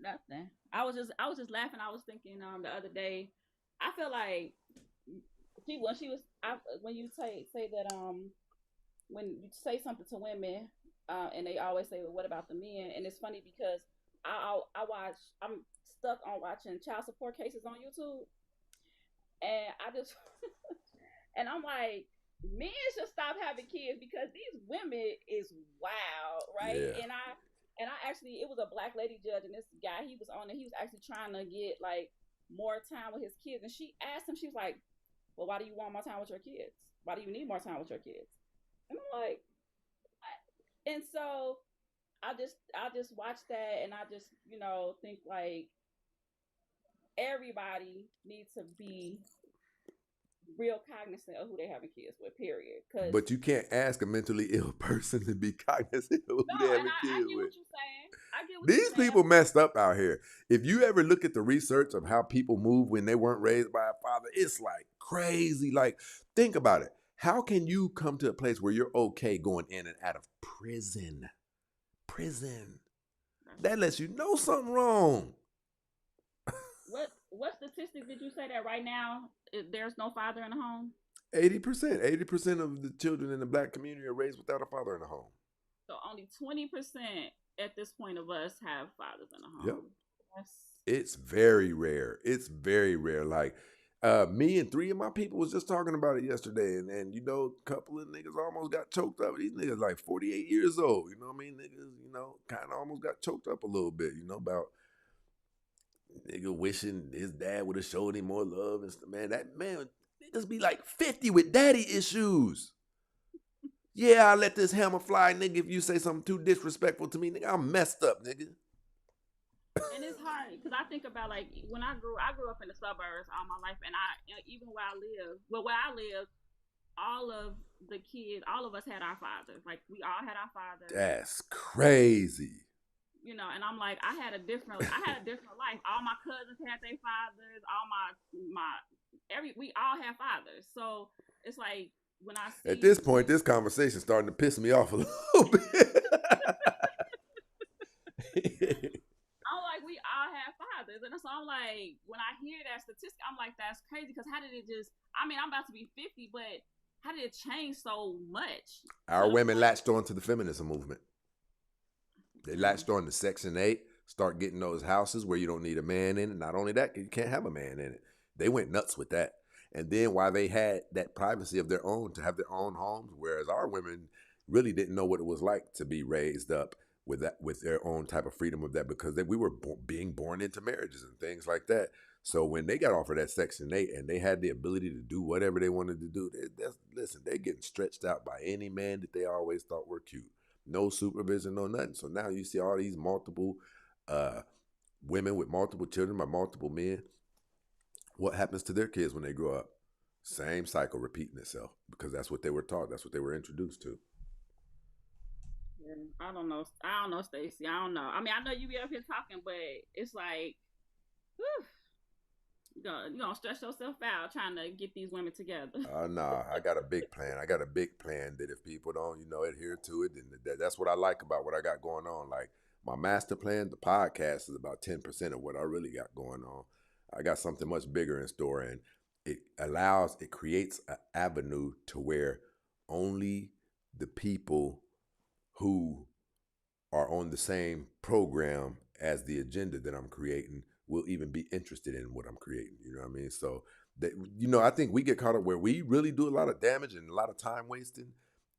Speaker 7: Nothing. I was just laughing. I was thinking the other day. I feel like when you say that when you say something to women and they always say, well, what about the men? And it's funny because I'm stuck on watching child support cases on YouTube, and I just and I'm like, men should stop having kids because these women is wild, right?
Speaker 1: Yeah.
Speaker 7: And I actually, it was a black lady judge, and this guy, he was on it. He was actually trying to get like more time with his kids, and she asked him, she was like, "Well, why do you want more time with your kids? Why do you need more time with your kids?" And I'm like, what? And so I just watched that, and I just think like everybody needs to be real cognizant of who they having kids with. Period. Because
Speaker 1: But you can't ask a mentally ill person to be cognizant of who
Speaker 7: no,
Speaker 1: they have
Speaker 7: and
Speaker 1: a
Speaker 7: I
Speaker 1: kid
Speaker 7: get
Speaker 1: with.
Speaker 7: what you're saying. I get what
Speaker 1: These
Speaker 7: you're saying.
Speaker 1: people messed up out here. If you ever look at the research of how people move when they weren't raised by a father, it's like crazy. Like, think about it. How can you come to a place where you're okay going in and out of prison? Prison. That lets you know something wrong.
Speaker 7: What statistic did you say that right now there's no father in the home?
Speaker 1: 80%. 80% of the children in the black community are raised without a father in the home.
Speaker 7: So only 20% at this point of us have fathers in the home.
Speaker 1: Yep.
Speaker 7: That's...
Speaker 1: It's very rare. It's very rare. Like, me and 3 of my people was just talking about it yesterday, and a couple of niggas almost got choked up. These niggas like 48 years old, you know what I mean? Niggas, kind of almost got choked up a little bit, about nigga wishing his dad would have showed him more love and stuff. Man, niggas be like 50 with daddy issues. Yeah, I let this hammer fly, nigga. If you say something too disrespectful to me, nigga, I'm messed up, nigga.
Speaker 7: And it's hard because I think about like when I grew up in the suburbs all my life, and even where I live, all of the kids, all of us had our fathers. Like we all had our fathers.
Speaker 1: That's crazy.
Speaker 7: And I'm like, I had a different life. All my cousins had their fathers. All we all have fathers. So it's like when I see
Speaker 1: at this point, this conversation's starting to piss me off a little bit.
Speaker 7: I'm like, we all have fathers, and so I'm like, when I hear that statistic, I'm like, that's crazy. Because how did it just? I mean, I'm about to be 50, but how did it change so much?
Speaker 1: Our women latched on to the feminism movement. They latched on to Section 8, start getting those houses where you don't need a man in it. Not only that, you can't have a man in it. They went nuts with that. And then while they had that privacy of their own, to have their own homes, whereas our women really didn't know what it was like to be raised up with their own type of freedom of that, because we were being born into marriages and things like that. So when they got offered that Section 8 and they had the ability to do whatever they wanted to do, listen, they're getting stretched out by any man that they always thought were cute. No supervision, no nothing. So now you see all these multiple women with multiple children by multiple men. What happens to their kids when they grow up? Same cycle repeating itself, because that's what they were taught. That's what they were introduced to.
Speaker 7: Yeah, I don't know, Stacey. I don't know. I mean, I know you be up here talking, but it's like, whew, you're gonna stress yourself out trying to get these women together.
Speaker 1: Nah, I got a big plan. I got a big plan that if people don't, adhere to it, then that's what I like about what I got going on. Like my master plan, the podcast is about 10% of what I really got going on. I got something much bigger in store, and it creates an avenue to where only the people who are on the same program as the agenda that I'm creating will even be interested in what I'm creating. You know what I mean? So that, I think we get caught up where we really do a lot of damage and a lot of time wasting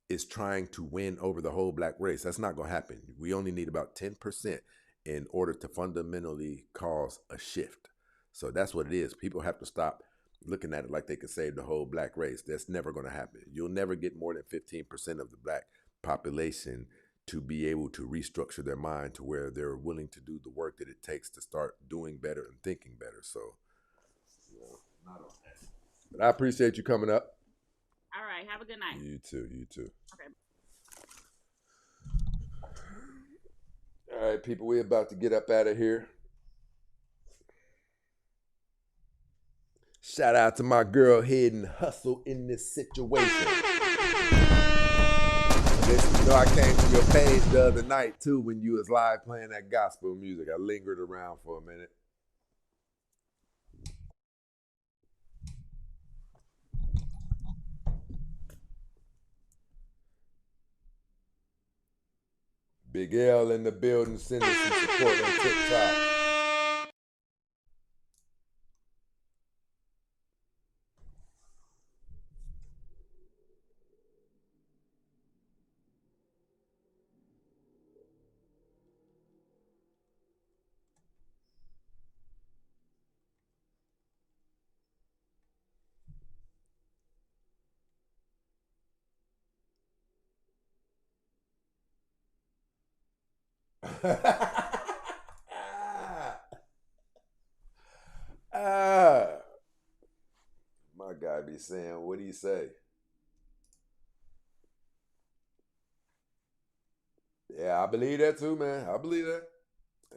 Speaker 1: is trying to win over the whole black race. That's not going to happen. We only need about 10% in order to fundamentally cause a shift. So that's what it is. People have to stop looking at it like they could save the whole black race. That's never going to happen. You'll never get more than 15% of the black population to be able to restructure their mind to where they're willing to do the work that it takes to start doing better and thinking better. So, not on that. But I appreciate you coming up.
Speaker 7: All right. Have a good night.
Speaker 1: You too. You too.
Speaker 7: Okay.
Speaker 1: All right, people, we're about to get up out of here. Shout out to my girl Hidden Hustle in this situation. Listen, I came to your page the other night, too, when you was live playing that gospel music. I lingered around for a minute. Big L in the building, sending some support on TikTok. My guy be saying, what do you say? Yeah, I believe that too, man. I believe that.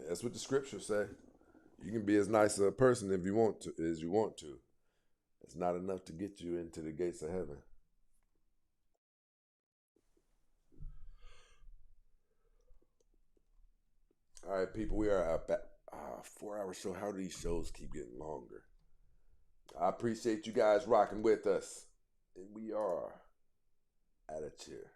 Speaker 1: That's what the scriptures say. You can be as nice a person if you want to, as you want to. It's not enough to get you into the gates of heaven. All right, people, we are back. 4-hour show. How do these shows keep getting longer? I appreciate you guys rocking with us. And we are out of here.